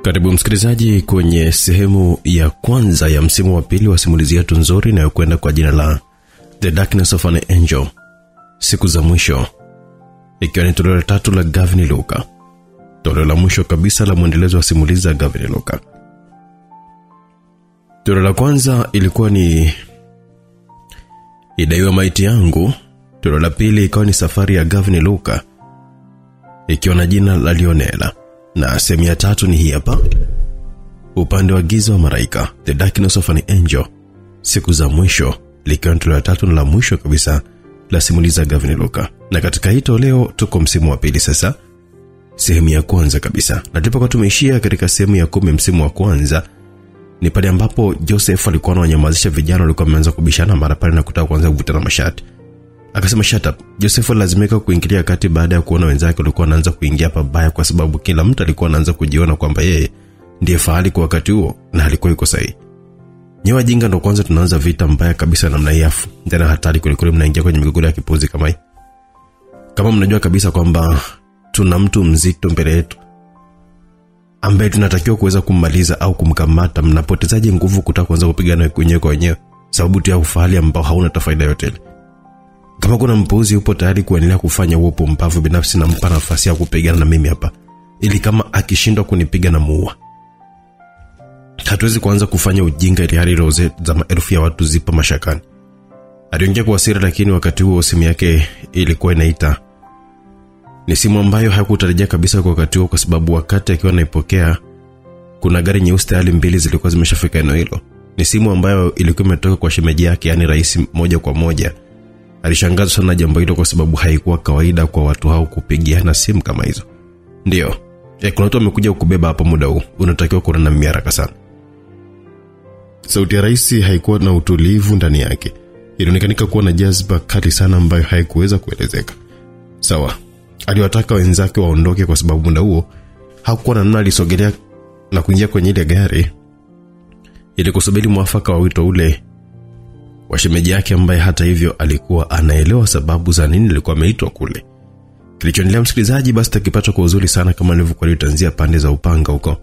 Karibu msikilizaji kwenye sehemu ya kwanza ya msimu wa pili wa simulizi yetu nzuri inayokwenda kwa jina la The Darkness of an Angel, siku za mwisho, ikiwa ni toleo la 3 la Gavin Luka, toleo la mwisho kabisa la mwendelezo wa simulizi za Gavin Luka. Toleo la kwanza ilikuwa ni Idaiwa Maiti Yangu, toleo la pili ikawa ni Safari ya Gavin Luka ikiwa na jina la Lionela, na sehemu ya 3 ni hii hapa, Upande wa Giza wa Malaika, The Darkness of an Angel, siku za mwisho, likiwa toleo la 3 na la mwisho kabisa la simulizi za Gavin Luka. Na katika hii toleo tuko msimu wa pili sasa, sehemu ya kwanza kabisa. Na tulipokuwa tumeishia katika sehemu ya 10 msimu wa kwanza, ni pale ambapo Joseph alikuwa anawanyamazisha vijana walikuwa wameanza kubishana mara pale na kutaka kuanza kuvutana mashati. Akasema shut up. Joseph lazimika kuingilia kati baada ya kuona wenzake walikuwa wanaanza kuingia pabaya, kwa sababu kila mtu alikuwa anaanza kujiona kwamba yeye ndiye fahali kwa wakati huo na alikuwa yuko sahihi. Nyewe jinga ndo kwanza tunaanza vita mbaya kabisa namna hii, afu tena hatari kuliko mnaingia kwenye migogoro ya kipuzi kama hii. Kama mnajua kabisa kwamba tuna mtu mzito mbele yetu ambaye tunatakiwa kuweza kummaliza au kumkamata, mnapotezaje nguvu kutaka kuanza kupigana wenyewe kwa wenyewe sababu tu ya ufahali ambao hauna faida yote ile? Kama kuna mpuzi upo tayari kuendelea kufanya uopo mpavu binafsi, na mpa nafasi ya kupigana na mimi hapa, ili kama akishindwa kunipiga na muua. Hatuwezi kuanza kufanya ujinga ili hali roho za maelfu ya watu zipa mashakani. Aliongea kwa hasira, lakini wakati huo simu yake ilikuwa inaita. Ni simu ambayo hakutarajia kabisa kwa wakati huo, kwa sababu wakati akiwa anaipokea kuna gari nyeusi tayari 2 zilikuwa zimeshafika eneo hilo. Ni simu ambayo ilikuwa imetoka kwa shemeji yake, yani rais moja kwa moja. Alishangazwa sana jambo hilo, kwa sababu haikuwa kawaida kwa watu hao kupigiana simu kama hizo. Ndio, kuna watu wamekuja kukubeba hapa muda huu, unatakiwa kuwa na miaraka sana. Sauti ya rais haikuwa na utulivu ndani yake. Ilionekana kuwa na jazba kali sana ambayo haikuweza kuelezeka. Sawa, aliwataka wenzake waondoke kwa sababu muda huo hakuwa na namna. Alisogelea na kuingia kwenye ile gari ili kusubiri mwafaka wa wito ule wa shemeji yake, ambaye hata hivyo alikuwa anaelewa sababu za nini alikuwa ameitwa kule. Kilichoendelea msikilizaji, basi takipata kwa uzuri sana kama nilivyokuwa nitaanzia pande za Upanga huko.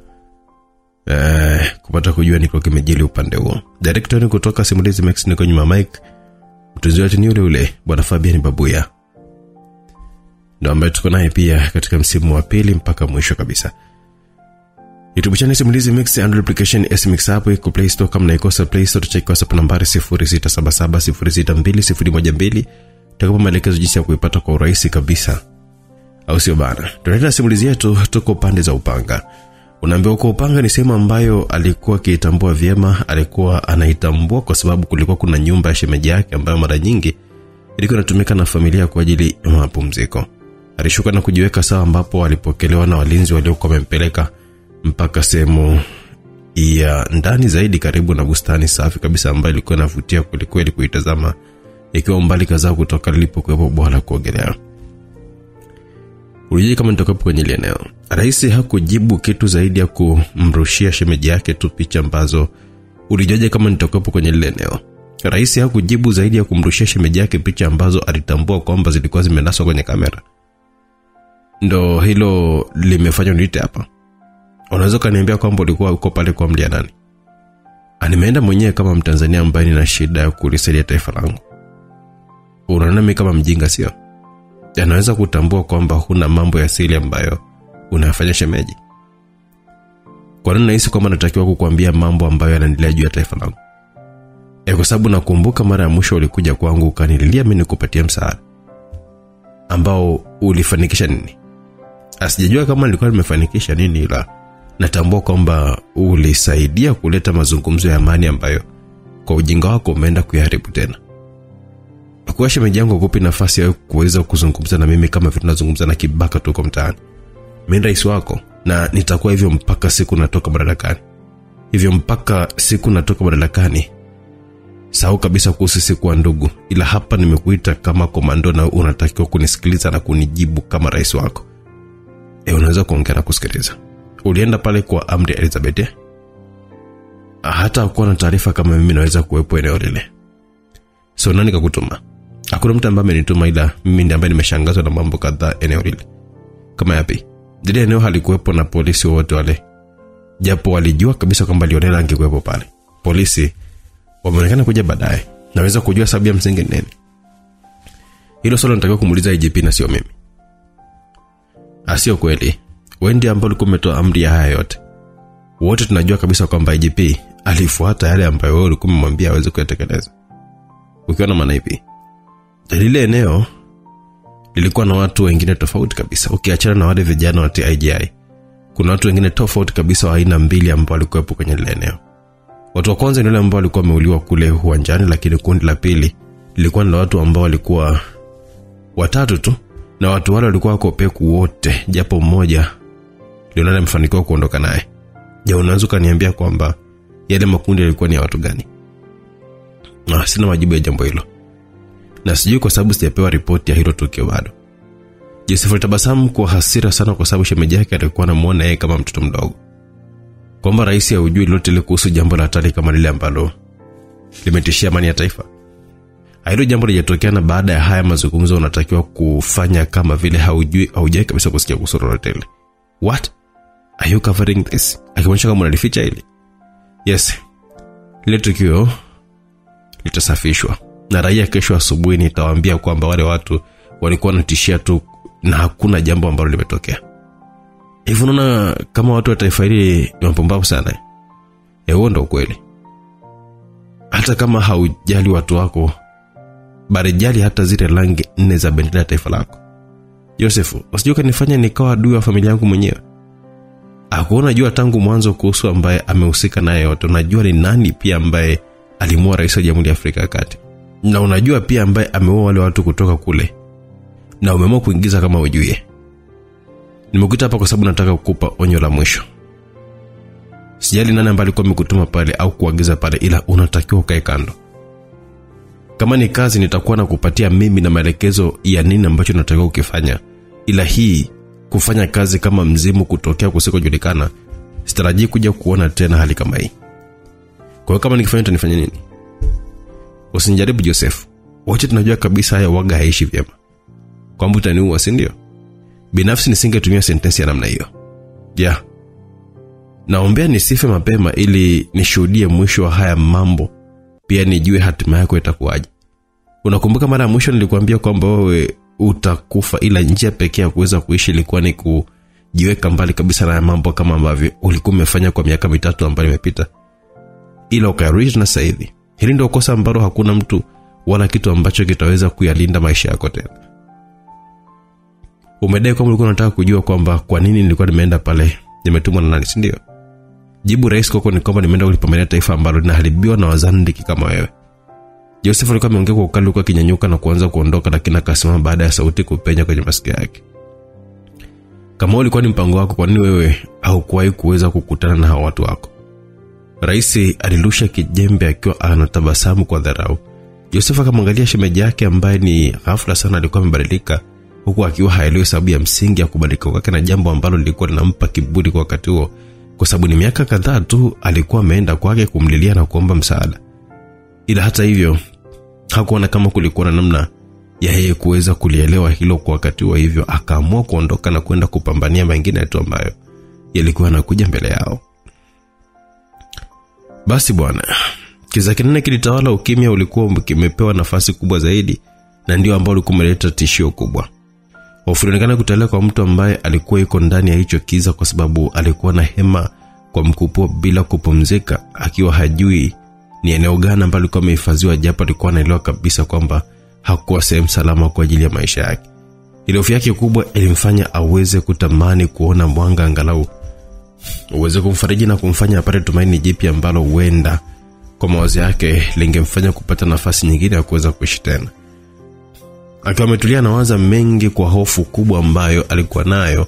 Kupata kujua niko kimejili upande huo. Director ni kutoka Simulizi Max, niko nyuma mic. Mtunzi wetu ni ule Bwana Fabian Babuya, ndio ambaye tuko naye pia katika msimu wa pili mpaka mwisho kabisa. YouTube channel Simulizi Max, Android application SMix app iko Play Store. Kama unaikosa Play Store, check kwa WhatsApp nambari 0677062012 tutakupa maelekezo jinsi ya kuipata kwa urahisi kabisa, au sio bana? Tunaendelea simulizi yetu, tuko pande za Upanga. Unaambiwa uko Upanga ni sehemu ambayo alikuwa kitambua vyema. Alikuwa anaitambua kwa sababu kulikuwa kuna nyumba ya shemeji yake ambayo mara nyingi ilikuwa inatumika na familia kwa ajili ya mapumziko. Alishuka na kujiweka sawa, ambapo alipokelewa na walinzi waliokuwa wamempeleka mpaka sehemu ya ndani zaidi karibu na bustani safi kabisa ambayo ilikuwa inavutia kweli kuitazama, ikiwa umbali kadhaa kutoka lilipokuwepo bwawa la kuogelea. Ulijiji kama nitokapo kwenye ile eneo. Rais hakujibu kitu zaidi ya kumrushia shemeji yake tu picha ambazo ulijaje kama nitokapo kwenye ile eneo. Rais hakujibu zaidi ya kumrushia shemeji yake picha ambazo alitambua kwamba zilikuwa zimenaswa kwenye kamera. Ndo hilo limefanya niite hapa. Unaweza kaniambia kwamba ulikuwa uko pale kwa mlia nani? Nimeenda mwenyewe kama Mtanzania ambaye nina shida ya kulisaidia taifa langu. Unaona mimi kama mjinga sio? Anaweza kutambua kwamba huna mambo ya siri ambayo unafanya shemeji. Kwa nini nahisi kwamba natakiwa kukuambia mambo ambayo yanaendelea juu ya taifa langu? Kwa sababu nakumbuka mara ya mwisho ulikuja kwangu ukanililia mimi nikupatie msaada ambao ulifanikisha nini? Asijajua kama nilikuwa nimefanikisha nini, ila natambua kwamba ulisaidia kuleta mazungumzo ya amani ambayo kwa ujinga wako umeenda kuyaharibu tena. Kwa shemeji yangu kupi nafasi ya kuweza kuzungumza na mimi kama vile tunazungumza na kibaka tuko mtaani. Mimi rais wako na nitakuwa hivyo mpaka siku natoka madarakani. Hivyo mpaka siku natoka madarakani. Sahau kabisa kuhusu siku wa ndugu, ila hapa nimekuita kama komando na unatakiwa kunisikiliza na kunijibu kama rais wako. Unaweza kuongea na kusikiliza. Ulienda pale kwa Amri Elizabeth? Hata hakuwa na taarifa kama mimi naweza kuwepo eneo lile. So nani kakutuma? Hakuna mtu ambaye amenituma, ila mimi ndiye ambaye nimeshangazwa na mambo kadhaa eneo lile. Kama yapi? Lile eneo halikuwepo na polisi wote wale. japo walijua kabisa kwamba Lionel angekuwepo pale. Polisi wameonekana kuja baadaye. Naweza kujua sababu ya msingi nini? Hilo swali natakiwa kumuuliza IGP na sio mimi. Asio kweli. Wewe ndiye ambaye ulikuwa umetoa amri ya haya yote. Wote tunajua kabisa kwamba IGP alifuata yale ambayo wewe ulikuwa umemwambia aweze kuyatekeleza. Ukiona maana hivi, lile eneo lilikuwa na watu wengine tofauti kabisa. Ukiachana na wale vijana wa TIGI, kuna watu wengine tofauti kabisa wa aina mbili ambao walikuwa kwenye lile eneo. Watu wa kwanza ni wale ambao walikuwa wameuliwa kule uwanjani, lakini kundi la pili lilikuwa na watu ambao walikuwa watatu tu, na watu wale walikuwa wako peku wote, japo mmoja Lionel amefanikiwa kuondoka naye. Je, unaweza kuniambia kwamba yale makundi yalikuwa ni ya watu gani? Sina majibu ya jambo hilo. Na sijui kwa sababu sijapewa ripoti ya hilo tukio bado. Joseph alitabasamu kwa hasira sana kwa sababu shemeji yake alikuwa anamuona yeye kama mtoto mdogo. Kwamba rais hajui lolote ile kuhusu jambo la hatari kama lile ambalo limetishia amani ya taifa. Hilo jambo lijatokea, na baada ya haya mazungumzo unatakiwa kufanya kama vile haujai kabisa kusikia kuhusu lolote ile. What? Are you covering this? Akimwonyesha kama unalificha hili. Yes. Ile tukio litasafishwa. Na raia kesho asubuhi nitawaambia kwamba wale watu walikuwa wanatishia tu na hakuna jambo ambalo limetokea. Hivyo unaona kama watu wa taifa hili ni wapumbavu sana. Huo ndio kweli. Hata kama haujali watu wako, bali jali hata zile rangi 4 za bendera ya taifa lako. Joseph, usijue kanifanya nikawa adui wa familia yangu mwenyewe. Hakuna jua tangu mwanzo kuhusu ambaye amehusika naye yote. Unajua ni nani pia ambaye alimuua rais wa Jamhuri ya Afrika ya Kati. Na unajua pia ambaye ameua wale watu kutoka kule. Na umeamua kuingiza kama ujue. Nimekuita hapa kwa sababu nataka kukupa onyo la mwisho. Sijali nani ambaye alikuwa amekutuma pale au kuagiza pale, ila unatakiwa ukae kando. Kama ni kazi nitakuwa na kupatia mimi na maelekezo ya nini ambacho natakiwa ukifanya. Ila hii kufanya kazi kama mzimu kutokea kusikojulikana, sitarajii kuja kuona tena hali kama hii. Kwa hiyo kama nikifanya nifanye nini? Usinijaribu Joseph. Wote tunajua kabisa haya waga haishi vyema. Kwamba utaniua, si ndio? Binafsi nisingetumia sentensi ya namna hiyo. Yeah. Naombea nisife mapema ili nishuhudie mwisho wa haya mambo. Pia nijue hatima yako itakuwaje. Unakumbuka mara ya mwisho nilikwambia kwamba wewe utakufa, ila njia pekee ya kuweza kuishi ilikuwa ni kujiweka mbali kabisa na mambo kama ambavyo ulikuwa umefanya kwa miaka 3 ambayo imepita. Ila ukarudi na sasa hivi. Hili ndio kosa ambalo hakuna mtu wala kitu ambacho kitaweza kuyalinda maisha yako tena. Umedai kwamba ulikuwa unataka kujua kwamba kwa nini nilikuwa nimeenda pale, nimetumwa na nani, si ndio? Jibu rais kwako ni kwamba nimeenda kulipambania taifa ambalo linaharibiwa na wazandiki kama wewe. Joseph alikuwa ameongea kwa ukali, kwa kinyanyuka na kuanza kuondoka, lakini akasimama baada ya sauti kupenya kwenye masikio yake. Kama ulikuwa ni mpango wako, kwa nini wewe haukuwahi kuweza kukutana na hao watu wako? Rais alirusha kijembe akiwa anatabasamu kwa dharau. Joseph akamwangalia shemeji yake ambaye ni ghafla sana alikuwa amebadilika, huku akiwa haelewi sababu ya msingi ya kubadilika kwake na jambo ambalo lilikuwa linampa kiburi kwa wakati huo, kwa sababu ni miaka kadhaa tu alikuwa ameenda kwake kumlilia na kuomba msaada. Ila hata hivyo hakuona kama kulikuwa na namna ya yeye kuweza kulielewa hilo kwa wakati huo, hivyo akaamua kuondoka na kwenda kupambania mengine tu ambayo yalikuwa yanakuja mbele yao. Basi bwana, kiza kinene kilitawala. Ukimya ulikuwa umepewa nafasi kubwa zaidi, na ndio ambao ulikuwa umeleta tishio kubwa. Hofu ilionekana kutawala kwa mtu ambaye alikuwa yuko ndani ya hicho kiza, kwa sababu alikuwa na hema kwa mkupuo bila kupumzika, akiwa hajui ni eneo gani ambalo alikuwa amehifadhiwa, japo alikuwa anaelewa kabisa kwamba hakuwa sehemu salama kwa ajili ya maisha yake. Ile hofu yake kubwa ilimfanya aweze kutamani kuona mwanga angalau uweze kumfariji na kumfanya apate tumaini jipya ambalo huenda kwa mawazo yake lingemfanya kupata nafasi nyingine ya kuweza kuishi tena. Akiwa ametulia na waza mengi kwa hofu kubwa ambayo alikuwa nayo,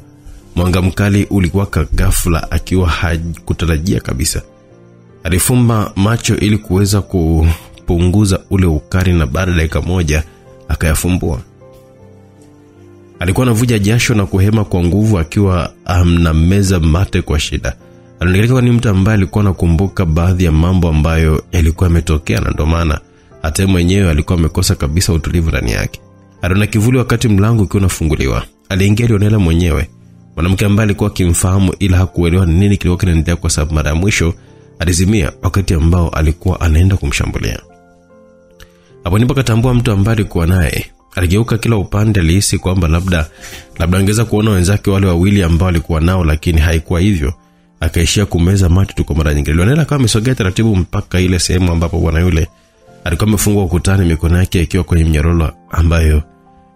mwanga mkali ulikuwa ghafla akiwa hakutarajia kabisa. Alifumba macho ili kuweza kupunguza ule ukali, na baada ya dakika moja akayafumbua. Alikuwa anavuja jasho na kuhema kwa nguvu, akiwa anameza mate kwa shida. Alionekana ni mtu ambaye alikuwa anakumbuka baadhi ya mambo ambayo yalikuwa yametokea, na ndio maana hata mwenyewe alikuwa amekosa kabisa utulivu ndani yake. Aliona kivuli wakati mlango ukiwa unafunguliwa. Aliingia Lionel mwenyewe, Mwanamke ambaye alikuwa akimfahamu ila hakuelewa nini kilikuwa kinaendelea kwa sababu mara ya mwisho alizimia wakati ambao alikuwa anaenda kumshambulia. Hapo ndipo akatambua mtu ambaye alikuwa naye. Aligeuka kila upande, alihisi kwamba labda angeweza kuona wenzake wale wawili ambao alikuwa nao, lakini haikuwa hivyo. Akaishia kumeza mate tu kwa mara nyingine. Lionel kama amesogea taratibu mpaka ile sehemu ambapo bwana yule alikuwa amefungwa ukutani, mikono yake ikiwa kwenye mnyororo ambayo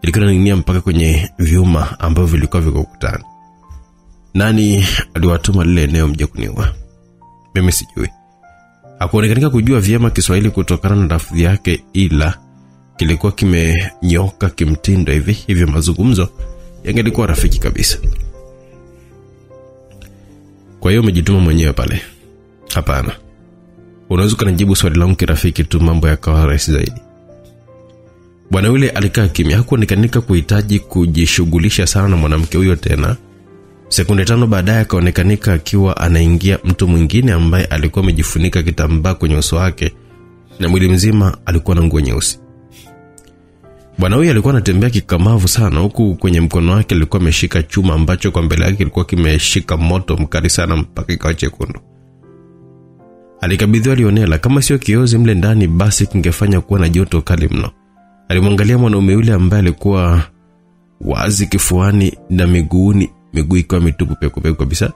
ilikuwa inaning'inia mpaka kwenye vyuma ambavyo vilikuwa viko ukutani. Nani aliwatuma lile eneo mje kuniua? Mimi sijui. Hakuonekana kujua vyema Kiswahili kutokana na lafudhi yake, ila kilikuwa kimenyoka kimtindo hivi mazungumzo yangelikuwa rafiki kabisa. Kwa hiyo umejituma mwenyewe pale? Hapana. Unaweza kunijibu swali langu kirafiki tu, mambo yakawa rahisi zaidi. Bwana yule alikaa kimya, hakuonekana kuhitaji kujishughulisha sana na mwanamke huyo tena. Sekunde 5 baadaye akaonekana akiwa anaingia mtu mwingine ambaye alikuwa amejifunika kitambaa kwenye uso wake na mwili mzima alikuwa na nguo nyeusi. Bwana huyo alikuwa anatembea kikamavu sana, huku kwenye mkono wake alikuwa ameshika chuma ambacho kwa mbele yake kilikuwa kimeshika moto mkali sana mpaka ikawa chekundu. Alikabidhiwa Lionel, kama sio kiozi mle ndani basi kingefanya kuwa na joto kali mno. Alimwangalia mwanaume yule ambaye alikuwa wazi kifuani na miguu ikiwa mitupu peku kabisa.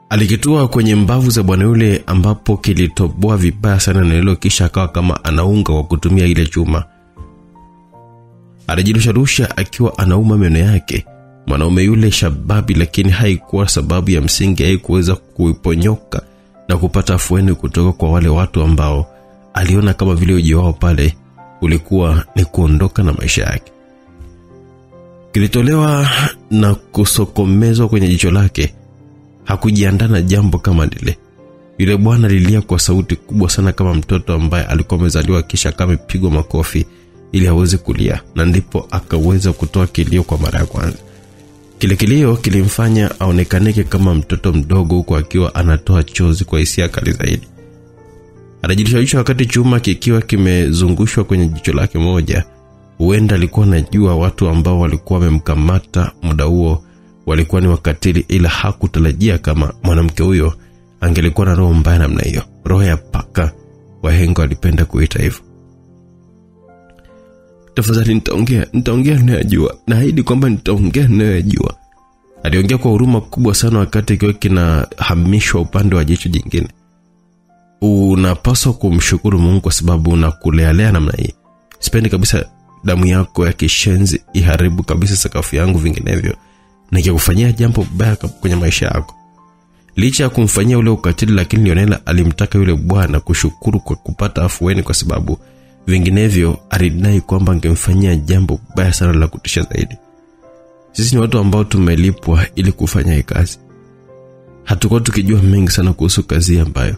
Alikitua kwenye mbavu za bwana yule ambapo kilitoboa vibaya sana na hilo, kisha akawa kama anaunga kwa kutumia ile chuma. Alijirusha akiwa anauma meno yake. Mwanaume yule shababi, lakini haikuwa sababu ya msingi haikuweza kuiponyoka na kupata afueni kutoka kwa wale watu ambao aliona kama vile ujio wao pale ulikuwa ni kuondoka na maisha yake. Kilitolewa na kusokomezwa kwenye jicho lake. Hakujiandaa na jambo kama lile. Yule bwana alilia kwa sauti kubwa sana kama mtoto ambaye alikuwa amezaliwa kisha kama pigwa makofi ili aweze kulia, na ndipo akaweza kutoa kilio kwa mara ya kwanza. Kile kilio kilimfanya aonekaneke kama mtoto mdogo huko akiwa anatoa chozi kwa hisia kali zaidi. Anajirisha wakati chuma kikiwa kimezungushwa kwenye jicho lake moja. Huenda alikuwa anajua watu ambao walikuwa wamemkamata muda huo walikuwa ni wakatili, ila hakutarajia kama mwanamke huyo angelikuwa na roho mbaya namna hiyo. Roho ya paka, wahenga walipenda kuita hivyo. Tafadhali nitaongea ninayojua. Naahidi kwamba nitaongea ninayojua. Aliongea kwa huruma kubwa sana wakati kioo kinahamishwa upande wa jicho jingine. Unapaswa kumshukuru Mungu kwa sababu unakulealea namna hii. Sipendi kabisa damu yako ya kishenzi iharibu kabisa sakafu yangu, vinginevyo nikikufanyia jambo baya kwenye maisha yako. Licha ya kumfanyia ule ukatili, lakini Lionel alimtaka yule bwana kushukuru kwa kupata afueni, kwa sababu vinginevyo alidai kwamba angemfanyia jambo baya sana la kutisha zaidi. Sisi ni watu ambao tumelipwa ili kufanya hii kazi. Hatukuwa tukijua mengi sana kuhusu kazi ambayo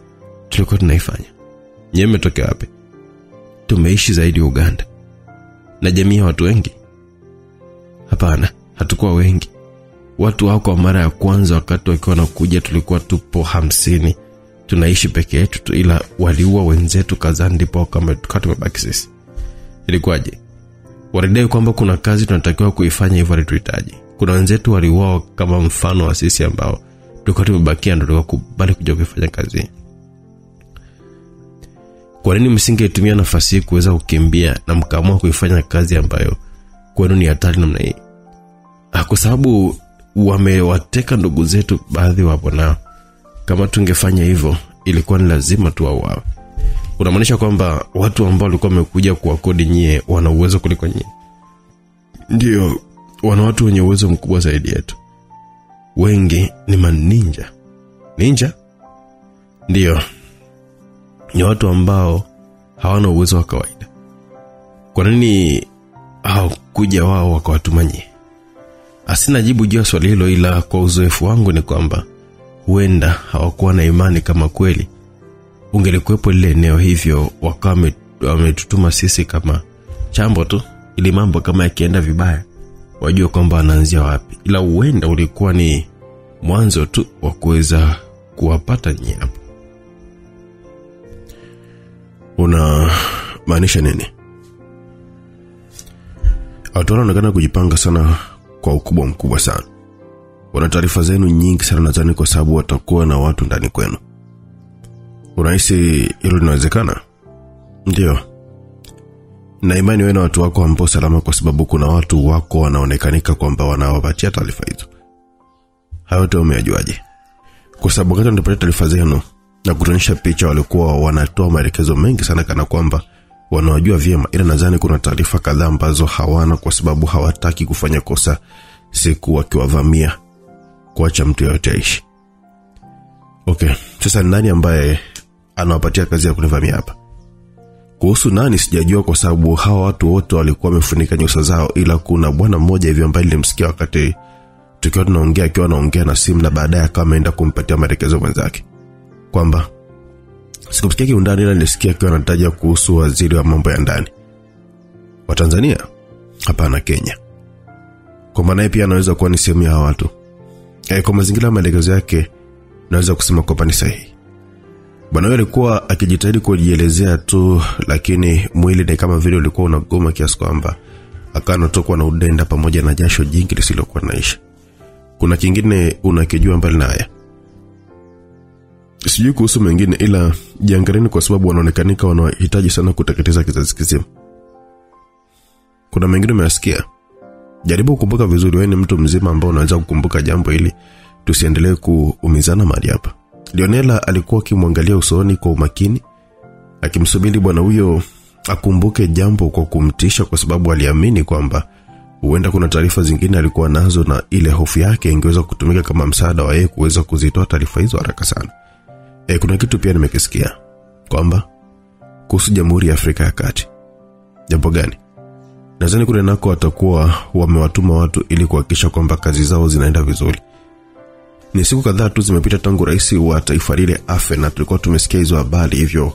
tulikuwa tunaifanya. Nyewe mmetokea wapi? Tumeishi zaidi Uganda na jamii ya watu wengi? Hapana, hatukuwa wengi. Watu wao kwa mara ya kwanza wakati wakiwa wanakuja tulikuwa tupo 50. Tunaishi peke yetu tu, ila waliua wenzetu kadhaa ndipo kama tumebaki sisi. Ilikuwaje? Walidai kwamba kuna kazi tunatakiwa kuifanya, hivyo walituhitaji. Kuna wenzetu waliuawa kama mfano wa sisi ambao tulikuwa tumebakia ndio tukakubali kuja kufanya kazi. Kwa nini msingetumia nafasi hii kuweza kukimbia na mkaamua kuifanya kazi ambayo kwenu ni hatari namna hii? Kwa sababu wamewateka ndugu zetu baadhi wapo nao. Kama tungefanya hivyo ilikuwa ni lazima tuwauawe. Unamaanisha kwamba watu ambao walikuwa wamekuja kuwakodi nyie wana uwezo kuliko nyie? Ndio, wana watu wenye uwezo mkubwa zaidi yetu. Wengi ni maninja. Ninja? Ndio. Ni watu ambao hawana uwezo wa kawaida. Kwa nini kuja wao wakawatumanye? Asina jibu juu ya swali hilo, ila kwa uzoefu wangu ni kwamba huenda hawakuwa na imani kama kweli ungelikuwepo lile eneo, hivyo wakawa wametutuma sisi kama chambo tu, ili mambo kama yakienda vibaya wajue kwamba anaanzia wapi. Ila huenda ulikuwa ni mwanzo tu wa kuweza kuwapata nyinyi hapo. Unamaanisha nini? Watu wanaonekana kujipanga sana kwa ukubwa mkubwa sana. wana taarifa zenu nyingi sana, nadhani kwa sababu watakuwa na watu ndani kwenu. Unahisi hilo linawezekana? Ndio. Na imani wewe na watu wako ambao salama, kwa sababu kuna watu wako wanaonekanika kwamba wanawapatia taarifa hizo. Hayo tu umeyajuaje? Kwa sababu wakati nilipata taarifa zenu na kuonyesha picha, walikuwa wanatoa maelekezo mengi sana kana kwamba wanawajua vyema, ila nadhani kuna taarifa kadhaa ambazo hawana, kwa sababu hawataki kufanya kosa siku wakiwavamia kuacha mtu yote aishi. Okay, sasa nani ambaye anawapatia kazi ya kunivamia hapa? Kuhusu nani sijajua, kwa sababu hawa watu wote walikuwa wamefunika nyuso zao, ila kuna bwana mmoja hivi ambaye nilimsikia wakati tukiwa tunaongea, akiwa anaongea na simu, na baadaye akawa ameenda kumpatia maelekezo mwenzake kwamba sikusikia kiundani, ila nilisikia akiwa anataja kuhusu waziri wa mambo ya ndani wa Tanzania, hapana Kenya. Kwa maana pia anaweza kuwa ni sehemu ya watu. Kwa mazingira ya maelekezo yake naweza kusema kwamba ni sahihi. Bwana yule alikuwa akijitahidi kujielezea tu, lakini mwili ni kama vile ulikuwa unagoma kiasi kwamba akanatokwa na udenda pamoja na jasho jingi lisilokuwa naisha. Kuna kingine unakijua mbali na haya? Sijui kuhusu mengine, ila jiangalieni, kwa sababu wanaonekanika wanahitaji sana kuteketeza kizazi kizima. Kuna mengine umeyasikia? Jaribu kukumbuka vizuri, wewe ni mtu mzima ambao unaweza kukumbuka jambo hili, tusiendelee kuumizana mahali hapa. Lionela alikuwa akimwangalia usoni kwa umakini, akimsubiri bwana huyo akumbuke jambo kwa kumtisha, kwa sababu aliamini kwamba huenda kuna taarifa zingine alikuwa nazo, na ile hofu yake ingeweza kutumika kama msaada wa yeye kuweza kuzitoa taarifa hizo haraka sana. Kuna kitu pia nimekisikia kwamba kuhusu Jamhuri ya Afrika ya Kati. Jambo gani? Nadhani kule nako watakuwa wamewatuma watu ili kuhakikisha kwamba kazi zao zinaenda vizuri. Ni siku kadhaa tu zimepita tangu rais wa taifa lile afe, na tulikuwa tumesikia hizo habari, hivyo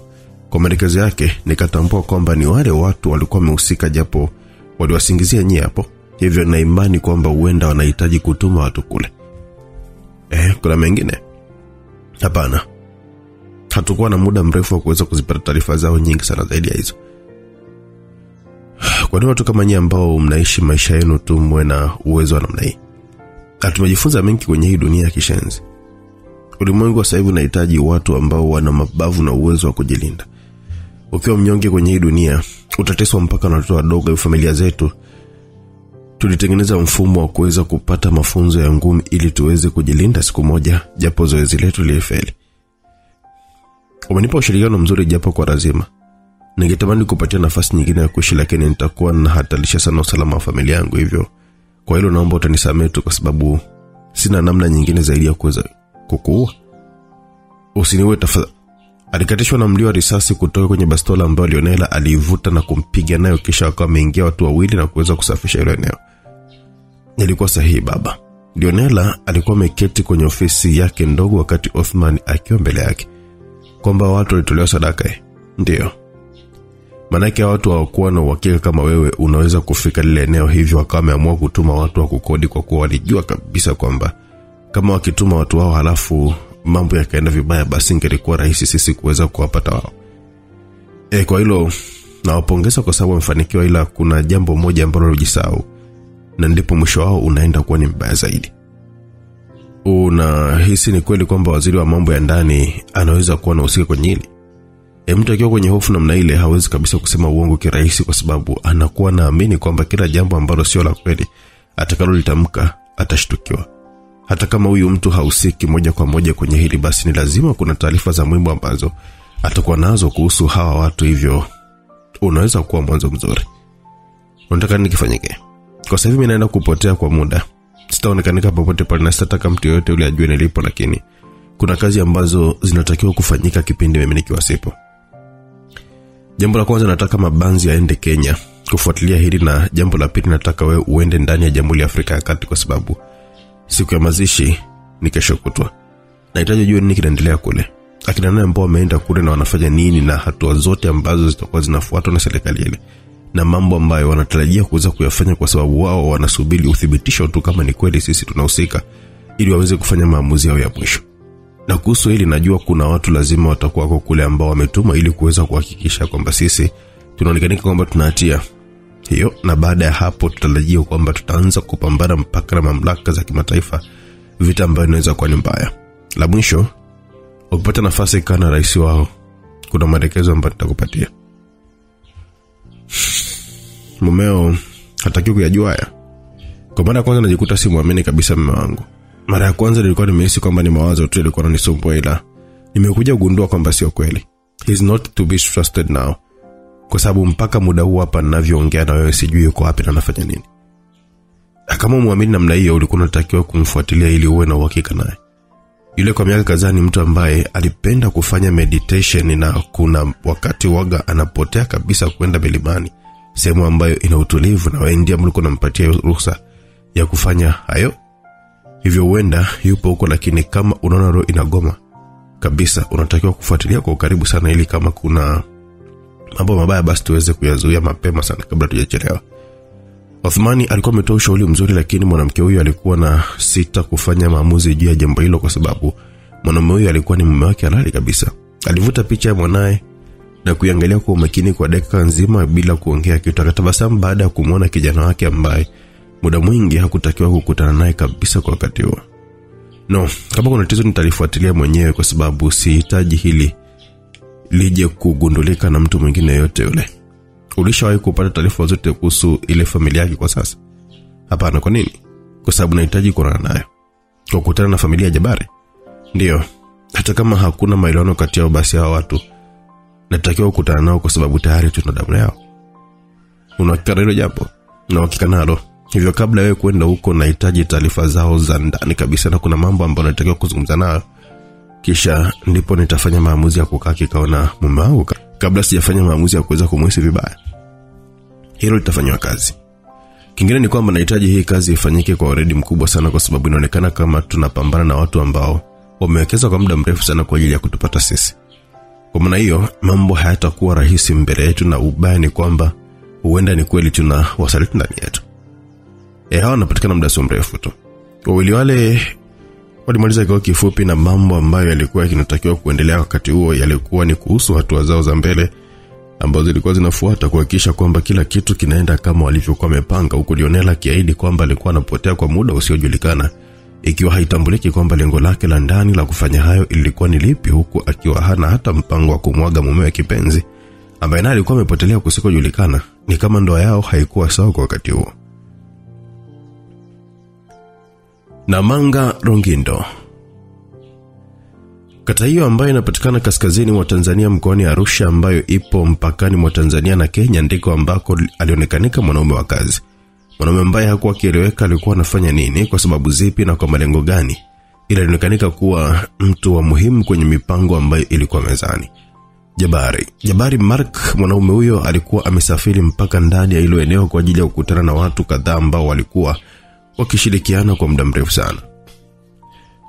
kwa maelekezo yake nikatambua kwamba ni wale watu walikuwa wamehusika, japo waliwasingizia nyie hapo. Hivyo na imani kwamba huenda wanahitaji kutuma watu kule. Kuna mengine? Hapana. Hatakuwa na muda mrefu wa kuweza kuzipata taarifa zao nyingi sana zaidi ya hizo. Kwa nini watu kama nyie ambao mnaishi maisha yenu tu mwe na uwezo wa namna hii? Tumejifunza mengi kwenye hii dunia ya kishenzi. Ulimwengu wa sasa hivi unahitaji watu ambao wana mabavu na uwezo wa kujilinda. Ukiwa mnyonge kwenye hii dunia, utateswa mpaka na watoto wadogo. Familia zetu tulitengeneza mfumo wa kuweza kupata mafunzo ya ngumi ili tuweze kujilinda siku moja, japo zoezi letu lilifeli. Umenipa ushirikiano mzuri japo kwa lazima. Ningetamani kupatia nafasi nyingine ya kuishi, lakini nitakuwa na hatalisha sana usalama wa familia yangu, hivyo kwa hilo naomba utanisamehe tu, kwa sababu sina namna nyingine zaidi ya kuweza kukuua. Usiniue tafadhali. Alikatishwa na mlio wa risasi kutoka kwenye bastola ambayo Lionela alivuta na kumpiga nayo, kisha akawa ameingia watu wawili na kuweza kusafisha hilo eneo. Nilikuwa sahihi baba. Lionela alikuwa ameketi kwenye ofisi yake ndogo wakati Othman akiwa mbele yake. Kwamba watu walitolewa sadaka. Ndio. Manake watu hawakuwa na uhakika kama wewe unaweza kufika lile eneo, hivyo wakawa wameamua kutuma watu wa kukodi, kwa kuwa walijua kabisa kwamba kama wakituma watu wao halafu mambo yakaenda vibaya, basi ingelikuwa rahisi sisi kuweza kuwapata wao. Kwa hilo nawapongeza kwa sababu wamefanikiwa, ila kuna jambo moja ambalo walijisahau, na ndipo mwisho wao unaenda kuwa ni mbaya zaidi. Unahisi ni kweli kwamba waziri wa mambo ya ndani anaweza kuwa na usika kwenye hili? Mtu akiwa kwenye hofu namna ile hawezi kabisa kusema uongo kirahisi, kwa sababu anakuwa naamini kwamba kila jambo ambalo sio la kweli atakalolitamka atashtukiwa. Hata kama huyu mtu hausiki moja kwa moja kwenye hili, basi ni lazima kuna taarifa za muhimu ambazo atakuwa nazo kuhusu hawa watu, hivyo unaweza kuwa mwanzo mzuri. Unataka nini kifanyike? Kwa sababu mimi naenda kupotea kwa muda, sitaonekanika popote pale, na sitataka mtu yeyote yule ajue nilipo, lakini kuna kazi ambazo zinatakiwa kufanyika kipindi mimi nikiwa sipo. Jambo la kwanza, nataka Mabanzi aende Kenya kufuatilia hili, na jambo la pili, nataka wewe uende ndani ya Jamhuri ya Afrika ya Kati, kwa sababu siku ya mazishi ni kesho kutwa. Nahitaji ujue nini kinaendelea kule. Akina nani ambao wameenda kule na wanafanya nini, na hatua zote ambazo zitakuwa zinafuatwa na serikali ile, na mambo ambayo wanatarajia kuweza kuyafanya, kwa sababu wao wanasubiri uthibitisho tu kama ni kweli sisi tunahusika, ili waweze kufanya maamuzi yao ya mwisho. Na kuhusu hili najua kuna watu lazima watakuwa kwa kule ambao wametuma ili kuweza kuhakikisha kwamba sisi tunaonekana kwamba tunahatia hiyo, na baada ya hapo tutarajia kwamba tutaanza kupambana mpaka na mamlaka za kimataifa vita ambayo inaweza kuwa ni mbaya. La mwisho, ukipata nafasi kana rais wao, kuna maelekezo ambayo nitakupatia. Mumeo hataki kuyajua haya. Kwa mara ya kwanza najikuta simuamini kabisa mume wangu. Mara ya kwanza nilikuwa nimehisi kwamba ni mawazo tu yalikuwa yananisumbua, ila nimekuja kugundua kwamba sio kweli. He's not to be trusted now. Kwa sababu mpaka muda huu hapa ninavyoongea na wewe sijui yuko wapi na anafanya nini. Kama muamini namna hiyo, ulikuwa unatakiwa kumfuatilia ili uwe na uhakika naye. Yule kwa miaka kadhaa ni mtu ambaye alipenda kufanya meditation, na kuna wakati waga anapotea kabisa kwenda milimani, sehemu ambayo ina utulivu, na wewe ndiye mlikuwa unampatia ruhusa ya kufanya hayo. Hivyo huenda yupo huko, lakini kama unaona roho inagoma kabisa, unatakiwa kufuatilia kwa karibu sana, ili kama kuna mambo mabaya basi tuweze kuyazuia mapema sana kabla tujachelewa. Othmani alikuwa ametoa ushauri mzuri, lakini mwanamke huyu alikuwa na sita kufanya maamuzi juu ya jambo hilo, kwa sababu mwanamume huyu alikuwa ni mume wake halali kabisa. Alivuta picha ya mwanae na kuiangalia kwa umakini kwa dakika nzima bila kuongea kitu. Akatabasamu baada ya kumuona kijana wake ambaye muda mwingi hakutakiwa kukutana naye kabisa kwa wakati huo. No, kama kuna tatizo nitalifuatilia mwenyewe, kwa sababu sihitaji hili lije kugundulika na mtu mwingine yote yule. Ulishawahi kupata taarifa zote kuhusu ile familia yake kwa sasa? Hapana. Kwa nini? Kwa sababu nahitaji kuonana nayo. Kukutana na familia ya Jabari? Ndio. Hata kama hakuna maelewano kati yao, basi hao watu natakiwa kukutana nao kwa sababu tayari tuna damu yao. Unahakika hilo jambo? Na hakika nalo. Hivyo kabla wewe kwenda huko, nahitaji taarifa zao za ndani kabisa, na kuna mambo ambayo natakiwa kuzungumza nao. Kisha ndipo nitafanya maamuzi ya kukaa kikao na mume wangu, kabla sijafanya maamuzi ya kuweza kumhisi vibaya. Hilo litafanywa kazi. Kingine ni kwamba nahitaji hii kazi ifanyike kwa weledi mkubwa sana, kwa sababu inaonekana kama tunapambana na watu ambao wamewekeza kwa muda mrefu sana kwa ajili ya kutupata sisi. Kwa maana hiyo, mambo hayatakuwa rahisi mbele yetu, na ubaya ni kwamba huenda ni kweli tuna wasaliti ndani yetu. Hawa wanapatikana muda si mrefu tu. Wawili wale walimaliza kwa kifupi, na mambo ambayo yalikuwa yanatakiwa kuendelea wakati huo yalikuwa ni kuhusu hatua zao za mbele ambazo zilikuwa zinafuata, kuhakikisha kwamba kila kitu kinaenda kama walivyokuwa wamepanga, huko Lionel akiahidi kwamba alikuwa anapotea kwa muda usiojulikana, ikiwa haitambuliki kwamba lengo lake la ndani la kufanya hayo ilikuwa ni lipi, huku akiwa hana hata mpango wa kumwaga mumewe kipenzi ambaye naye alikuwa amepotelea kusikojulikana. Ni kama ndoa yao haikuwa sawa kwa wakati huo. Namanga Rongindo. Kata hiyo ambayo inapatikana kaskazini mwa Tanzania mkoani Arusha, ambayo ipo mpakani mwa Tanzania na Kenya, ndiko ambako alionekanika mwanaume wa kazi. Mwanaume ambaye hakuwa kieleweka alikuwa anafanya nini, kwa sababu zipi na kwa malengo gani, ila alionekanika kuwa mtu wa muhimu kwenye mipango ambayo ilikuwa mezani. Jabari Mark, mwanaume huyo alikuwa amesafiri mpaka ndani ya hilo eneo kwa ajili ya kukutana na watu kadhaa ambao walikuwa wakishirikiana kwa muda mrefu sana.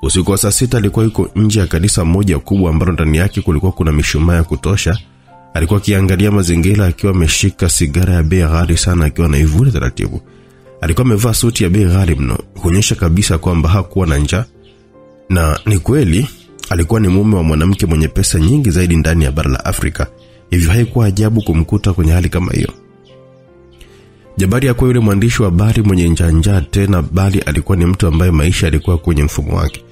Usiku wa saa 6 alikuwa yuko nje ya kanisa moja kubwa ambalo ndani yake kulikuwa kuna mishumaa ya kutosha. Alikuwa akiangalia mazingira akiwa ameshika sigara ya bei ghali sana, akiwa anaivuta taratibu. Alikuwa amevaa suti ya bei ghali mno, kuonyesha kabisa kwamba hakuwa na njaa. Na ni kweli alikuwa ni mume wa mwanamke mwenye pesa nyingi zaidi ndani ya bara la Afrika. Hivyo haikuwa ajabu kumkuta kwenye hali kama hiyo. Jabari hakuwa yule mwandishi wa habari mwenye njanja tena, bali alikuwa ni mtu ambaye maisha yalikuwa kwenye mfumo wake.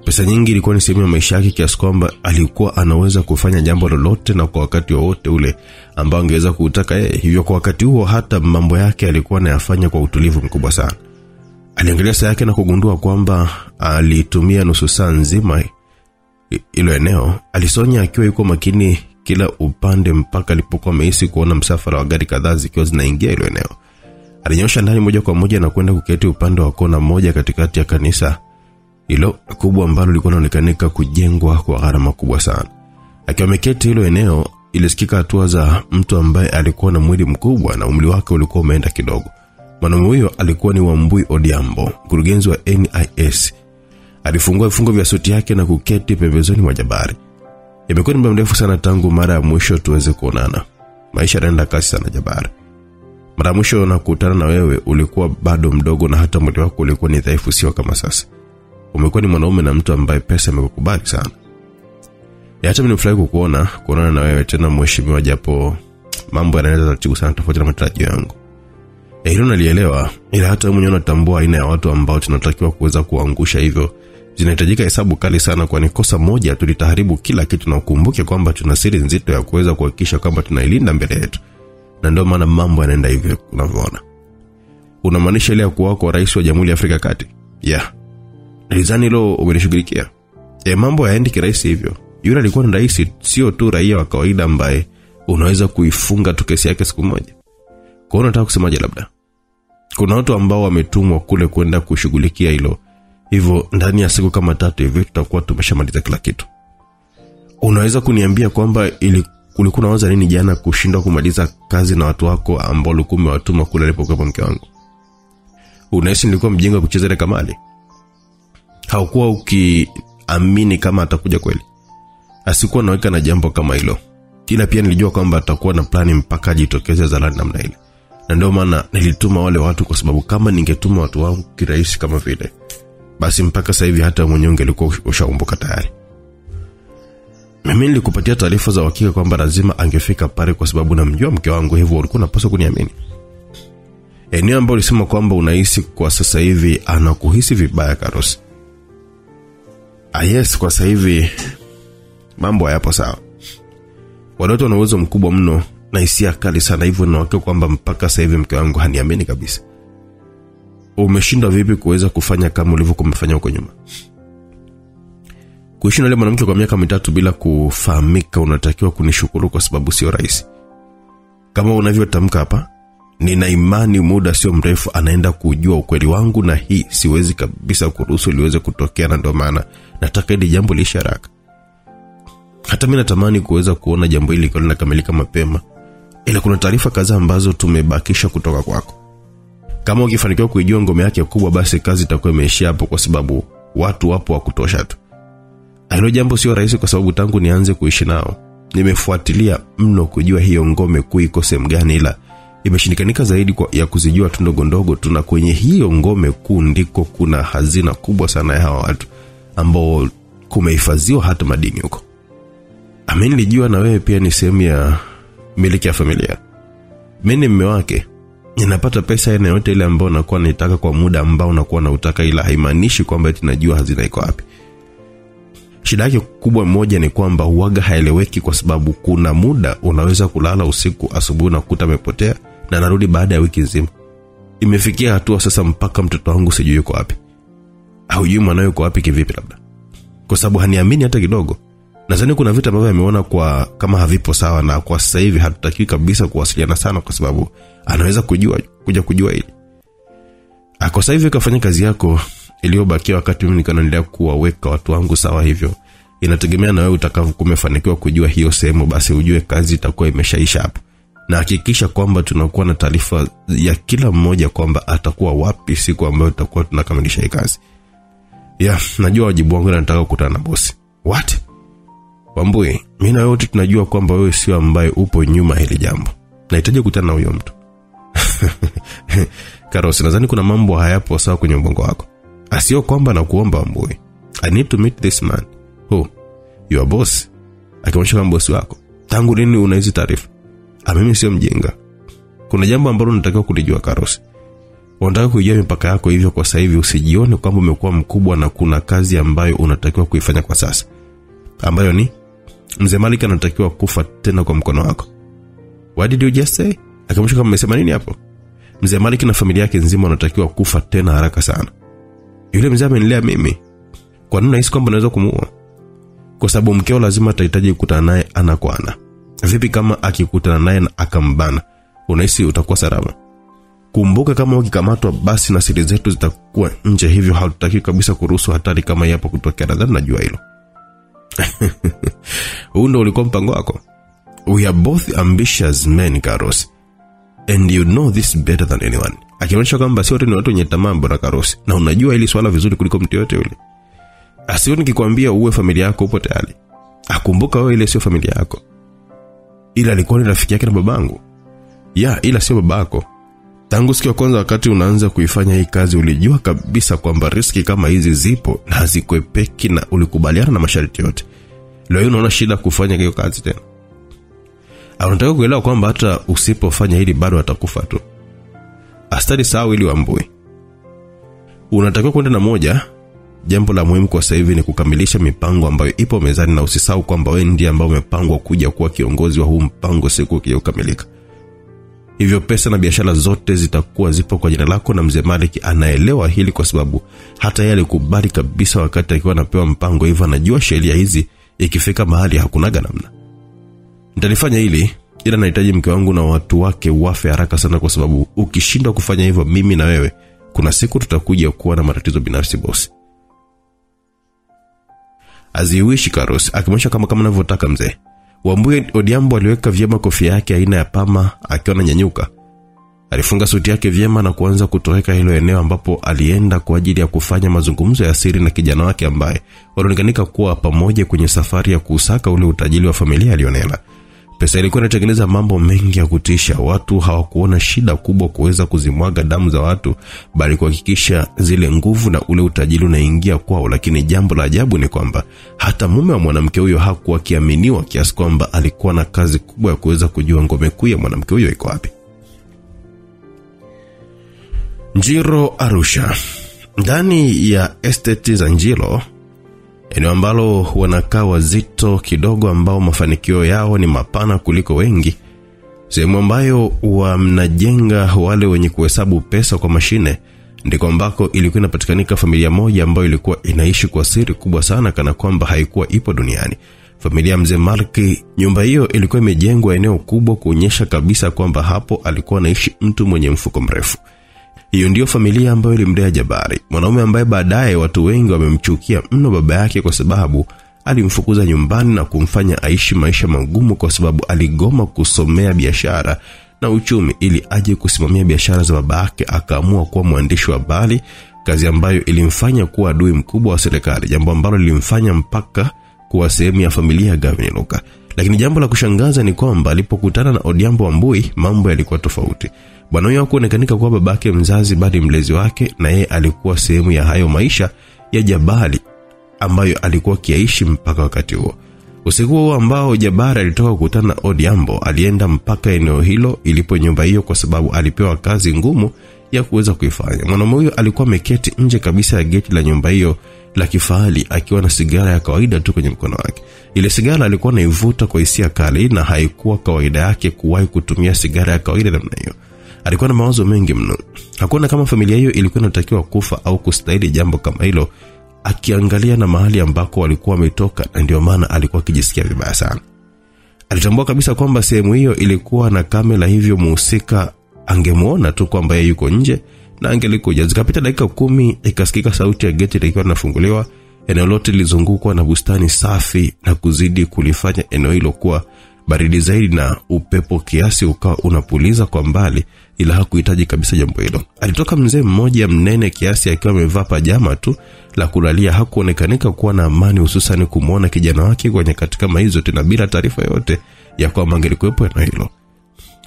Pesa nyingi ilikuwa ni sehemu ya maisha yake, kiasi kwamba alikuwa anaweza kufanya jambo lolote na kwa wakati wowote ule ambao angeweza kutaka yeye. Hivyo kwa wakati huo hata mambo yake alikuwa anayafanya kwa utulivu mkubwa sana. Aliangalia saa yake na kugundua kwamba alitumia nusu saa nzima ilo eneo. Alisonya akiwa yuko makini kila upande mpaka alipokuwa amehisi kuona msafara wa gari kadhaa zikiwa zinaingia ilo eneo. Alinyosha ndani moja kwa moja na kwenda kuketi upande wa kona moja katikati ya kanisa hilo kubwa ambalo lilikuwa linaonekana kujengwa kwa gharama kubwa sana. Akiwa ameketi hilo eneo, ilisikika hatua za mtu ambaye alikuwa na mwili mkubwa na umri wake ulikuwa umeenda kidogo. Mwanamume huyo alikuwa ni Wambui Odiambo, mkurugenzi wa NIS. Alifungua vifungo vya suti yake na kuketi pembezoni mwa Jabari. Imekuwa ni muda mrefu sana tangu mara ya mwisho tuweze kuonana. Maisha yanaenda kasi sana Jabari. Mara mwisho nakutana na wewe ulikuwa bado mdogo, na hata mwili wako ulikuwa ni dhaifu, sio kama sasa. Umekuwa ni mwanaume na mtu ambaye pesa imekukubali sana. Hata mimi nifurahi kuonana na wewe tena mheshimiwa, japo mambo yanaenda taratibu sana tofauti na matarajio yangu. Hilo nalielewa, ila hata mwenyewe unatambua aina ya watu ambao tunatakiwa kuweza kuangusha, hivyo zinahitajika hesabu kali sana, kwani kosa moja tulitaharibu kila kitu. Na ukumbuke kwamba tuna siri nzito ya kuweza kuhakikisha kwamba tunailinda mbele yetu, na ndio maana mambo yanaenda hivyo unavyoona. Unamaanisha ile ya kuwa kwa rais wa Jamhuri ya Afrika Kati? Nilizani hilo umenishughulikia. Mambo yaendi kirahisi hivyo. Yule alikuwa ni rais, sio tu raia wa kawaida ambaye unaweza kuifunga tu kesi yake siku moja. Kwa hiyo nataka kusemaje, labda kuna watu ambao wametumwa kule kwenda kushughulikia hilo, hivyo ndani ya siku kama 3 hivi tutakuwa tumeshamaliza kila kitu. Unaweza kuniambia kwamba ulikuwa unaanza nini jana kushindwa kumaliza kazi na watu wako ambao ulikuwa umewatuma kule alipokuwa mke wangu? Unahisi nilikuwa mjinga kucheza ile kamali? Haukuwa ukiamini kama atakuja kweli? Asikuwa naweka na jambo kama hilo. Ila pia nilijua kwamba atakuwa na plani mpaka ajitokeze zalani namna ile. Na ndio maana nilituma wale watu, kwa sababu kama ningetuma watu wangu kirahisi kama vile, basi mpaka sasa hivi hata mwenyewe ungelikuwa ushaumbuka tayari. Mimi nilikupatia taarifa za uhakika kwamba lazima angefika pale kwa sababu namjua mke wangu, hivyo ulikuwa unapaswa kuniamini. Eneo ambalo ulisema kwamba unahisi kwa sasa hivi anakuhisi vibaya, Carlos. Yes, kwa sasa hivi mambo hayapo sawa. Watu wana uwezo mkubwa mno na hisia kali sana, hivyo nawakia kwamba mpaka sasa hivi mke wangu haniamini kabisa. Umeshindwa vipi kuweza kufanya kama ulivyokuwa umefanya huko nyuma? Kuishi na yule mwanamke kwa miaka 3 bila kufahamika, unatakiwa kunishukuru kwa sababu sio rahisi. Kama unavyotamka hapa, nina imani muda sio mrefu anaenda kujua ukweli wangu, na hii siwezi kabisa kuruhusu liweze kutokea, na ndio maana nataka hili jambo liishe haraka. Hata mimi natamani kuweza kuona jambo hili linakamilika mapema, ila kuna taarifa kadhaa ambazo tumebakisha kutoka kwako. Kama ukifanikiwa kuijua ngome yake kubwa, basi kazi itakuwa imeishia hapo, kwa sababu watu wapo wa kutosha tu. Hilo jambo sio rahisi, kwa sababu tangu nianze kuishi nao nimefuatilia mno kujua hiyo ngome kuu iko sehemu gani, ila imeshindikanika zaidi ya kuzijua tu ndogo ndogo. Tuna kwenye hiyo ngome kuu ndiko kuna hazina kubwa sana ya hawa watu ambao kumehifadhiwa hata madini huko. Amini nilijua na wewe pia ni sehemu ya miliki ya familia. Mimi ni mume wake. Ninapata pesa yana yote ile ambayo nakuwa naitaka kwa muda ambao nakuwa nautaka, ila haimaanishi kwamba tunajua hazina iko wapi. Shida yake kubwa moja ni kwamba huaga haeleweki, kwa sababu kuna muda unaweza kulala usiku, asubuhi unakuta amepotea na narudi baada ya wiki nzima. Imefikia hatua sasa mpaka mtoto wangu sijui yuko wapi. Haujui mwanae yuko wapi kivipi, labda kwa sababu haniamini hata kidogo. Nadhani kuna vitu ambavyo ameona kwa kama havipo sawa, na kwa sasa hivi hatutaki kabisa kuwasiliana sana, kwa sababu anaweza kuja kujua hili. Kwa sasa hivi kafanya kazi yako iliyobakia, wakati mimi nikaendelea kuwaweka watu wangu sawa. Hivyo inategemea na wewe utakavyokumefanikiwa kujua hiyo sehemu, basi ujue kazi itakuwa imeshaisha hapo. Na hakikisha kwamba tunakuwa na taarifa ya kila mmoja kwamba atakuwa wapi siku ambayo tutakuwa tunakamilisha hii kazi. Najua wajibu wangu, nataka kukutana na bosi. What? Wambui, mimi na wewe tunajua kwamba wewe sio ambaye upo nyuma hili jambo. Nahitaji kukutana na huyo mtu. Carlos, nadhani kuna mambo hayapo sawa kwenye ubongo wako. Asio kwamba nakuomba Wambui, I need to meet this man. Who? Your boss. Akionyesha kama boss wako. Tangu lini una hizo taarifa? Mimi sio mjinga. Kuna jambo ambalo unatakiwa kulijua, Carlos. Unataka kujua mipaka yako, hivyo kwa sasa hivi usijione kwamba umekuwa mkubwa, na kuna kazi ambayo unatakiwa kuifanya kwa sasa, ambayo ni Mzee Malik anatakiwa kufa tena kwa mkono wako. What did you just say? Akamshuka kama umesema nini hapo? Mzee Malik na familia yake nzima wanatakiwa kufa tena haraka sana. Yule mzee amenilea mimi. Kwa nini unahisi kwamba naweza kumuua? Kwa sababu mkeo lazima atahitaji kukutana naye ana kwa ana. Vipi kama akikutana naye na akambana? Unahisi utakuwa salama? Kumbuka kama ukikamatwa, basi na siri zetu zitakuwa nje, hivyo hatutaki kabisa kuruhusu hatari kama yapo kutokea. Nadhani najua hilo. Huu ndio ulikuwa mpango wako. We are both ambitious men, Carlos, and you know this better than anyone. Akionyesha kwamba sio wote ni watu wenye tamaa, bora Carlos, na unajua hili swala vizuri kuliko mtu yote yule. Asio nikikwambia uwe familia yako upo tayari. Akumbuka wewe ile sio familia yako. Ila alikuwa ni rafiki yake na babangu. Ila sio babako. Tangu siku ya kwanza wakati unaanza kuifanya hii kazi, ulijua kabisa kwamba riski kama hizi zipo na hazikwepeki, na ulikubaliana na masharti yote. Leo unaona shida kufanya hiyo kazi tena. Unataka kuelewa kwamba hata usipofanya hili bado atakufa tu. Astari sawa ili Wambui. Unatakiwa kwenda na moja. Jambo la muhimu kwa sasa hivi ni kukamilisha mipango ambayo ipo mezani, na usisahau kwamba wewe ndiye ambaye umepangwa kuja kuwa kiongozi wa huu mpango siku ukikamilika. Hivyo pesa na biashara zote zitakuwa zipo kwa jina lako, na mzee Malik anaelewa hili kwa sababu hata yeye alikubali kabisa wakati akiwa anapewa mpango hivyo, anajua sheria hizi ikifika mahali hakunaga namna. Nitalifanya hili, ila nahitaji mke wangu na watu wake wafe haraka sana, kwa sababu ukishindwa kufanya hivyo mimi na wewe kuna siku tutakuja kuwa na matatizo binafsi bosi. Aziwishi Karos akimwonyesha kama anavyotaka mzee. Wambui Odhiambo aliweka vyema kofia yake aina ya pama akiwa ananyanyuka. Alifunga suti yake vyema na kuanza kutoweka hilo eneo ambapo alienda kwa ajili ya kufanya mazungumzo ya siri na kijana wake ambaye walionekanika kuwa pamoja kwenye safari ya kusaka ule utajiri wa familia ya Lionela. Pesa ilikuwa inatengeneza mambo mengi ya kutisha. Watu hawakuona shida kubwa kuweza kuzimwaga damu za watu, bali kuhakikisha zile nguvu na ule utajiri unaingia kwao. Lakini jambo la ajabu ni kwamba hata mume wa mwanamke huyo hakuwa kiaminiwa, kiasi kwamba alikuwa na kazi kubwa ya kuweza kujua ngome kuu ya mwanamke huyo iko wapi. Njiro Arusha. Ndani ya estate za Njiro, eneo ambalo wanakaa wazito kidogo ambao mafanikio yao ni mapana kuliko wengi, sehemu ambayo wamnajenga wale wenye kuhesabu pesa kwa mashine, ndiko ambako ilikuwa inapatikanika familia moja ambayo ilikuwa inaishi kwa siri kubwa sana kana kwamba haikuwa ipo duniani. Familia mzee Malki. Nyumba hiyo ilikuwa imejengwa eneo kubwa kuonyesha kabisa kwamba hapo alikuwa anaishi mtu mwenye mfuko mrefu. Hiyo ndio familia ambayo ilimlea Jabari, mwanaume ambaye baadaye watu wengi wamemchukia mno baba yake kwa sababu alimfukuza nyumbani na kumfanya aishi maisha magumu, kwa sababu aligoma kusomea biashara na uchumi ili aje kusimamia biashara za baba yake. Akaamua kuwa mwandishi wa habari, kazi ambayo ilimfanya kuwa adui mkubwa wa serikali, jambo ambalo lilimfanya mpaka kuwa sehemu ya familia ya Gavin Luka. Lakini jambo la kushangaza ni kwamba alipokutana na Odhiambo Wambui mambo yalikuwa tofauti. Bwana huyo hakuonekanika kuwa babake mzazi bali mlezi wake, na yeye alikuwa sehemu ya hayo maisha ya Jabari ambayo alikuwa kiaishi mpaka wakati huo. Usiku huo ambao Jabari alitoka kukutana na Odhiambo, alienda mpaka eneo hilo ilipo nyumba hiyo kwa sababu alipewa kazi ngumu ya kuweza kuifanya. Mwanamume huyo alikuwa ameketi nje kabisa ya geti la nyumba hiyo la kifahari akiwa na sigara ya kawaida tu kwenye mkono wake. Ile sigara alikuwa anaivuta kwa hisia kali, na haikuwa kawaida yake kuwahi kutumia sigara ya kawaida namna hiyo. Alikuwa na mawazo mengi mno. Hakuona kama familia hiyo ilikuwa inatakiwa kufa au kustahili jambo kama hilo, akiangalia na mahali ambako walikuwa wametoka, na ndio maana alikuwa akijisikia vibaya sana. Alitambua kabisa kwamba sehemu hiyo ilikuwa na kamera, hivyo muhusika angemuona tu kwamba yeye yuko nje na angelikuja. Zikapita dakika 10 ikasikika sauti ya geti likiwa linafunguliwa. Eneo lote lilizungukwa na bustani safi na kuzidi kulifanya eneo hilo kuwa baridi zaidi, na upepo kiasi ukawa unapuliza kwa mbali, ila hakuhitaji kabisa jambo hilo. Alitoka mzee mmoja mnene kiasi akiwa amevaa pajama tu la kulalia. Hakuonekanika kuwa na amani, hususan kumuona kijana wake kwenye katika hizo tena bila taarifa yote ya kwamba angelikuwepo eneo hilo.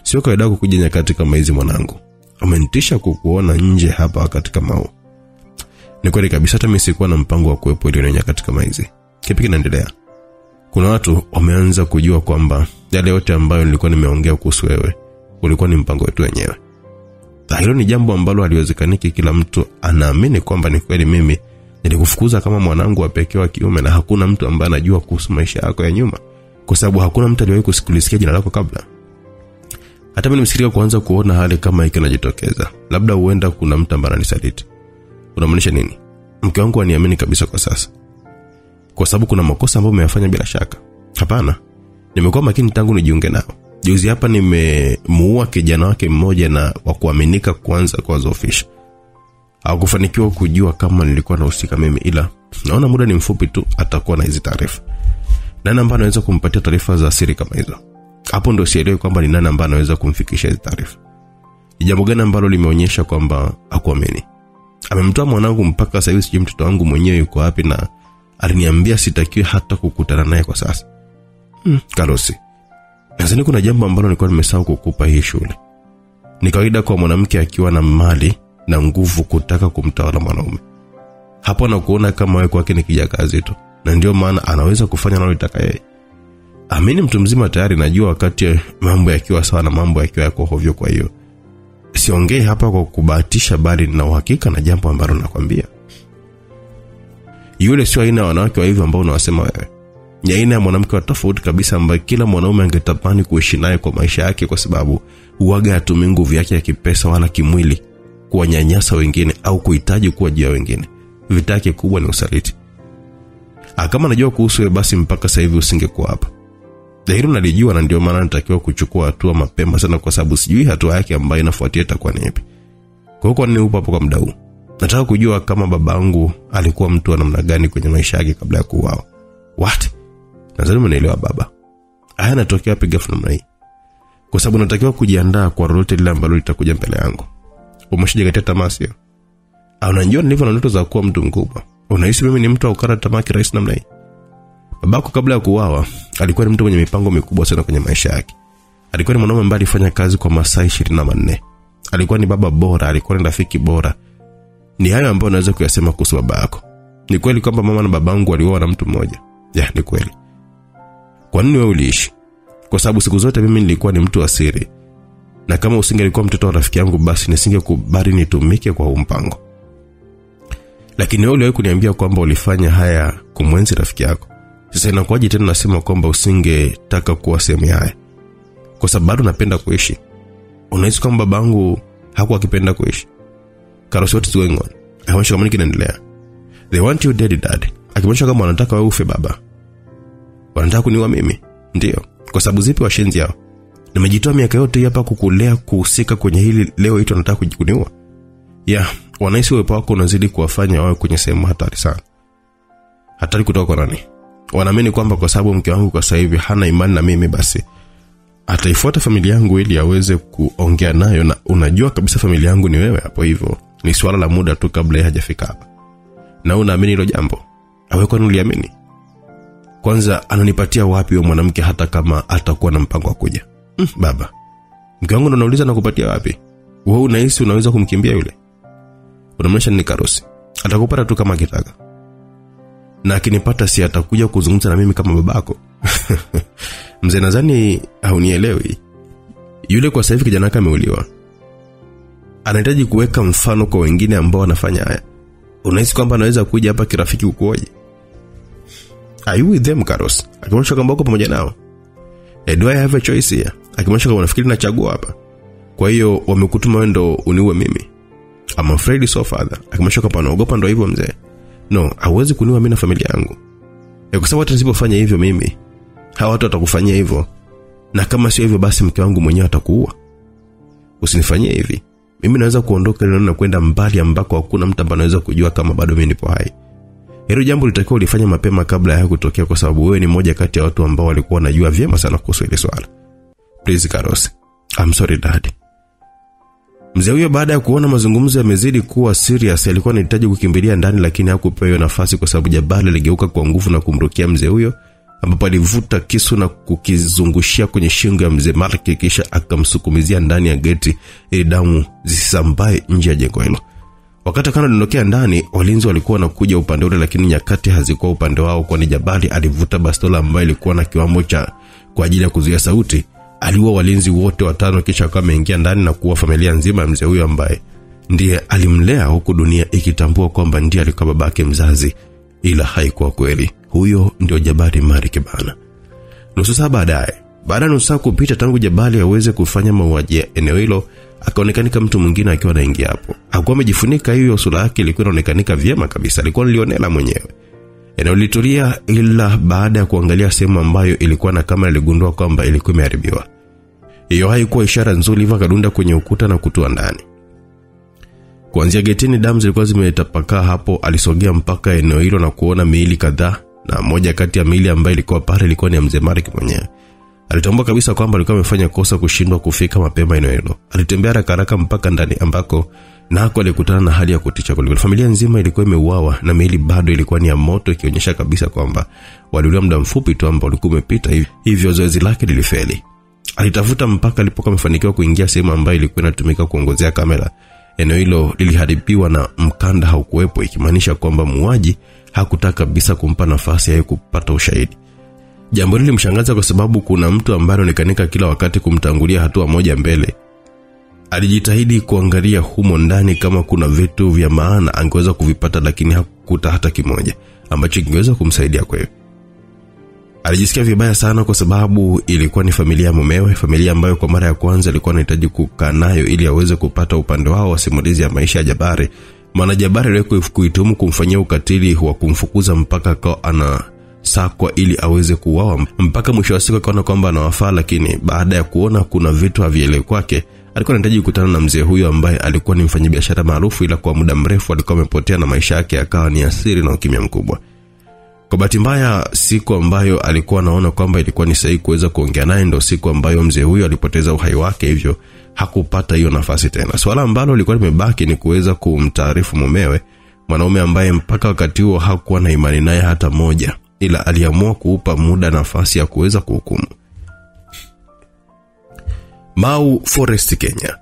Sio kawaida kukuja nyakati kama hizi mwanangu. Amenitisha kukuona nje hapa katika mao. Ni kweli kabisa, hata mimi sikuwa na mpango wa kuwepo ile nyakati kama hizi. Kipi kinaendelea? Kuna watu wameanza kujua kwamba yale yote ambayo nilikuwa nimeongea kuhusu wewe ulikuwa ni mpango wetu wenyewe. Hilo ni jambo ambalo haliwezekaniki. Kila mtu anaamini kwamba ni kweli mimi nilikufukuza kama mwanangu wa pekee wa kiume, na hakuna mtu ambaye anajua kuhusu maisha yako ya nyuma, kwa sababu hakuna mtu aliyewahi kusikia jina lako kabla. Hata mimi nimesikia kuanza kuona hali kama hiki inajitokeza. Labda huenda kuna mtu ambaye ananisaliti. Unamaanisha nini? Mke wangu aniamini kabisa kwa sasa, kwa sababu kuna makosa ambayo umeyafanya bila shaka. Hapana, nimekuwa makini tangu nijiunge nao. Juzi hapa nimemuua kijana wake mmoja na wa kuaminika kwanza kwa Zofisha. Hakufanikiwa kujua kama nilikuwa nahusika mimi, ila naona muda ni mfupi tu atakuwa na hizo taarifa. Nani ambaye anaweza kumpatia taarifa za siri kama hizo? Hapo ndio sielewi kwamba ni nani ambaye anaweza kumfikisha hizo taarifa. Jambo gani ambalo limeonyesha kwamba hakuamini? Amemtoa mwanangu mpaka sasa hivi sijui mtoto wangu mwenyewe yuko wapi, na aliniambia sitakiwi hata kukutana naye kwa sasa. Karosi. Nadhani kuna jambo ambalo nilikuwa nimesahau kukupa hii shule. Ni kawaida kwa mwanamke akiwa na mali na nguvu kutaka kumtawala mwanaume. Hapo anakuona kama wewe kwake ni kijakazi tu, na ndio maana anaweza kufanya analotaka yeye. Amini mtu mzima tayari najua wakati mambo yakiwa sawa na mambo yakiwa yako hovyo. Kwa hiyo siongei hapa kwa kubahatisha, bali nina uhakika na jambo ambalo nakwambia. Yule sio aina ya wanawake wa hivyo ambao unawasema wewe. Ni aina ya mwanamke wa tofauti kabisa ambaye kila mwanaume angetamani kuishi naye kwa maisha yake, kwa sababu huaga hatumii nguvu yake ya kipesa wala kimwili kuwanyanyasa wengine au kuhitaji kuwa juu ya wengine. Vita yake kubwa ni usaliti. Kama najua kuhusu wewe, basi mpaka sasa hivi usingekuwa hapa. Hilo nalijua, na ndio maana natakiwa kuchukua hatua mapema sana, kwa sababu sijui hatua yake ambayo inafuatia itakuwa ni ipi. Kwa nini upo hapo kwa muda huu? Nataka kujua kama babangu alikuwa mtu wa namna gani kwenye maisha yake kabla ya kuuawa. What? Nadhani mnaelewa baba. Haya yanatokea wapi ghafla namna hii? Kwa sababu natakiwa kujiandaa kwa lolote lile ambalo litakuja mbele yangu. Umeshajikatia tamaa sio? Au unajua nilivyo na ndoto za kuwa mtu mkubwa? Unahisi mimi ni mtu wa ukata tamaa kirahisi namna hii? Babako kabla ya kuuawa alikuwa ni mtu mwenye mipango mikubwa sana kwenye maisha yake. Alikuwa ni mwanaume ambaye alifanya kazi kwa masaa 24. Alikuwa ni baba bora, alikuwa ni rafiki bora. Ni hayo ambayo unaweza kuyasema kuhusu babako. Ni kweli kwamba mama na babangu walioa na mtu mmoja? Ya, ni kweli. Kwa nini wewe uliishi? Kwa sababu siku zote mimi nilikuwa ni mtu wa siri. Na kama usingelikuwa mtoto wa rafiki yangu, basi nisingekubali nitumike kwa mpango. Lakini wewe uliwahi kuniambia kwamba ulifanya haya kumwenzi rafiki yako. Sasa inakuwaje tena nasema kwamba usingetaka kuwa sehemu yake? Kwa sababu bado napenda kuishi. Unahisi kwamba babangu hakuwa akipenda kuishi? Carlos, what is going on? Hawashi kama nini kinaendelea? They want you dead, dad. Akimaanisha kama wanataka wewe ufe baba. Wanataka kuniua mimi? Ndio. Kwa sababu zipi washenzi hao? Nimejitoa miaka yote hapa kukulea, kuhusika kwenye hili, leo hicho wanataka kujikuniua. Wanahisi uwepo wako unazidi kuwafanya wawe kwenye sehemu hatari sana. Hatari kutoka kwa nani? Wanaamini kwamba kwa sababu mke wangu kwa sasa hivi hana imani na mimi, basi ataifuata familia yangu ili aweze kuongea nayo, na unajua kabisa familia yangu ni wewe. Hapo hivyo ni swala la muda tu kabla hajafika hapa. Na unaamini hilo jambo? Awe kwa nini uliamini? Kwanza ananipatia wapi huyo mwanamke hata kama atakuwa na mpango wa kuja? Baba, mke wangu ndo anauliza na kupatia wapi? Wewe unahisi unaweza kumkimbia yule? Unamaanisha ni Carlos atakupata tu kama akitaka, na akinipata si atakuja kuzungumza na mimi kama babako? Mzee, nadhani haunielewi. Yule kwa sasa hivi kijana wake ameuliwa. Anahitaji kuweka mfano kwa wengine ambao wanafanya haya. Unahisi kwamba anaweza kuja hapa kirafiki ukuoje? Are you with them, Carlos? Akimaanisha kwamba uko pamoja nao. Do I have a choice here? Akimaanisha kwamba unafikiri nachagua hapa. Kwa hiyo wamekutuma wewe ndo uniue mimi. I'm afraid so, father. Akimaanisha kwamba anaogopa ndo hivyo mzee. No, hauwezi kuniua mimi na familia yangu. Kwa sababu hata nisipofanya hivyo mimi, hawa watu watakufanyia hivyo. Na kama sio hivyo, basi mke wangu mwenyewe atakuua. Usinifanyie hivi. Mimi naweza kuondoka leo na kwenda mbali ambako hakuna mtu ambaye anaweza kujua kama bado mimi nipo hai. Hilo jambo litakiwa ulifanya mapema kabla ya kutokea, kwa sababu wewe ni mmoja kati ya watu ambao walikuwa wanajua vyema sana kuhusu hili swala. Please Carlos, I'm sorry dad. Mzee huyo baada ya kuona mazungumzo yamezidi kuwa serious, alikuwa anahitaji kukimbilia ndani, lakini hakupewa nafasi kwa sababu Jabali aligeuka kwa nguvu na kumrukia mzee huyo, ambapo alivuta kisu na kukizungushia kwenye shingo ya mzee Mark, kisha akamsukumizia ndani ya geti ili damu zisisambae nje ya jengo hilo. Wakati kanadondokea ndani, walinzi walikuwa wanakuja upande ule, lakini nyakati hazikuwa upande wao, kwani Jabali alivuta bastola ambayo ilikuwa na kiwambo cha kwa ajili ya kuzuia sauti. Aliua walinzi wote watano, kisha akawa ameingia ndani na kuua familia nzima ya mzee huyo ambaye ndiye alimlea, huku dunia ikitambua kwamba ndiye alikuwa babake mzazi, ila haikuwa kweli. Huyo ndio Jabali Mark bana. Nusu saa baadaye, baada ya nusu saa kupita tangu Jabali aweze kufanya mauaji ya eneo hilo, akaonekana kama mtu mwingine akiwa anaingia hapo. Hakuwa amejifunika, hiyo sura yake ilikuwa inaonekana vyema kabisa. Alikuwa ni Lionel mwenyewe. Eneo lilitulia, ila baada ya kuangalia sehemu ambayo ilikuwa na kamera aligundua kwamba ilikuwa imeharibiwa. Hiyo haikuwa ishara nzuri, hivyo akadunda kwenye ukuta na kutua ndani. Kuanzia getini damu zilikuwa zimetapakaa hapo. Alisogea mpaka eneo hilo na kuona miili kadhaa, na moja kati ya miili ambayo ilikuwa pale ilikuwa ni ya mzee Mark mwenyewe. Alitambua kabisa kwamba alikuwa amefanya kosa kushindwa kufika mapema eneo hilo. Alitembea haraka mpaka ndani ambako nako alikutana na hali ya kutisha kuliko. Familia nzima ilikuwa imeuawa na miili bado ilikuwa ni ya moto, ikionyesha kabisa kwamba waliuliwa muda mfupi tu ambao ulikuwa umepita, hivyo zoezi lake lilifeli. Alitafuta mpaka alipokuwa amefanikiwa kuingia sehemu ambayo ilikuwa inatumika kuongozea kamera. Eneo hilo liliharibiwa na mkanda haukuwepo, ikimaanisha kwamba muuaji hakutaka kabisa kumpa nafasi ya kupata ushahidi. Jambo hili limshangaza kwa sababu kuna mtu ambaye anaonekana kila wakati kumtangulia hatua moja mbele. Alijitahidi kuangalia humo ndani kama kuna vitu vya maana angeweza kuvipata, lakini hakukuta hata kimoja ambacho kingeweza kumsaidia kweli. Alijisikia vibaya sana kwa sababu ilikuwa ni familia ya mumewe, familia ambayo kwa mara ya kwanza alikuwa anahitaji kukaa nayo ili aweze kupata upande wao wa simulizi ya maisha ya Jabari. Maana Jabari alikuwa kuitumu kumfanyia ukatili wa kumfukuza mpaka kwa anasakwa ili aweze kuuawa, mpaka mwisho wa siku akaona kwamba anawafaa. Lakini baada ya kuona kuna vitu havieleweki kwake, alikuwa anahitaji kukutana na mzee huyo ambaye alikuwa ni mfanyabiashara maarufu, ila kwa muda mrefu alikuwa amepotea na maisha yake yakawa ni asiri na ukimya mkubwa. Kwa bahati mbaya, siku ambayo alikuwa anaona kwamba ilikuwa ni sahihi kuweza kuongea naye ndio siku ambayo mzee huyo alipoteza uhai wake, hivyo hakupata hiyo nafasi tena. Swala ambalo lilikuwa limebaki ni kuweza kumtaarifu mumewe, mwanaume ambaye mpaka wakati huo hakuwa na imani naye hata moja, ila aliamua kuupa muda nafasi ya kuweza kuhukumu. Mau Forest, Kenya.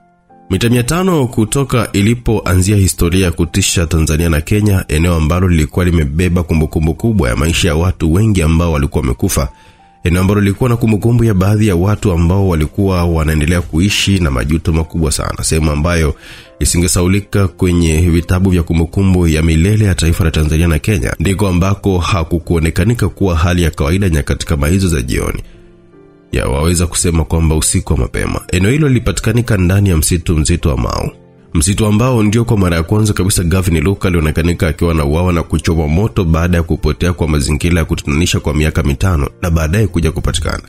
Mita 500 kutoka ilipoanzia historia ya kutisha Tanzania na Kenya, eneo ambalo lilikuwa limebeba kumbukumbu kubwa ya maisha ya watu wengi ambao walikuwa wamekufa, eneo ambalo lilikuwa na kumbukumbu ya baadhi ya watu ambao walikuwa wanaendelea kuishi na majuto makubwa sana, sehemu ambayo isingesaulika kwenye vitabu vya kumbukumbu ya milele ya taifa la Tanzania na Kenya, ndiko ambako hakukuonekanika kuwa hali ya kawaida nyakati kama hizo za jioni, ya waweza kusema kwamba usiku wa mapema. Eneo hilo lilipatikanika ndani ya msitu mzito wa Mau, msitu ambao ndio kwa mara ya kwanza kabisa Gavin Luka alionekanika akiwa na uawa na kuchoma moto baada ya kupotea kwa mazingira ya kutatanisha kwa miaka 5 na baadaye kuja kupatikana.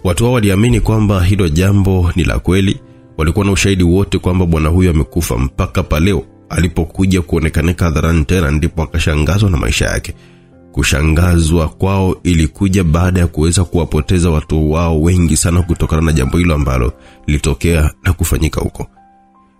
Watu wao waliamini kwamba hilo jambo ni la kweli, walikuwa na ushahidi wote kwamba bwana huyo amekufa, mpaka pale alipokuja kuonekanika hadharani tena ndipo akashangazwa na maisha yake. Kushangazwa kwao ilikuja baada ya kuweza kuwapoteza watu wao wengi sana kutokana na jambo hilo ambalo lilitokea na kufanyika huko.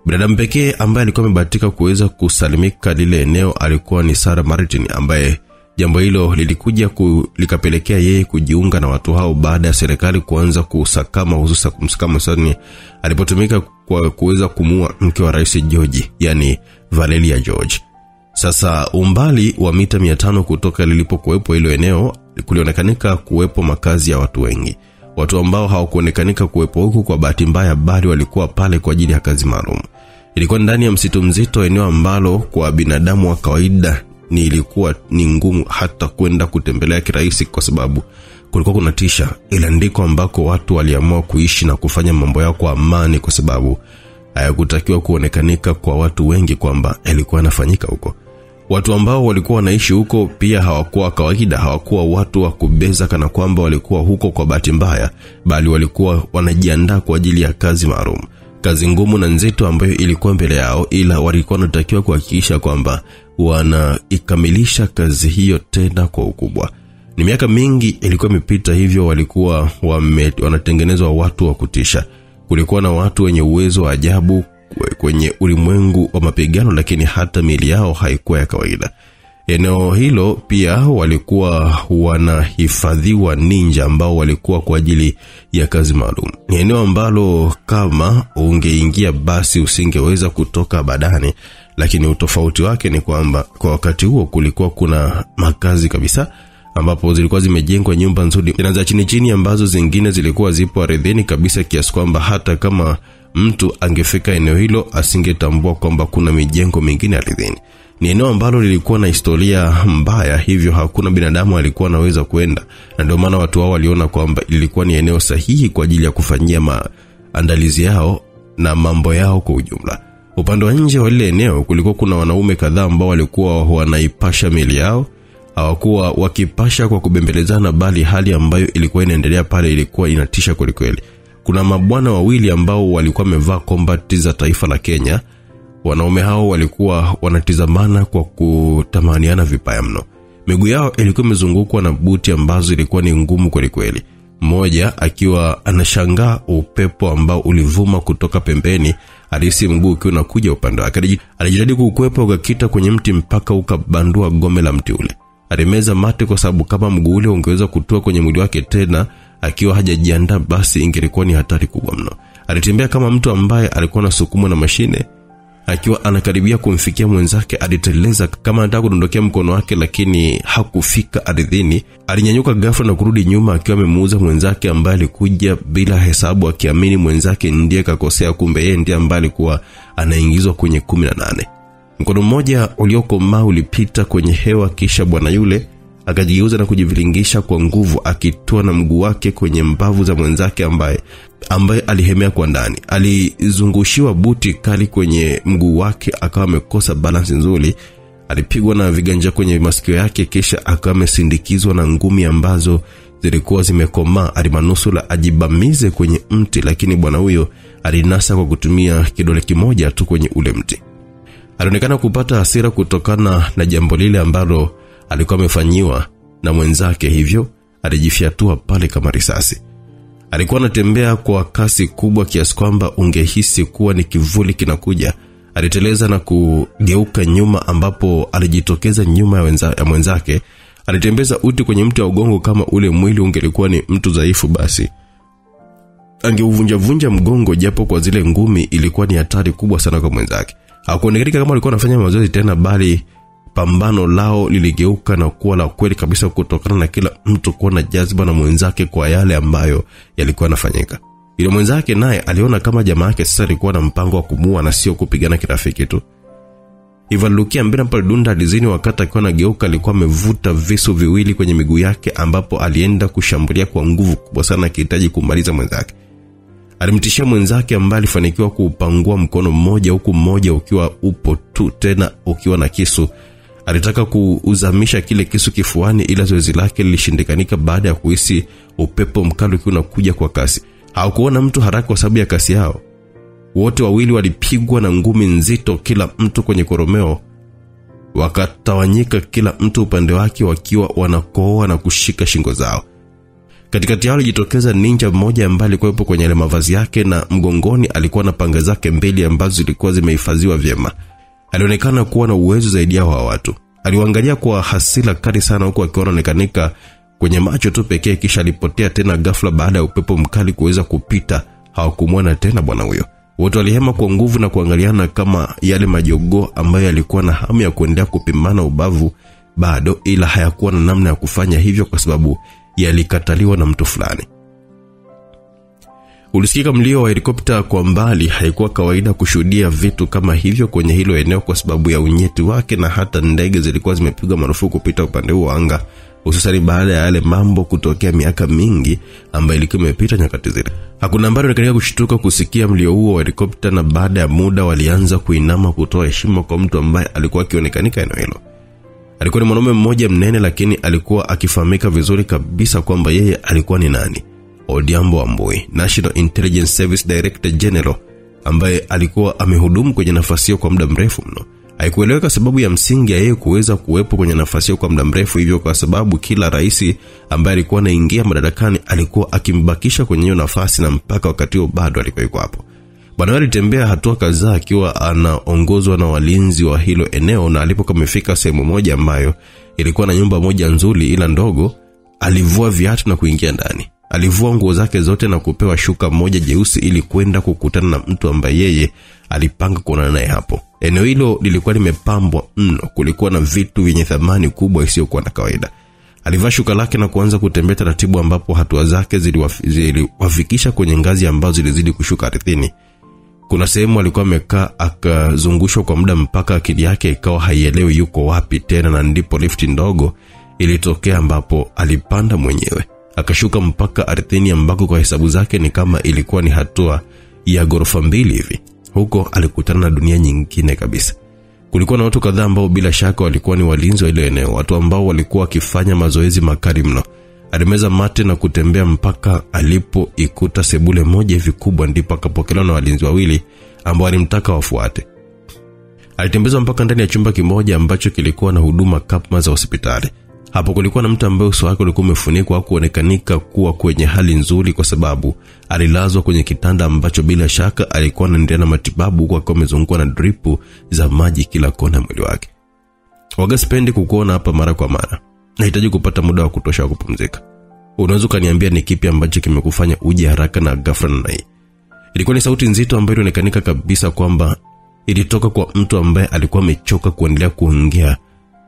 Binadamu pekee ambaye alikuwa amebahatika kuweza kusalimika lile eneo alikuwa ni Sarah Martin, ambaye jambo hilo lilikuja likapelekea yeye kujiunga na watu hao baada ya serikali kuanza kusakama, hususa kumsakama sana alipotumika kwa kuweza kumua mke wa Rais George, yani Valeria George. Sasa umbali wa mita 500 kutoka lilipokuwepo hilo eneo kulionekanika kuwepo makazi ya watu wengi, watu ambao hawakuonekanika kuwepo huko kwa bahati mbaya, bali walikuwa pale kwa ajili ya kazi maalum. Ilikuwa ndani ya msitu mzito, eneo ambalo kwa binadamu wa kawaida ilikuwa ni ngumu hata kwenda kutembelea kirahisi kwa sababu kulikuwa kunatisha, ila ndiko ambako watu waliamua kuishi na kufanya mambo yao kwa amani, kwa sababu hayakutakiwa kuonekanika kwa watu wengi kwamba ilikuwa inafanyika huko. Watu ambao walikuwa wanaishi huko pia hawakuwa kawaida, hawakuwa watu wa kubeza kana kwamba walikuwa huko kwa bahati mbaya, bali walikuwa wanajiandaa kwa ajili ya kazi maalum, kazi ngumu na nzito ambayo ilikuwa mbele yao, ila walikuwa wanatakiwa kuhakikisha kwamba wanaikamilisha kazi hiyo tena kwa ukubwa. Ni miaka mingi ilikuwa imepita, hivyo walikuwa wanatengenezwa watu wa kutisha. Kulikuwa na watu wenye uwezo wa ajabu kwenye ulimwengu wa mapigano, lakini hata miili yao haikuwa ya kawaida. Eneo hilo pia walikuwa wanahifadhiwa ninja ambao walikuwa kwa ajili ya kazi maalum. Ni eneo ambalo kama ungeingia basi usingeweza kutoka badani, lakini utofauti wake ni kwamba kwa wakati huo kulikuwa kuna makazi kabisa, ambapo zilikuwa zimejengwa nyumba nzuri za chini chini ambazo zingine zilikuwa zipo ardhini kabisa, kiasi kwamba hata kama mtu angefika eneo hilo asingetambua kwamba kuna mijengo mingine ardhini. Ni eneo ambalo lilikuwa na historia mbaya, hivyo hakuna binadamu alikuwa anaweza kwenda, na ndio maana watu wao waliona kwamba lilikuwa ni eneo sahihi kwa ajili ya kufanyia maandalizi yao na mambo yao kwa ujumla. Upande wa nje wa ile eneo kulikuwa kuna wanaume kadhaa ambao walikuwa wanaipasha miili yao. Hawakuwa wakipasha kwa kubembelezana, bali hali ambayo ilikuwa inaendelea pale ilikuwa inatisha kweli kweli. Kuna mabwana wawili ambao walikuwa wamevaa kombati za taifa la Kenya. Wanaume hao walikuwa wanatizamana kwa kutamaniana vibaya mno. Miguu yao ilikuwa imezungukwa na buti ambazo ilikuwa ni ngumu kweli kweli. Mmoja akiwa anashangaa upepo ambao ulivuma kutoka pembeni, alisi mguu ukiwa unakuja upande wake. Alijaribu kukwepa ukakita kwenye mti mpaka ukabandua gome la mti ule. Alimeza mate kwa sababu kama mguu ule ungeweza kutua kwenye mwili wake tena akiwa hajajiandaa, basi ingelikuwa ni hatari kubwa mno. Alitembea kama mtu ambaye alikuwa anasukumwa na mashine. Akiwa anakaribia kumfikia mwenzake, aliteleza kama anataka kudondokea mkono wake, lakini hakufika ardhini. Alinyanyuka ghafla na kurudi nyuma akiwa amemuuza mwenzake ambaye alikuja bila hesabu, akiamini mwenzake ndiye kakosea, kumbe yeye ndiye ambaye alikuwa anaingizwa kwenye 18. Mkono mmoja uliokomaa ulipita kwenye hewa, kisha bwana yule akajigeuza na kujiviringisha kwa nguvu, akitoa na mguu wake kwenye mbavu za mwenzake ambaye alihemea kwa ndani. Alizungushiwa buti kali kwenye mguu wake, akawa amekosa balance nzuri. Alipigwa na viganja kwenye masikio yake, kisha akawa amesindikizwa na ngumi ambazo zilikuwa zimekomaa. Alimanusula ajibamize kwenye mti, lakini bwana huyo alinasa kwa kutumia kidole kimoja tu kwenye ule mti. Alionekana kupata hasira kutokana na jambo lile ambalo alikuwa amefanyiwa na mwenzake, hivyo alijifyatua pale kama risasi. Alikuwa anatembea kwa kasi kubwa kiasi kwamba ungehisi kuwa ni kivuli kinakuja. Aliteleza na kugeuka nyuma, ambapo alijitokeza nyuma ya mwenzake. Alitembeza uti kwenye mti wa ugongo. Kama ule mwili ungelikuwa ni mtu dhaifu, basi angeuvunja mgongo, japo kwa zile ngumi ilikuwa ni hatari kubwa sana kwa mwenzake. Hakuonekana kama alikuwa anafanya mazoezi tena, bali pambano lao liligeuka na kuwa la kweli kabisa, kutokana na kila mtu kuwa na jazba na mwenzake kwa yale ambayo yalikuwa yanafanyika. Ile mwenzake naye aliona kama jamaa yake sasa alikuwa na mpango wa kumua na sio kupigana kirafiki tu. Ivan Lukia mbele pale dunda alizini, wakati akiwa anageuka alikuwa amevuta visu viwili kwenye miguu yake, ambapo alienda kushambulia kwa nguvu kubwa sana, akihitaji kumaliza mwenzake. Alimtishia mwenzake ambaye alifanikiwa kupangua mkono mmoja, huku mmoja ukiwa upo tu, tena ukiwa na kisu. Alitaka kuuzamisha kile kisu kifuani, ila zoezi lake lilishindikanika baada ya kuhisi upepo mkali ukiwa unakuja kwa kasi. Hawakuona mtu haraka kwa sababu ya kasi yao. Wote wawili walipigwa na ngumi nzito, kila mtu kwenye koromeo. Wakatawanyika kila mtu upande wake, wakiwa wanakoa na kushika shingo zao. Katikati yao alijitokeza ninja mmoja ambaye alikuwa yupo kwenye ile mavazi yake, na mgongoni alikuwa na panga zake mbili ambazo zilikuwa zimehifadhiwa vyema. Alionekana kuwa na uwezo zaidi ya hao watu. Aliwaangalia kwa hasira kali sana, huko akionekanika kwenye macho tu pekee, kisha alipotea tena ghafla baada ya upepo mkali kuweza kupita. Hawakumwona tena bwana huyo. Wote walihema kwa nguvu na kuangaliana kama yale majogoo ambayo yalikuwa na hamu ya kuendelea kupimana ubavu bado, ila hayakuwa na namna ya kufanya hivyo kwa sababu yalikataliwa na mtu fulani. Ulisikika mlio wa helikopta kwa mbali. Haikuwa kawaida kushuhudia vitu kama hivyo kwenye hilo eneo kwa sababu ya unyeti wake, na hata ndege zilikuwa zimepigwa marufuku kupita upande huo anga, hususan baada ya yale mambo kutokea miaka mingi ambayo ilikuwa imepita nyakati zile. Hakuna ambari walikanika kushtuka kusikia mlio huo wa helikopta, na baada ya muda walianza kuinama kutoa heshima kwa mtu ambaye alikuwa akionekanika eneo hilo. Alikuwa ni mwanaume mmoja mnene, lakini alikuwa akifahamika vizuri kabisa kwamba yeye alikuwa ni nani. Odhiambo Wambui, National Intelligence Service Director General, ambaye alikuwa amehudumu kwenye nafasi hiyo kwa muda mrefu mno. Haikueleweka sababu ya msingi ya yeye kuweza kuwepo kwenye nafasi hiyo kwa muda mrefu hivyo, kwa sababu kila rais ambaye alikuwa anaingia madarakani alikuwa akimbakisha kwenye hiyo nafasi, na mpaka wakati huo bado alikuwa yuko hapo. Bwana alitembea hatua kadhaa akiwa anaongozwa na walinzi wa hilo eneo, na alipokuwa amefika sehemu moja ambayo ilikuwa na nyumba moja nzuri ila ndogo, alivua viatu na kuingia ndani. Alivua nguo zake zote na kupewa shuka moja jeusi ili kwenda kukutana na mtu ambaye yeye alipanga kuonana naye hapo. Eneo hilo lilikuwa limepambwa mno, kulikuwa na vitu vyenye thamani kubwa isiyokuwa na kawaida. Alivaa shuka lake na kuanza kutembea taratibu, ambapo hatua zake ziliwafikisha kwenye ngazi ambazo zilizidi kushuka ardhini. Kuna sehemu alikuwa amekaa akazungushwa kwa muda mpaka akili yake ikawa haielewi yuko wapi tena, na ndipo lifti ndogo ilitokea ambapo alipanda mwenyewe. Akashuka mpaka ardhini ambako kwa hesabu zake ni kama ilikuwa ni hatua ya ghorofa 2 hivi. Huko alikutana na dunia nyingine kabisa. Kulikuwa na watu kadhaa ambao bila shaka walikuwa ni walinzi wa ile eneo, watu ambao walikuwa wakifanya mazoezi makali mno. Alimeza mate na kutembea mpaka alipoikuta sebule moja hivi kubwa, ndipo akapokelewa na walinzi wawili ambao walimtaka wafuate. Alitembezwa mpaka ndani ya chumba kimoja ambacho kilikuwa na huduma kama za hospitali. Hapo kulikuwa na mtu ambaye uso wake ulikuwa umefunikwa, kuonekanika kuwa kwenye hali nzuri kwa sababu alilazwa kwenye kitanda ambacho bila shaka alikuwa anaendelea na matibabu, kwa kuwa amezungukwa na dripu za maji kila kona mwili wake. Sipendi kukuona hapa mara kwa mara. Nahitaji kupata muda wa kutosha wa kupumzika. Unaweza kuniambia ni kipi ambacho kimekufanya uje haraka na ghafla na hii? Ilikuwa ni sauti nzito ambayo ilionekanika kabisa kwamba ilitoka kwa mtu ambaye alikuwa amechoka kuendelea kuongea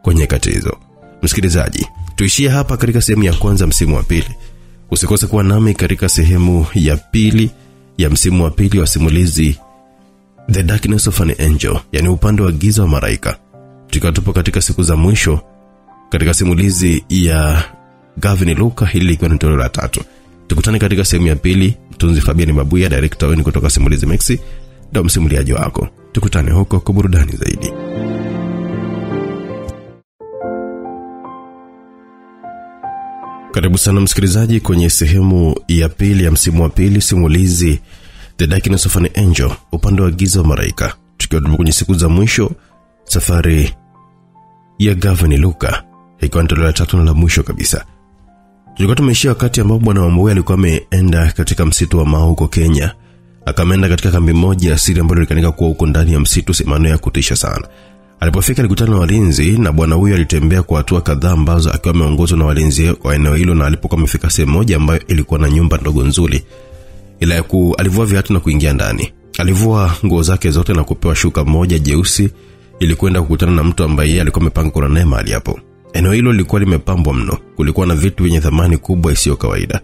kwenye katizo. Msikilizaji, tuishie hapa katika sehemu ya kwanza msimu wa pili. Usikose kuwa nami katika sehemu ya pili ya msimu wa pili wa simulizi The Darkness of an Angel, yani upande wa giza wa malaika. Tupo katika siku za mwisho katika simulizi ya Gavin Luka, hili likiwa ni toleo la 3. Tukutane katika sehemu ya pili. Mtunzi Fabian Mabuya, director wenu kutoka Simulizi Maxi, ndio msimuliaji wako. Tukutane huko kwa burudani zaidi. Karibu sana msikilizaji kwenye sehemu ya pili ya msimu wa pili simulizi The Darkness of an Angel, upande wa giza wa malaika. Tukiwa kwenye siku za mwisho safari ya Gavin Luka, ikiwa ni toleo la 3 na la mwisho kabisa. Tulikuwa tumeishia wakati ambapo Bwana Wambui alikuwa ameenda katika msitu wa Mau huko Kenya. Akaenda katika kambi moja ya siri ambayo ilikanika kuwa huko ndani ya msitu, semano ya kutisha sana. Alipofika alikutana na walinzi, na bwana huyo alitembea kwa hatua kadhaa ambazo akiwa ameongozwa na walinzi wa eneo hilo, na alipokuwa amefika sehemu moja ambayo ilikuwa na nyumba ndogo nzuri, ila alivua viatu na kuingia ndani. Alivua nguo zake zote na kupewa shuka moja jeusi ili kwenda kukutana na mtu ambaye alikuwa amepanga kuna naye mahali hapo. Eneo hilo lilikuwa limepambwa mno, kulikuwa na vitu vyenye thamani kubwa isiyo kawaida.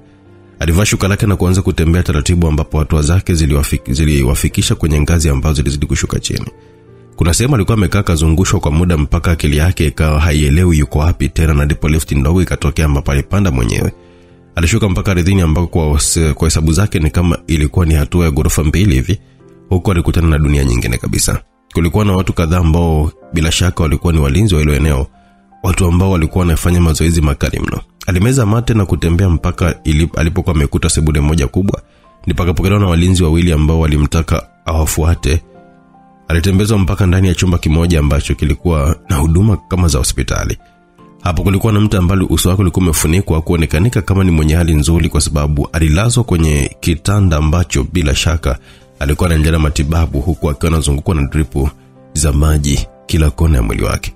Alivaa shuka lake na kuanza kutembea taratibu, ambapo hatua zake ziliwafikisha kwenye ngazi ambazo zilizidi kushuka chini. Kuna sehemu alikuwa amekaa kazungushwa kwa muda mpaka akili yake ikawa haielewi yuko wapi tena, na ndipo lift ndogo ikatokea ambapo alipanda mwenyewe. Alishuka mpaka ardhini ambako kwa hesabu zake ni kama ilikuwa ni hatua ya ghorofa 2 hivi. Huko alikutana na dunia nyingine kabisa. Kulikuwa na watu kadhaa ambao bila shaka walikuwa ni walinzi wa hilo eneo, watu ambao walikuwa wanafanya mazoezi makali mno. Alimeza mate na kutembea mpaka alipokuwa amekuta sebule moja kubwa, ndipo akapokelewa na walinzi wawili ambao walimtaka awafuate. Alitembezwa mpaka ndani ya chumba kimoja ambacho kilikuwa na huduma kama za hospitali. Hapo kulikuwa na mtu ambaye uso wake ulikuwa umefunikwa kuonekanika kama ni mwenye hali nzuri, kwa sababu alilazwa kwenye kitanda ambacho bila shaka alikuwa anaendelea matibabu, huku akiwa anazungukwa na dripu za maji kila kona ya mwili wake.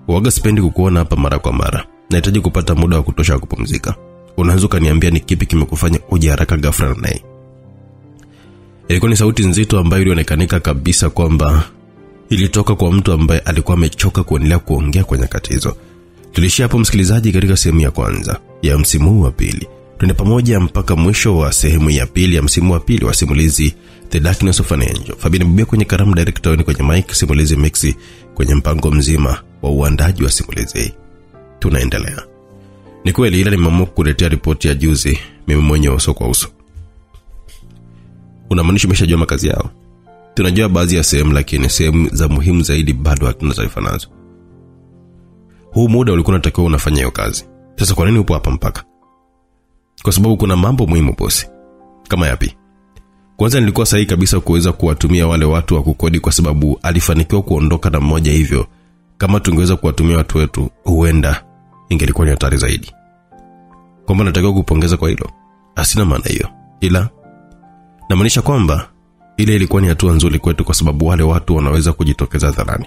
Waga sipendi kukuona hapa mara kwa mara. Nahitaji kupata muda wa kutosha kupumzika. Unaweza kuniambia ni kipi kimekufanya uje haraka ghafla naye? Ilikuwa ni sauti nzito ambayo ilionekanika kabisa kwamba ilitoka kwa mtu ambaye alikuwa amechoka kuendelea kuongea kwenye katizo. Tulishia hapo msikilizaji katika sehemu ya kwanza ya msimu wa pili. Twende pamoja mpaka mwisho wa sehemu ya pili ya msimu wa pili wa simulizi The Darkness of an Angel. Fabian Mabuya kwenye karamu, director ni kwenye mic, Simulizi Maxi kwenye mpango mzima wa uandaji wa simulizi. Tunaendelea. Ni kweli ila nimeamua kukuletea ripoti ya juzi mimi mwenyewe uso kwa uso. Unamaanisha umeshajua makazi yao? Tunajua baadhi ya sehemu, lakini sehemu za muhimu zaidi bado hatuna taarifa nazo. Huu muda ulikuwa unatakiwa unafanya hiyo kazi. Sasa kwa nini upo hapa mpaka? Kwa sababu kuna mambo muhimu bosi. Kama yapi? Kwanza nilikuwa sahihi kabisa kuweza kuwatumia wale watu wa kukodi, kwa sababu alifanikiwa kuondoka na mmoja, hivyo kama tungeweza kuwatumia watu wetu huenda ingelikuwa ni hatari zaidi. Kwamba natakiwa kupongeza kwa hilo? Asina maana hiyo. Ila namaanisha kwamba ile ilikuwa ni hatua nzuri kwetu, kwa sababu wale watu wanaweza kujitokeza hadharani.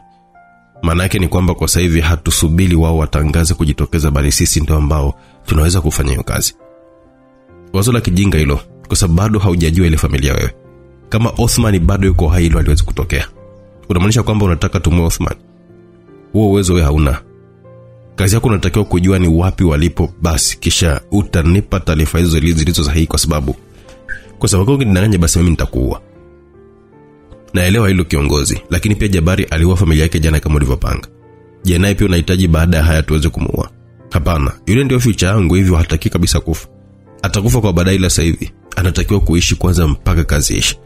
Maana yake ni kwamba kwa sasa hivi hatusubiri wao watangaze kujitokeza, bali sisi ndio ambao tunaweza kufanya hiyo kazi. Wazo la kijinga hilo, kwa sababu bado haujajua ile familia wewe. Kama Othman bado yuko hai, hilo haliwezi kutokea. Unamaanisha kwamba unataka tumue Othman? Huo uwezo wewe hauna. Kazi yako unatakiwa kujua ni wapi walipo, basi kisha utanipa taarifa hizo zilizo sahihi, kwa sababu ukidanganya basi mimi nitakuua. Naelewa hilo kiongozi, lakini pia Jabari aliua familia yake jana kama ulivyopanga. Je, naye pia unahitaji baada ya haya tuweze kumuua? Hapana, yule ndio future yangu, hivyo hataki kabisa kufa. Atakufa kwa baadaye, ila sasa hivi anatakiwa kuishi kwanza mpaka kazi ishi.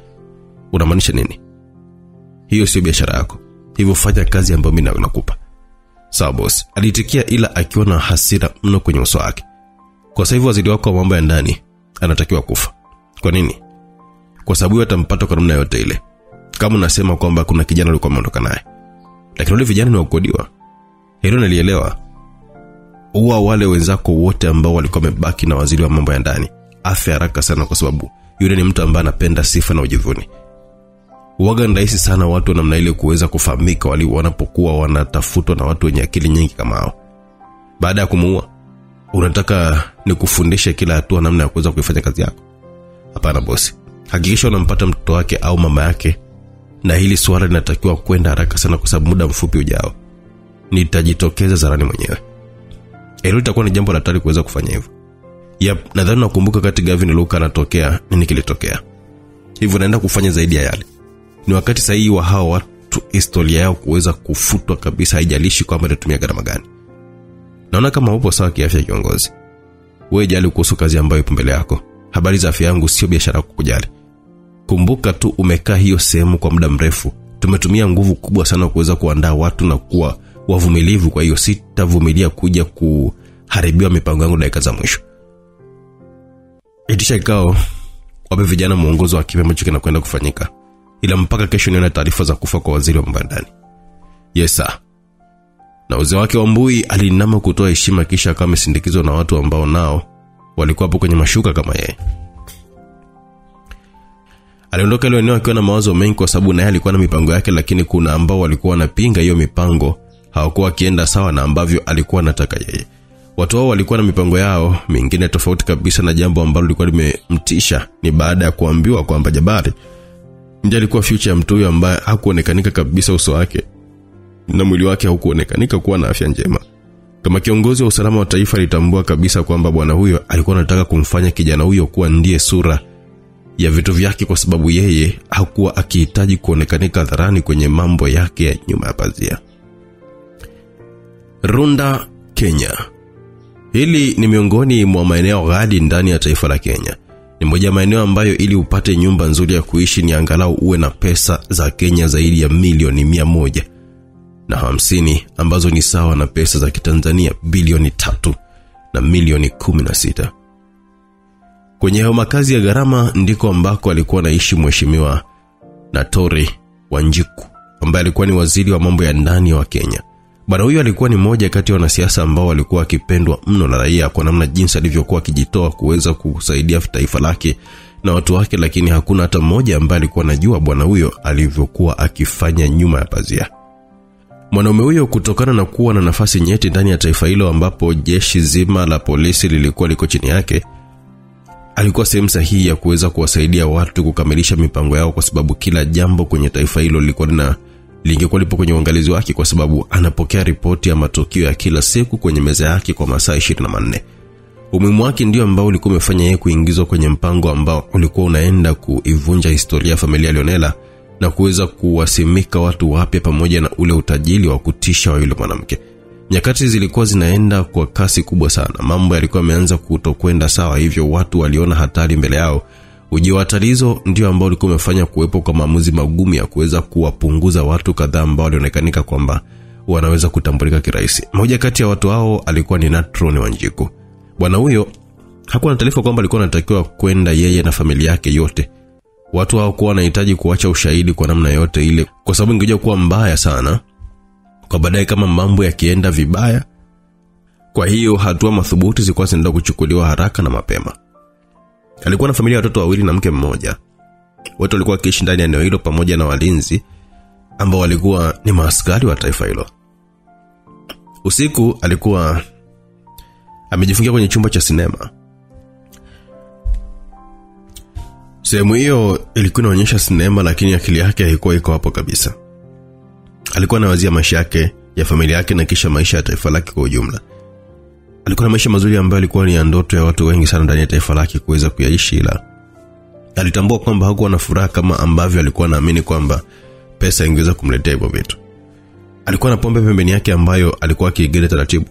Unamaanisha nini? Hiyo sio biashara yako, hivyo fanya kazi ambayo mimi nakupa. Sawa boss, alitikia ila akiwa na hasira mno kwenye uso wake. Kwa sababu waziri wako wa mambo ya ndani anatakiwa kufa. Kwa nini? Kwa sababu atampata kwa namna yote ile. Kama unasema kwamba kuna kijana alikuwa ameondoka naye, lakini wale vijana ni wakodiwa, hilo nalielewa. Uwa wale wenzako wote ambao walikuwa wamebaki na waziri wa mambo ya ndani afi haraka sana, kwa sababu yule ni mtu ambaye anapenda sifa na ujivuni. Uwaga ni rahisi sana watu namna ile kuweza kufahamika wanapokuwa wanatafutwa na watu wenye akili nyingi kama hao. Baada ya kumuua, unataka nikufundishe kila hatua namna ya kuweza kuifanya kazi yako? Hapana bosi. Hakikisha unampata mtoto wake au mama yake na hili swala linatakiwa kwenda haraka sana kwa sababu muda mfupi ujao nitajitokeza zarani mwenyewe. Hilo litakuwa ni jambo la hatari kuweza kufanya hivyo. Nadhani nakumbuka kati Gavin Luka anatokea nini kilitokea. Hivyo naenda kufanya zaidi ya yale. Ni wakati sahihi wa hao watu historia yao kuweza kufutwa kabisa, haijalishi kwamba itatumia gharama gani. Naona kama upo sawa kiafya kiongozi. Wewe jali kuhusu kazi ambayo ipo mbele yako. Habari za afya yangu sio biashara kukujali. Kumbuka tu umekaa hiyo sehemu kwa muda mrefu. Tumetumia nguvu kubwa sana kuweza kuandaa watu na kuwa wavumilivu, kwa hiyo sitavumilia kuja kuharibiwa mipango yangu dakika za mwisho. Itisha kikao, wape vijana mwongozo wa kipi ambacho kinakwenda kufanyika. Ila mpaka kesho nione taarifa za kufa kwa waziri wa mambo ya ndani. Yes sir. Na uzee wake Wambui alinama kutoa heshima, kisha kama sindikizwa na watu ambao nao walikuwa hapo kwenye mashuka kama yeye. Aliondoka ile eneo akiwa na mawazo mengi kwa sababu naye alikuwa na mipango yake, lakini kuna ambao walikuwa wanapinga hiyo mipango, hawakuwa kienda sawa na ambavyo alikuwa anataka yeye. Watu hao walikuwa na mipango yao mingine tofauti kabisa, na jambo ambalo lilikuwa limemtisha ni baada ya kuambiwa kwamba Jabari ndiye alikuwa future ya mtu huyo ambaye hakuonekanika kabisa uso wake na mwili wake haukuonekanika kuwa na afya njema. Kama kiongozi wa usalama wa taifa alitambua kabisa kwamba bwana huyo alikuwa anataka kumfanya kijana huyo kuwa ndiye sura ya vitu vyake, kwa sababu yeye hakuwa akihitaji kuonekanika hadharani kwenye mambo yake ya nyuma ya pazia. Runda, Kenya. Hili ni miongoni mwa maeneo ghali ndani ya taifa la Kenya. Ni moja maeneo ambayo ili upate nyumba nzuri ya kuishi ni angalau uwe na pesa za Kenya zaidi ya milioni 150, ambazo ni sawa na pesa za Kitanzania bilioni 3 na milioni 16. Kwenye hayo makazi ya gharama ndiko ambako alikuwa anaishi mheshimiwa Natori Wanjiku, ambaye alikuwa ni waziri wa mambo ya ndani wa Kenya. Bwana huyo alikuwa ni mmoja kati ya wanasiasa ambao walikuwa wakipendwa mno na raia kwa namna jinsi alivyokuwa akijitoa kuweza kusaidia taifa lake na watu wake, lakini hakuna hata mmoja ambaye alikuwa anajua bwana huyo alivyokuwa akifanya nyuma ya pazia. Mwanaume huyo, kutokana na kuwa na nafasi nyeti ndani ya taifa hilo ambapo jeshi zima la polisi lilikuwa liko chini yake, alikuwa sehemu sahihi ya kuweza kuwasaidia watu kukamilisha mipango yao, kwa sababu kila jambo kwenye taifa hilo lingekuwa lipo kwenye uangalizi wake, kwa sababu anapokea ripoti ya matukio ya kila siku kwenye meza yake kwa masaa 24. Umuhimu wake ndio ambao ulikuwa umefanya yeye kuingizwa kwenye mpango ambao ulikuwa unaenda kuivunja historia ya familia Leonela na kuweza kuwasimika watu wapya pamoja na ule utajiri wa kutisha wa yule mwanamke. Nyakati zilikuwa zinaenda kwa kasi kubwa sana. Mambo yalikuwa yameanza kutokwenda sawa, hivyo watu waliona hatari mbele yao. Ujio wa tatizo ndio ambao ulikuwa umefanya kuwepo kwa maamuzi magumu ya kuweza kuwapunguza watu kadhaa ambao walionekanika kwamba wanaweza kutambulika kirahisi. Mmoja kati ya watu hao alikuwa ni Natron Wanjiku. Bwana huyo hakuwa na taarifa kwamba alikuwa anatakiwa kwenda yeye na familia yake yote. Watu hao kwa wanahitaji kuacha ushahidi kwa namna yote ile, kwa sababu ingekuja kuwa mbaya sana kwa baadaye kama mambo yakienda vibaya. Kwa hiyo hatua madhubuti zilikuwa zinaenda kuchukuliwa haraka na mapema. Alikuwa na familia ya watoto wawili na mke mmoja. Wote walikuwa wakiishi ndani ya eneo hilo pamoja na walinzi ambao walikuwa ni maaskari wa taifa hilo. Usiku alikuwa amejifungia kwenye chumba cha sinema. Sehemu hiyo ilikuwa inaonyesha sinema, lakini akili yake haikuwa iko hapo kabisa. Alikuwa anawazia maisha yake, ya familia yake na kisha maisha ya taifa lake kwa ujumla. Alikuwa na maisha mazuri ambayo alikuwa ni ndoto ya watu wengi sana ndani ya taifa lake kuweza kuyaishi, ila alitambua kwamba hakuwa na furaha kama ambavyo alikuwa anaamini kwamba pesa ingeweza kumletea hivyo vitu. Alikuwa na pombe pembeni yake ambayo alikuwa akiigele taratibu.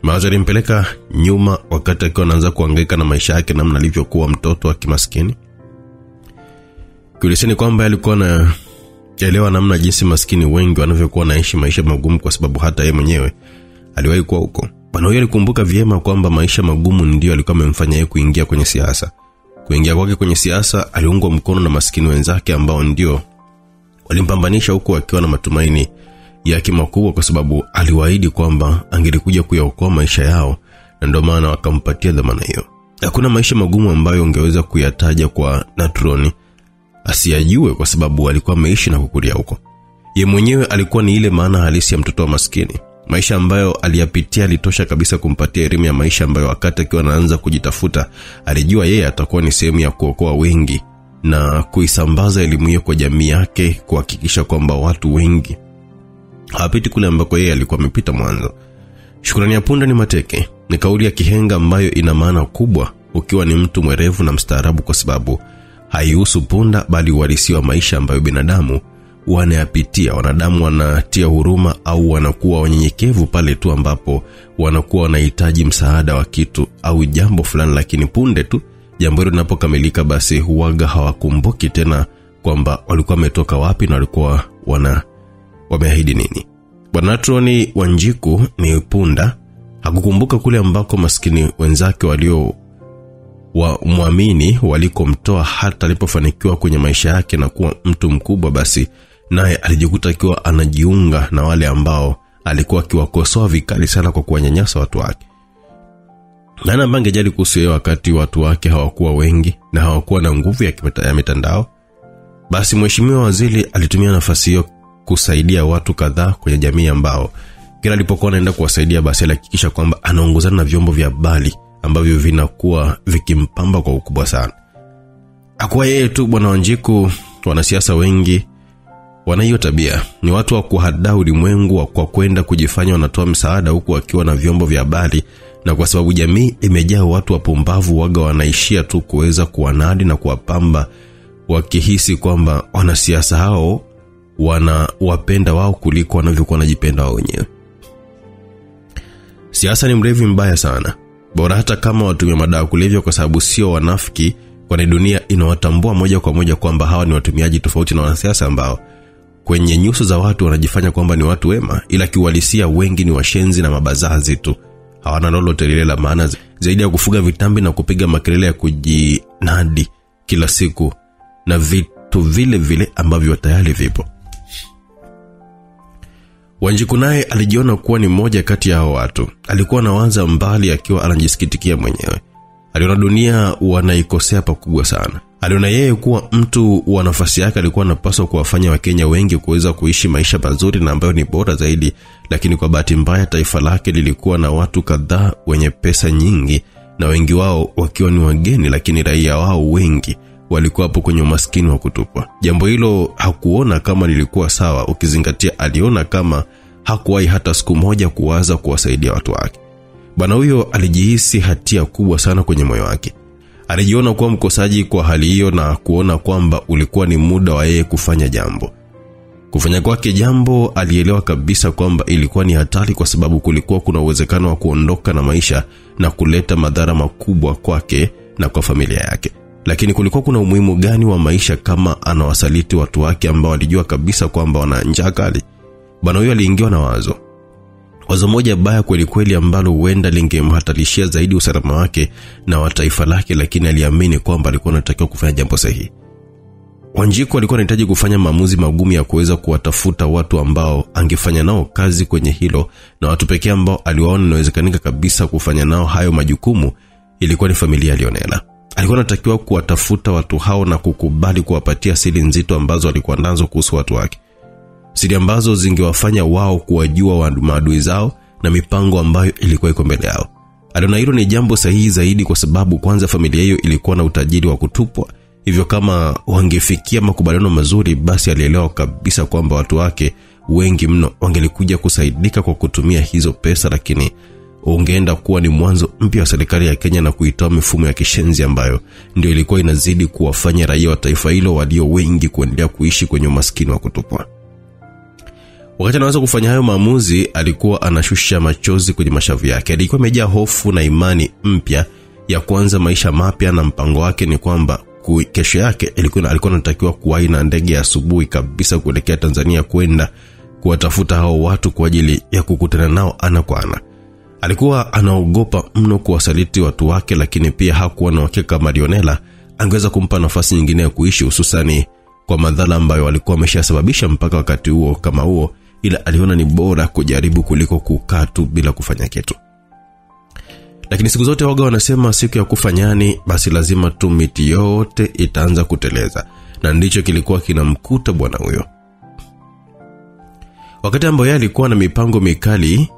Mawazo yalimpeleka nyuma wakati akiwa anaanza kuhangaika na maisha yake namna alivyokuwa mtoto wa kimaskini. Kuliseni kwamba alikuwa na elewa namna jinsi maskini wengi wanavyokuwa naishi maisha magumu, kwa sababu hata yeye mwenyewe aliwahi kuwa huko. Bwana huyo alikumbuka vyema kwamba maisha magumu ndio alikuwa amemfanya yeye kuingia kwenye siasa. Kuingia kwake kwenye siasa, aliungwa mkono na maskini wenzake ambao ndio walimpambanisha huko akiwa na matumaini yake makubwa, kwa sababu aliwaahidi kwamba angelikuja kuyaokoa maisha yao, na ndio maana wakampatia dhamana hiyo. Hakuna maisha magumu ambayo ungeweza kuyataja kwa Natroni asiyajue, kwa sababu alikuwa ameishi na kukulia huko. Yeye mwenyewe alikuwa ni ile maana halisi ya mtoto wa maskini. Maisha ambayo aliyapitia alitosha kabisa kumpatia elimu ya maisha ambayo wakati akiwa anaanza kujitafuta alijua yeye atakuwa ni sehemu ya kuokoa wengi na kuisambaza elimu hiyo kwa jamii yake, kuhakikisha kwamba watu wengi hapiti kule ambako yeye alikuwa amepita mwanzo. Shukrani ya punda ni mateke ni kauli ya kihenga ambayo ina maana kubwa ukiwa ni mtu mwerevu na mstaarabu, kwa sababu haihusu punda bali uhalisia wa maisha ambayo binadamu wanayapitia. Wanadamu wanatia huruma au wanakuwa wanyenyekevu pale tu ambapo wanakuwa wanahitaji msaada wa kitu au jambo fulani, lakini punde tu jambo hilo linapokamilika basi huaga hawakumbuki tena kwamba walikuwa wametoka wapi na walikuwa wameahidi nini. Bwana Natroni Wanjiku ni punda, hakukumbuka kule ambako maskini wenzake walio muamini walikomtoa hata alipofanikiwa kwenye maisha yake na kuwa mtu mkubwa. Basi naye alijikuta akiwa anajiunga na wale ambao alikuwa akiwakosoa vikali sana kwa kuwanyanyasa watu wake. Nana bangejali kuhusu yeye wakati watu wake hawakuwa wengi na hawakuwa na nguvu ya mitandao. Basi mheshimiwa waziri alitumia nafasi hiyo kusaidia watu kadhaa kwenye jamii ambao kila alipokuwa anaenda kuwasaidia basi alihakikisha kwamba anaongozana na vyombo vya habari ambavyo vinakuwa vikimpamba kwa ukubwa sana. Hakuwa yeye tu Bwana Wanjiku, wanasiasa wengi wana hiyo tabia. Ni watu wa kuhadaa ulimwengu kwa kwenda kujifanya wanatoa msaada huku wakiwa na vyombo vya habari, na kwa sababu jamii imejaa watu wapumbavu waga wanaishia tu kuweza kuwanadi na kuwapamba, wakihisi kwamba wanasiasa hao wanawapenda wao kuliko wanavyokuwa wanajipenda wao wenyewe. Siasa ni mlevi mbaya sana. Bora hata kama watumia madawa kulevya, kwa sababu sio wanafiki, kwani dunia inawatambua moja kwa moja kwamba hawa ni watumiaji, tofauti na wanasiasa ambao kwenye nyuso za watu wanajifanya kwamba ni watu wema, ila kiuhalisia wengi ni washenzi na mabazazi tu. Hawana lolote lile la maana zaidi ya kufuga vitambi na kupiga makelele ya kujinadi kila siku na vitu vile vile ambavyo tayari vipo. Wanjiku naye alijiona kuwa ni mmoja kati ya hao watu. Alikuwa anawaza mbali akiwa anajisikitikia mwenyewe. Aliona dunia wanaikosea pakubwa sana. Aliona yeye kuwa mtu wa nafasi yake alikuwa anapaswa kuwafanya Wakenya wengi kuweza kuishi maisha mazuri na ambayo ni bora zaidi, lakini kwa bahati mbaya taifa lake lilikuwa na watu kadhaa wenye pesa nyingi, na wengi wao wakiwa ni wageni, lakini raia wao wengi walikuwa hapo kwenye umaskini wa kutupwa. Jambo hilo hakuona kama lilikuwa sawa, ukizingatia aliona kama hakuwahi hata siku moja kuwaza kuwasaidia watu wake. Bwana huyo alijihisi hatia kubwa sana kwenye moyo wake. Alijiona kuwa mkosaji kwa hali hiyo na kuona kwamba ulikuwa ni muda wa yeye kufanya jambo. Kufanya kwake jambo, alielewa kabisa kwamba ilikuwa ni hatari, kwa sababu kulikuwa kuna uwezekano wa kuondoka na maisha na kuleta madhara makubwa kwake na kwa familia yake. Lakini kulikuwa kuna umuhimu gani wa maisha kama anawasaliti watu wake ambao alijua kabisa kwamba wana njaa kali? Bwana huyo aliingiwa na wazo moja baya kweli kweli ambalo huenda lingemhatarishia zaidi usalama wake na wa taifa lake, lakini aliamini kwamba alikuwa anatakiwa kufanya jambo sahihi. Wanjiku alikuwa anahitaji kufanya maamuzi magumu ya kuweza kuwatafuta watu ambao angefanya nao kazi kwenye hilo, na watu pekee ambao aliwaona inawezekanika kabisa kufanya nao hayo majukumu ilikuwa ni familia ya Leonela. Alikuwa anatakiwa kuwatafuta watu hao na kukubali kuwapatia siri nzito ambazo alikuwa nazo kuhusu watu wake. Siri ambazo zingewafanya wao kuwajua maadui zao na mipango ambayo ilikuwa iko mbele yao. Aliona hilo ni jambo sahihi zaidi, kwa sababu kwanza familia hiyo ilikuwa na utajiri wa kutupwa. Hivyo kama wangefikia makubaliano mazuri, basi alielewa kabisa kwamba watu wake wengi mno wangelikuja kusaidika kwa kutumia hizo pesa, lakini ungeenda kuwa ni mwanzo mpya wa serikali ya Kenya na kuitoa mifumo ya kishenzi ambayo ndio ilikuwa inazidi kuwafanya raia wa taifa hilo walio wengi kuendelea kuishi kwenye umaskini wa kutupwa. Wakati anaanza kufanya hayo maamuzi, alikuwa anashusha machozi kwenye mashavu yake. Alikuwa amejaa hofu na imani mpya ya kuanza maisha mapya, na mpango wake ni kwamba kesho yake alikuwa anatakiwa kuwahi na ndege ya asubuhi kabisa kuelekea Tanzania kwenda kuwatafuta hao watu kwa ajili ya kukutana nao ana kwa ana. Alikuwa anaogopa mno kuwasaliti watu wake, lakini pia hakuwa na uhakika kama Leonela angeweza kumpa nafasi nyingine ya kuishi, hususani kwa madhara ambayo alikuwa ameshasababisha mpaka wakati huo kama huo, ila aliona ni bora kujaribu kuliko kukaa tu bila kufanya kitu. Lakini siku zote waga wanasema siku ya kufa nyani, basi lazima tu miti yote itaanza kuteleza, na ndicho kilikuwa kinamkuta bwana huyo. Wakati ambao yeye alikuwa na mipango mikali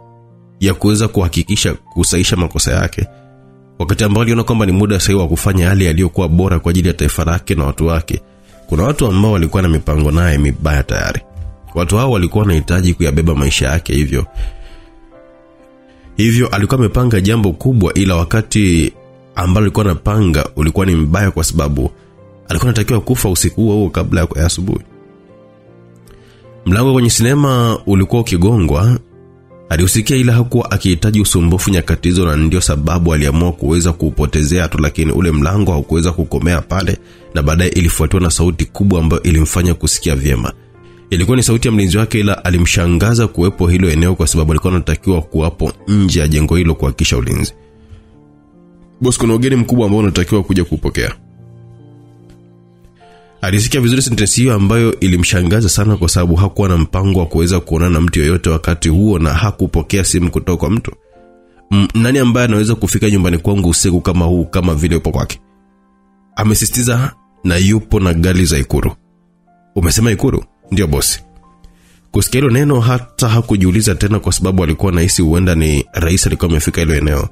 ya kuweza kuhakikisha kusaisha makosa yake, Wakati ambao aliona kwamba ni muda sahihi wa kufanya yale yaliyokuwa bora kwa ajili ya taifa lake na watu wake, kuna watu ambao walikuwa na mipango naye mibaya tayari. Watu hao walikuwa wanahitaji kuyabeba maisha yake, hivyo alikuwa amepanga jambo kubwa, ila wakati ambao alikuwa anapanga ulikuwa ni mbaya kwa sababu alikuwa anatakiwa kufa usiku huo kabla ya asubuhi. Mlango kwenye sinema ulikuwa ukigongwa. Aliusikia, ila hakuwa akihitaji usumbufu nyakati hizo, na ndio sababu aliamua kuweza kuupotezea tu, lakini ule mlango haukuweza kukomea pale, na baadaye ilifuatiwa na sauti kubwa ambayo ilimfanya kusikia vyema. Ilikuwa ni sauti ya mlinzi wake, ila alimshangaza kuwepo hilo eneo kwa sababu alikuwa anatakiwa kuwapo nje ya jengo hilo kuhakikisha ulinzi. Boss, kuna ugeni mkubwa ambao unatakiwa kuja kupokea. Alisikia vizuri sentensi hiyo ambayo ilimshangaza sana kwa sababu hakuwa na mpango wa kuweza kuonana na mtu yoyote wakati huo, na hakupokea simu kutoka kwa mtu. Nani ambaye anaweza kufika nyumbani kwangu usiku kama huu kama vile upo kwake? Amesisitiza, na yupo na gari za Ikulu. Umesema Ikulu? Ndio bosi. Kusikia hilo neno hata hakujiuliza tena kwa sababu alikuwa anahisi huenda ni rais alikuwa amefika hilo eneo.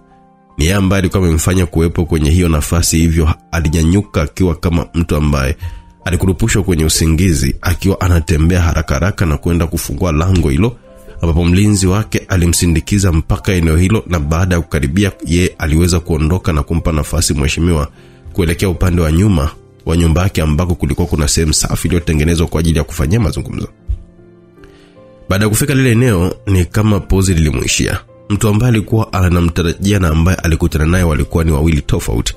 Ni yeye ambaye alikuwa amemfanya kuwepo kwenye hiyo nafasi, hivyo alinyanyuka akiwa kama mtu ambaye alikurupushwa kwenye usingizi, akiwa anatembea haraka na kwenda kufungua lango hilo, ambapo mlinzi wake alimsindikiza mpaka eneo hilo, na baada ya kukaribia yeye aliweza kuondoka na kumpa nafasi mheshimiwa kuelekea upande wa nyuma wa nyumba yake ambako kulikuwa kuna sehemu safi iliyotengenezwa kwa ajili ya kufanyia mazungumzo. Baada ya kufika lile eneo, ni kama pozi lilimuishia. Mtu ambaye alikuwa anamtarajia na ambaye alikutana naye walikuwa ni wawili tofauti.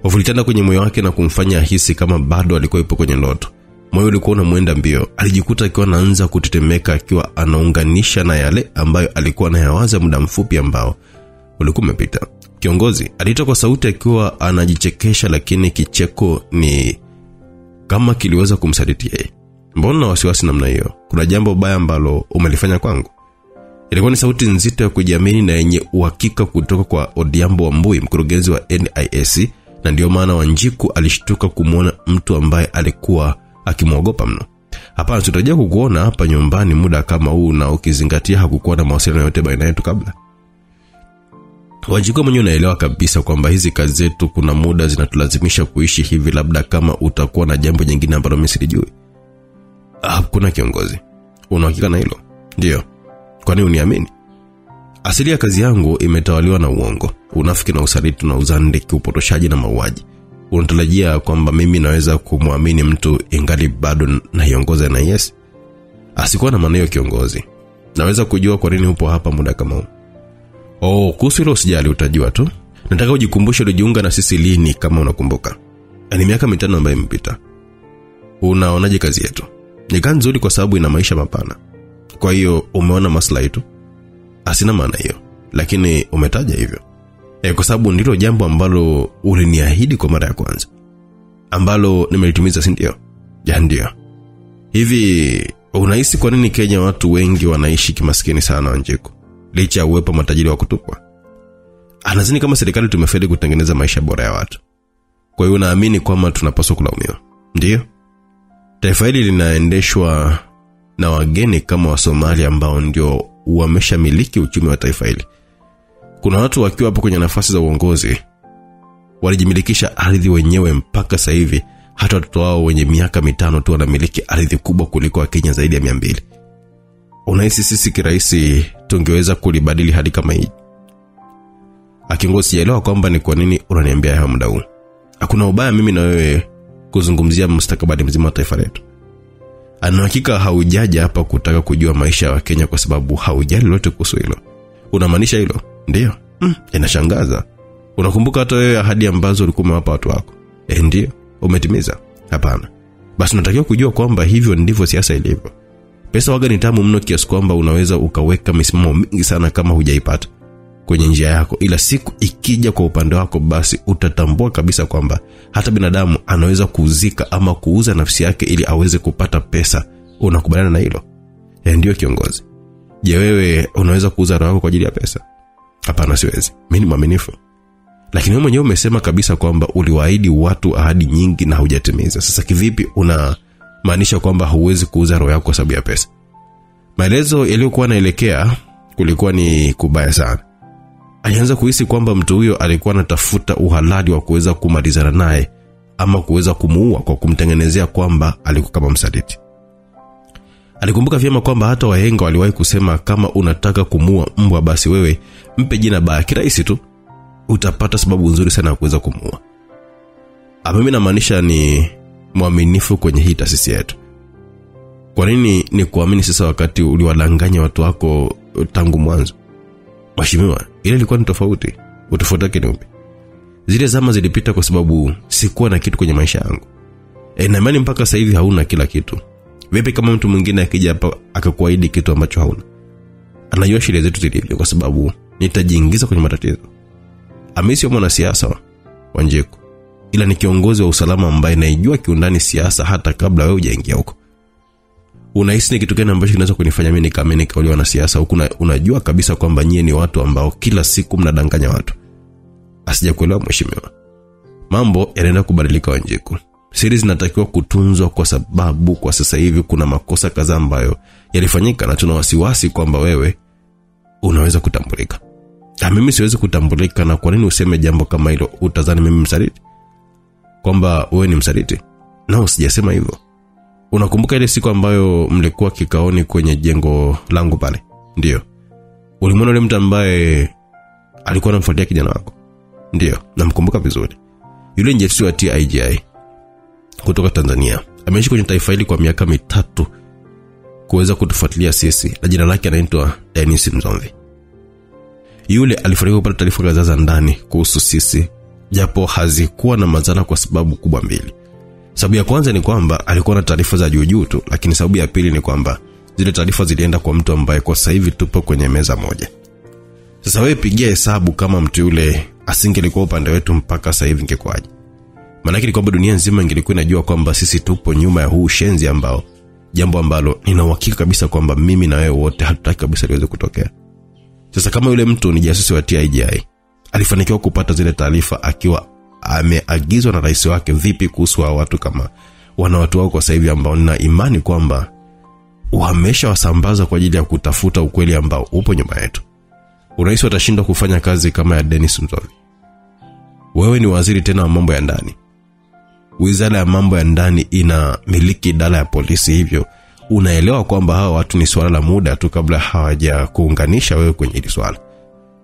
Wavulitana kwenye moyo wake na kumfanya ahisi kama bado alikuwa yupo kwenye ndoto. Moyo ulikuwa unamwenda mbio. Alijikuta akiwa anaanza kutetemeka, akiwa anaunganisha na yale ambayo alikuwa anayawaza muda mfupi ambao ulikuwa umepita. Kiongozi aliita kwa sauti akiwa anajichekesha, lakini kicheko ni kama kiliweza kumsaditi yeye. Mbona wasiwasi namna hiyo? Kuna jambo baya ambalo umelifanya kwangu? Ilikuwa ni sauti nzito ya kujiamini na yenye uhakika kutoka kwa Odhiambo Wambui, mkurugenzi wa NIS, na ndio maana Wanjiku alishtuka kumuona mtu ambaye alikuwa akimwogopa mno. Hapana, tutarajia kukuona hapa nyumbani muda kama huu, na ukizingatia hakukuwa na mawasiliano yote baina yetu kabla. Wanjiku mwenyewe anaelewa kabisa kwamba hizi kazi zetu kuna muda zinatulazimisha kuishi hivi, labda kama utakuwa na jambo jingine ambalo mimi silijui. Hakuna kiongozi. Una hakika na hilo? Ndio. Kwani uniamini? Asili ya kazi yangu imetawaliwa na uongo, unafiki na usaliti na uzande, kiupotoshaji na mauaji. Unatarajia kwamba mimi naweza kumwamini mtu ingali bado naiongoza na yes? Asikuwa na maana hiyo kiongozi. Naweza kujua kwa nini upo hapa muda kama huu. Kuhusu hilo usijali, utajua tu. Nataka ujikumbushe ulijiunga na sisi lini kama unakumbuka. Ni miaka 5 ambayo imepita. Unaonaje kazi yetu? Ni kazi nzuri kwa sababu ina maisha mapana. Kwa hiyo umeona maslahi tu? Asina maana hiyo, lakini umetaja hivyo kwa sababu ndilo jambo ambalo uliniahidi kwa mara ya kwanza, ambalo nimelitimiza, si ndio? Ya ndio. Hivi unahisi kwa nini Kenya watu wengi wanaishi kimaskini sana, Wanjiku, licha ya uwepo matajiri wa kutupwa? Anazini kama serikali tumefeli kutengeneza maisha bora ya watu. Kwa hiyo unaamini kwamba tunapaswa kulaumiwa? Ndio. Taifa hili linaendeshwa na wageni kama wa Somalia ambao ndio wameshamiliki uchumi wa taifa hili. Kuna watu wakiwa hapo kwenye nafasi za uongozi walijimilikisha ardhi wenyewe mpaka sasa hivi hata watoto wao wenye miaka 5 tu wanamiliki ardhi kubwa kuliko wa Kenya zaidi ya 200. Unahisi sisi kirahisi tungeweza kulibadili hadi kama hii? Akiongozi, sielewa kwamba ni kwa nini unaniambia haya muda huu. Hakuna ubaya mimi na wewe kuzungumzia mustakabali mzima wa taifa letu. Ana hakika haujaja hapa kutaka kujua maisha ya Kenya kwa sababu haujali lolote kuhusu hilo. Unamaanisha hilo? Ndio. Inashangaza. Unakumbuka hata wewe ahadi ambazo ulikuwa umewapa watu wako? Ndio. Umetimiza? Hapana. Basi unatakiwa kujua kwamba hivyo ndivyo siasa ilivyo. Pesa waga ni tamu mno kiasi kwamba unaweza ukaweka misimamo mingi sana kama hujaipata kwenye njia yako, ila siku ikija kwa upande wako basi utatambua kabisa kwamba hata binadamu anaweza kuuzika ama kuuza nafsi yake ili aweze kupata pesa. Unakubaliana na hilo? Ndio kiongozi. Je, wewe unaweza kuuza roho yako kwa ajili ya pesa? Hapana, siwezi. Mimi ni mwaminifu. Lakini wewe mwenyewe umesema kabisa kwamba uliwaahidi watu ahadi nyingi na hujatimiza. Sasa kivipi unamaanisha kwamba huwezi kuuza roho yako kwa sababu ya pesa? Maelezo yaliyokuwa yanaelekea kulikuwa ni kubaya sana. alianza kuhisi kwamba mtu huyo alikuwa anatafuta uhalali wa kuweza kumalizana naye ama kuweza kumuua kwa kumtengenezea kwamba alikuwa kama msaliti. Alikumbuka vyema kwamba hata wahenga waliwahi kusema kama unataka kumuua mbwa basi wewe mpe jina baya kirahisi tu utapata sababu nzuri sana ya kuweza kumuua. Mimi namaanisha ni muaminifu kwenye hii taasisi yetu. Kwa nini ni kuamini sasa wakati uliwadanganya watu wako tangu mwanzo? Mheshimiwa, ile ilikuwa ni tofauti. Utofauti wake ni upi? Zile zama zilipita kwa sababu sikuwa na kitu kwenye maisha yangu. Na imani mpaka sasa hivi hauna kila kitu. Vipi kama mtu mwingine akija hapa akakuahidi kitu ambacho hauna? Anajua shida zetu zilivyo kwa sababu nitajiingiza kwenye matatizo. Mimi sio mwanasiasa Wanjiku, ila ni kiongozi wa usalama ambaye naijua kiundani siasa hata kabla wewe hujaingia huko. Unahisi ni kitu gani ambacho kinaweza kunifanya mimi nikameni kauli wanasiasa huku unajua kabisa kwamba nyie ni watu ambao kila siku mnadanganya watu? Asijakuelewa mheshimiwa. Mambo yanaenda kubadilika Wanjiku. Siri zinatakiwa kutunzwa kwa sababu kwa sasa hivi kuna makosa kadhaa ambayo yalifanyika na tuna wasiwasi kwamba wewe unaweza kutambulika. Mimi siwezi kutambulika, na kwa nini useme jambo kama hilo? Utazani mimi msaliti? Kwamba wewe ni msaliti? Na sijasema hivyo. Unakumbuka ile siku ambayo mlikuwa kikaoni kwenye jengo langu pale? Ndio. Ulimwona yule mtu ambaye alikuwa anamfuatia kijana wako? Ndio, namkumbuka vizuri. Yule njeshi wa TIGI kutoka Tanzania ameishi kwenye taifa hili kwa miaka 3 kuweza kutufuatilia sisi, na jina lake anaitwa Dennis Mzomvi. Yule alifanikiwa kupata taarifa kadhaa za ndani kuhusu sisi, japo hazikuwa na madhara kwa sababu kubwa mbili. Sababu ya kwanza ni kwamba alikuwa na taarifa za juu tu, lakini sababu ya pili ni kwamba zile taarifa zilienda kwa mtu ambaye kwa sasa hivi tupo kwenye meza moja. Sasa wewe pigia hesabu kama mtu yule asingelikuwa upande wetu mpaka sasa hivi ingekwaje? Maana yake ni kwamba dunia nzima ingelikuwa inajua kwamba sisi tupo nyuma ya huu shenzi ambao, jambo ambalo nina uhakika kabisa kwamba mimi na wewe wote hatutaki kabisa liweze kutokea. Sasa kama yule mtu ni jasusi wa TIGI, alifanikiwa kupata zile taarifa akiwa ameagizwa na rais wake, vipi kuhusu watu kama wana watu wao kwa sasa hivi ambao nina imani kwamba wamesha wasambaza kwa ajili ya kutafuta ukweli ambao upo nyuma yetu? Urais atashindwa kufanya kazi kama ya Dennis Mzomvi? Wewe ni waziri tena wa mambo ya ndani. Wizara ya mambo ya ndani ina miliki idara ya polisi, hivyo unaelewa kwamba hawa watu ni swala la muda tu kabla hawaja kuunganisha wewe kwenye hili swala.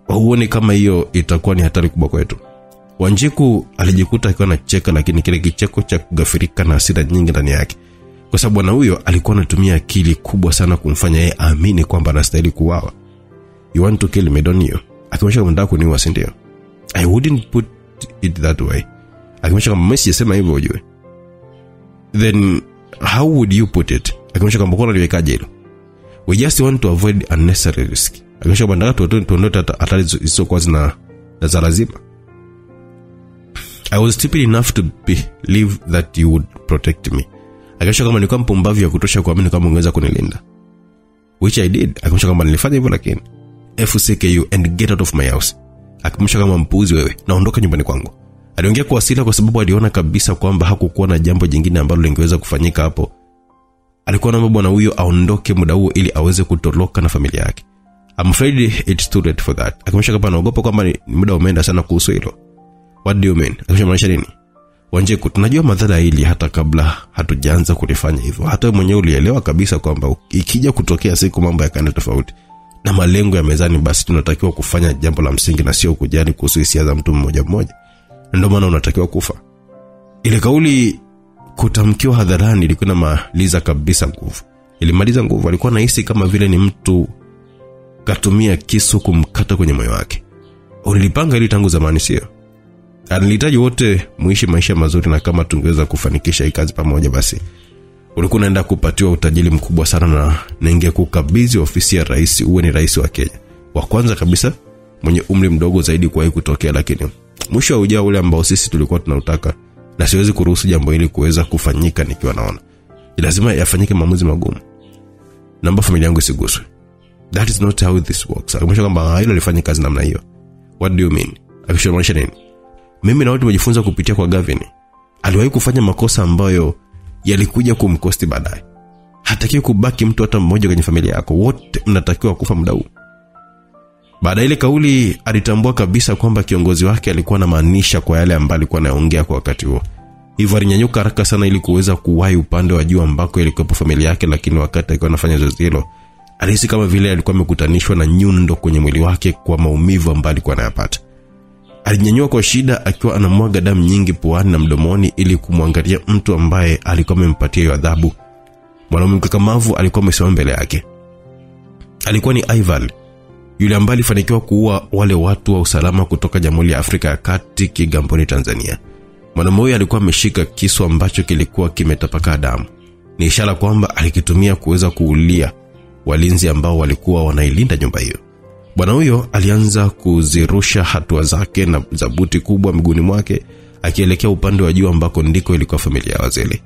Huoni kama hiyo itakuwa ni hatari kubwa kwetu? Wanjiku alijikuta akiwa anacheka, lakini kile kicheko cha kugafirika na hasira nyingi ndani yake, kwa sababu bwana huyo alikuwa anatumia akili kubwa sana kumfanya yeye aamini kwamba anastahili kuuawa. You want to kill me, don't you? Akimaanisha kama unataka kuniua, si ndio? I wouldn't put it that way. Akimaanisha kama mimi sijasema hivyo ujue. Then how would you put it? Akimaanisha kama mbona liwekaje hilo? We just want to avoid unnecessary risk. Akimaanisha kama nataka tuondoe hatari zisizokuwa zina za lazima. I was stupid enough to believe that you would protect me. Akimaanisha kama nilikuwa mpumbavu ya kutosha kuamini kama ungeweza kunilinda. Which I did. Akimaanisha kama nilifanya hivyo, lakini FCKU and get out of my house. Akimaanisha kama mpuzi wewe, naondoka nyumbani kwangu. Aliongea kwa hasira kwa sababu aliona kabisa kwamba hakukuwa na jambo jingine ambalo lingeweza kufanyika hapo. Alikuwa anaomba bwana huyo aondoke muda huo ili aweze kutoroka na familia yake. I'm afraid it's too late for that. Akimaanisha kama anaogopa kwamba ni muda umeenda sana kuhusu hilo. What do you mean? Akimaanisha nini? Wanjiku, tunajua madhara hili hata kabla hatujaanza kulifanya hivyo. Hata wewe mwenyewe ulielewa kabisa kwamba ikija kutokea siku mambo yakaenda tofauti na malengo ya mezani, basi tunatakiwa kufanya jambo la msingi na sio kujali kuhusu hisia za mtu mmoja mmoja. Ndio maana unatakiwa kufa. Ile kauli kutamkiwa hadharani ilikuwa inamaliza kabisa nguvu. Ilimaliza nguvu. Alikuwa anahisi kama vile ni mtu katumia kisu kumkata kwenye moyo wake. Ulipanga ili tangu zamani, sio? Alihitaji wote muishi maisha mazuri, na kama tungeweza kufanikisha hii kazi pamoja, basi ulikuwa unaenda kupatiwa utajiri mkubwa sana, na ningekukabidhi ofisi ya rais, uwe ni rais wa Kenya wa kwanza kabisa mwenye umri mdogo zaidi kuwahi kutokea. Lakini mwisho wa ujao ule ambao sisi tulikuwa tunautaka, na siwezi kuruhusu jambo hili kuweza kufanyika nikiwa naona lazima yafanyike maamuzi magumu. Naomba familia yangu isiguswe. That is not how this works. Akimaanisha kwamba hilo lifanye kazi namna hiyo. What do you mean? Akimaanisha nini? Mimi na watu tumejifunza kupitia kwa Gavin. Aliwahi kufanya makosa ambayo yalikuja kumkosti baadaye. Hatakiwi kubaki mtu hata mmoja kwenye familia yako. Wote mnatakiwa kufa muda huu. Baada ile kauli alitambua kabisa kwamba kiongozi wake alikuwa anamaanisha kwa yale ambayo alikuwa anaongea kwa wakati huo. Hivyo alinyanyuka haraka sana ili kuweza kuwahi upande wa juu ambako ilikuwa familia yake, lakini wakati alikuwa anafanya zoezi hilo, alihisi kama vile alikuwa amekutanishwa na nyundo kwenye mwili wake kwa maumivu ambayo alikuwa anayapata. Alinyanyua kwa shida akiwa anamwaga damu nyingi puani na mdomoni ili kumwangalia mtu ambaye alikuwa amempatia hiyo adhabu. Mwanamume mkakamavu alikuwa amesimama mbele yake. Alikuwa ni Ival, yule ambaye alifanikiwa kuua wale watu wa usalama kutoka Jamhuri ya Afrika ya Kati, Kigamboni, Tanzania. Mwanamume huyo alikuwa ameshika kisu ambacho kilikuwa kimetapakaa damu. Ni ishara kwamba alikitumia kuweza kuulia walinzi ambao walikuwa wanailinda nyumba hiyo. Bwana huyo alianza kuzirusha hatua zake na zabuti kubwa miguuni mwake akielekea upande wa juu ambako ndiko ilikuwa familia ya Wazele.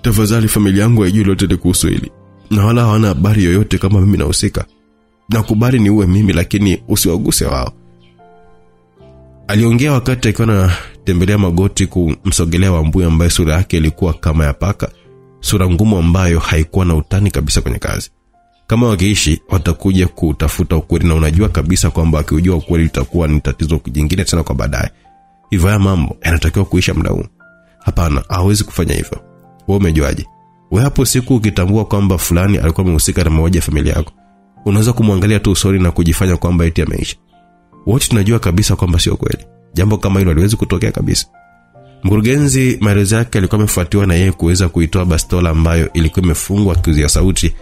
Tafadhali familia yangu haijui lolote kuhusu hili, na wala hawana habari yoyote kama mimi nahusika. Nakubali ni uwe mimi, lakini usiwaguse wao. Aliongea wakati akiwa anatembelea magoti kumsogelea Wambui ambaye sura yake ilikuwa kama ya paka, sura ngumu ambayo haikuwa na utani kabisa kwenye kazi. Kama wakiishi watakuja kutafuta ukweli, na unajua kabisa kwamba akiujua ukweli itakuwa ni tatizo jingine tena kwa baadaye. Hivyo ya mambo yanatakiwa kuisha muda huu. Hapana, hawezi kufanya hivyo. Wewe umejuaje? Wewe hapo siku ukitambua kwamba fulani alikuwa amehusika na mauaji ya familia yako, unaweza kumwangalia tu usoni na kujifanya kwamba eti ameisha. Wote tunajua kabisa kwamba sio kweli. Jambo kama hilo haliwezi kutokea kabisa. Mkurugenzi maelezo yake alikuwa amefuatiwa na yeye kuweza kuitoa bastola ambayo ilikuwa imefungwa kuzia sauti.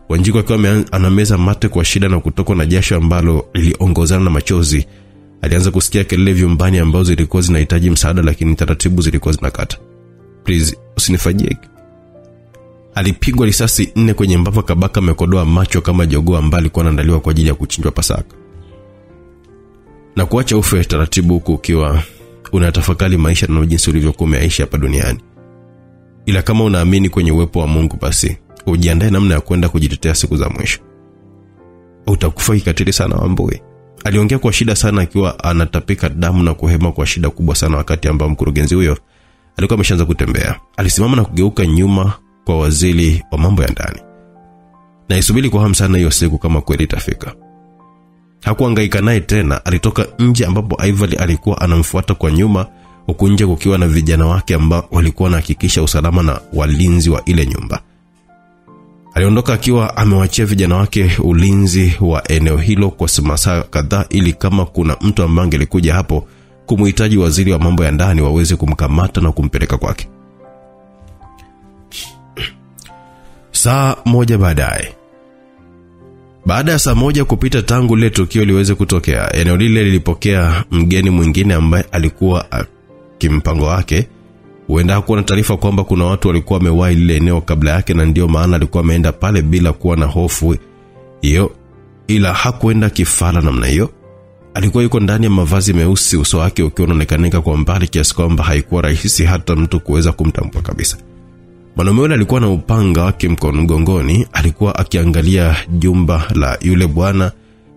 Wanjiku akiwa anameza mate kwa shida na kutokwa na jasho ambalo liliongozana na machozi. Alianza kusikia kelele vyumbani ambazo zilikuwa zinahitaji msaada, lakini taratibu zilikuwa zinakata. Please, usinifanyie. Alipigwa risasi 4 kwenye mbavu, kabaka amekodoa macho kama jogoo ambaye alikuwa anaandaliwa kwa ajili ya kuchinjwa Pasaka. Na kuacha ufe taratibu huku ukiwa unatafakari maisha na jinsi ulivyokuwa umeishi hapa duniani. Ila kama unaamini kwenye uwepo wa Mungu, basi ujiandae namna ya kwenda kujitetea siku za mwisho. Utakufa kikatili sana Wambui. Aliongea kwa shida sana akiwa anatapika damu na kuhema kwa shida kubwa sana, wakati ambao mkurugenzi huyo alikuwa ameshaanza kutembea. Alisimama na kugeuka nyuma kwa waziri wa mambo ya ndani, na isubiri kwa hamu sana hiyo siku kama kweli itafika. Hakuhangaika naye tena. Alitoka nje ambapo Ival alikuwa anamfuata kwa nyuma, huku nje kukiwa na vijana wake ambao walikuwa wanahakikisha usalama na walinzi wa ile nyumba. Aliondoka akiwa amewachia vijana wake ulinzi wa eneo hilo kwa masaa kadhaa, ili kama kuna mtu ambaye angelikuja hapo kumuhitaji waziri wa mambo ya ndani waweze kumkamata na kumpeleka kwake. Saa moja baadaye. Baada ya saa moja kupita tangu ile tukio liweze kutokea, eneo lile lilipokea mgeni mwingine ambaye alikuwa kimpango wake. Huenda hakuwa na taarifa kwamba kuna watu walikuwa wamewahi lile eneo kabla yake, na ndio maana alikuwa ameenda pale bila kuwa na hofu hiyo. Ila hakuenda kifala namna hiyo. Alikuwa yuko ndani ya mavazi meusi, uso wake ukiwa unaonekanika kwa mbali kiasi kwamba haikuwa rahisi hata mtu kuweza kumtambua kabisa. Mwanamume yule alikuwa na upanga wake mgongoni. Alikuwa akiangalia jumba la yule bwana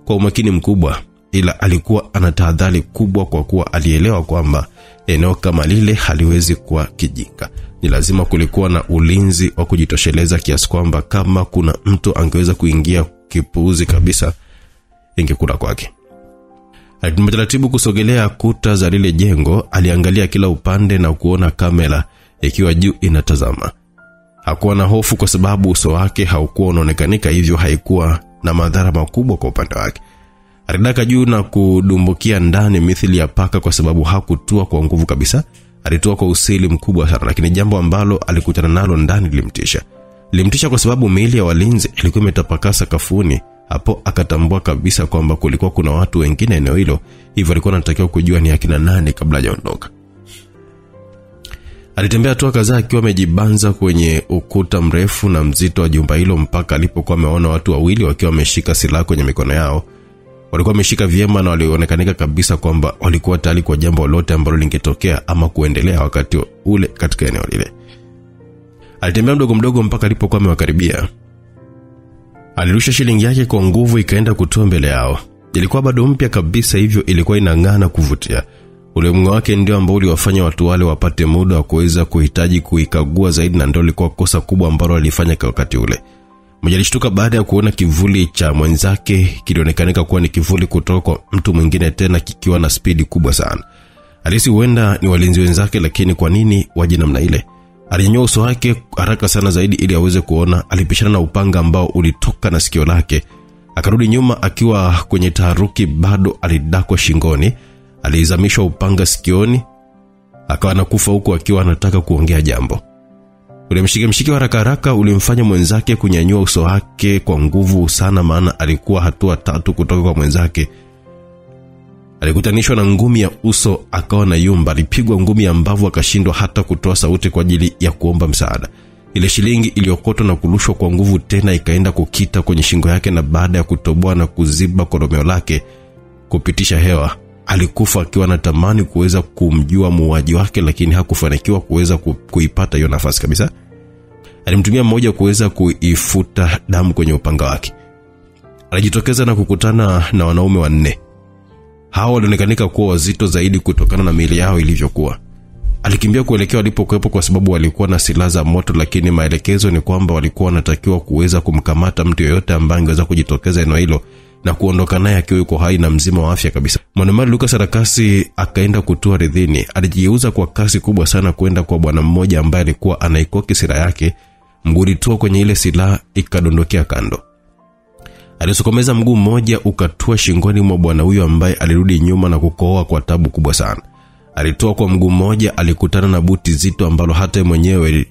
kwa umakini mkubwa, ila alikuwa ana tahadhari kubwa kwa kuwa alielewa kwamba eneo kama lile haliwezi kuwa kijinga. Ni lazima kulikuwa na ulinzi wa kujitosheleza kiasi kwamba kama kuna mtu angeweza kuingia kipuuzi kabisa, ingekula kwake. Alitaratibu kusogelea kuta za lile jengo. Aliangalia kila upande na kuona kamera ikiwa juu inatazama. Hakuwa na hofu kwa sababu uso wake haukuwa unaonekanika, hivyo haikuwa na madhara makubwa kwa upande wake. Alidaka juu na kudumbukia ndani mithili ya paka, kwa sababu hakutua kwa nguvu kabisa. Alitua kwa usili mkubwa sana, lakini jambo ambalo alikutana nalo ndani lilimtisha. Lilimtisha kwa sababu miili ya walinzi ilikuwa imetapakaa sakafuni. Hapo akatambua kabisa kwamba kulikuwa kuna watu wengine eneo hilo, hivyo alikuwa anatakiwa kujua ni akina nani kabla hajaondoka. Alitembea hatua kadhaa akiwa amejibanza kwenye ukuta mrefu na mzito wa jumba hilo, mpaka alipokuwa ameona watu wawili wakiwa wameshika silaha kwenye mikono yao. Walikuwa wameshika vyema na walionekanika kabisa kwamba walikuwa tayari kwa jambo lolote ambalo lingetokea ama kuendelea wakati ule katika eneo lile. Alitembea mdogo mdogo mpaka alipokuwa amewakaribia. Alirusha shilingi yake kwa nguvu, ikaenda kutoa mbele yao. Ilikuwa bado mpya kabisa, hivyo ilikuwa inang'aa na kuvutia. Ule mng'ao wake ndio ambao uliwafanya watu wale wapate muda wa kuweza kuhitaji kuikagua zaidi, na ndio ilikuwa kosa kubwa ambalo alifanya kwa wakati ule. Mmoja alishtuka baada ya kuona kivuli cha mwenzake kilionekana kuwa ni kivuli kutoka kwa mtu mwingine, tena kikiwa na spidi kubwa sana. Alisi huenda ni walinzi wenzake, lakini kwa nini waje namna ile? Alinyanyua uso wake haraka sana zaidi ili aweze kuona. Alipishana na upanga ambao ulitoka na sikio lake. Akarudi nyuma akiwa kwenye taharuki, bado alidakwa shingoni. Alizamishwa upanga sikioni, akawa anakufa huko akiwa anataka kuongea jambo. Ule mshike haraka haraka ulimfanya mwenzake kunyanyua uso wake kwa nguvu sana, maana alikuwa hatua 3 kutoka kwa mwenzake. Alikutanishwa na ngumi ya uso, akawa na yumba. Alipigwa ngumi ya mbavu, akashindwa hata kutoa sauti kwa ajili ya kuomba msaada. Ile shilingi iliyokotwa na kurushwa kwa nguvu tena ikaenda kukita kwenye shingo yake, na baada ya kutoboa na kuziba koromeo lake kupitisha hewa, alikufa akiwa anatamani kuweza kumjua muuaji wake, lakini hakufanikiwa kuweza kuipata hiyo nafasi kabisa. Alimtumia mmoja kuweza kuifuta damu kwenye upanga wake. Alijitokeza na kukutana na wanaume 4. Hao walionekana kuwa wazito zaidi kutokana na miili yao ilivyokuwa. Alikimbia kuelekea walipokuwepo kwa sababu walikuwa na silaha za moto, lakini maelekezo ni kwamba walikuwa wanatakiwa kuweza kumkamata mtu yeyote ambaye angeweza kujitokeza eneo hilo na kuondoka naye akiwa yuko hai na mzima wa afya kabisa. Mwanamali Lucas Sarakasi akaenda kutua ardhini. Alijiuza kwa kasi kubwa sana kwenda kwa bwana mmoja ambaye alikuwa anaikoki silaha yake. Mguu tu kwenye ile silaha ikadondokea kando. Alisokomeza mguu mmoja ukatua shingoni mwa bwana huyo ambaye alirudi nyuma na kukohoa kwa tabu kubwa sana. Alitoa kwa mguu mmoja, alikutana na buti zito ambalo hata mwenyewe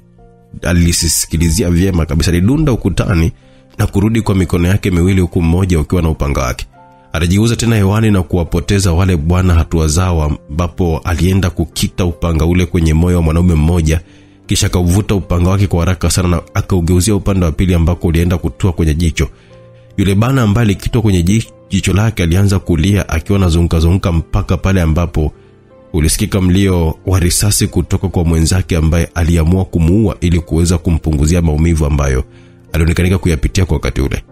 alisisikilizia vyema kabisa. Alidunda ukutani na kurudi kwa mikono yake miwili, huku mmoja ukiwa na upanga wake. Alijiuza tena hewani na kuwapoteza wale bwana hatua zao, ambapo alienda kukita upanga ule kwenye moyo wa mwanaume mmoja, kisha kauvuta upanga wake kwa haraka sana na akaugeuzia upande wa pili ambako ulienda kutua kwenye jicho. Yule bana ambaye alikitwa kwenye jicho lake alianza kulia akiwa anazunguka mpaka pale ambapo ulisikika mlio wa risasi kutoka kwa mwenzake ambaye aliamua kumuua ili kuweza kumpunguzia maumivu ambayo alionekana kuyapitia kwa wakati ule.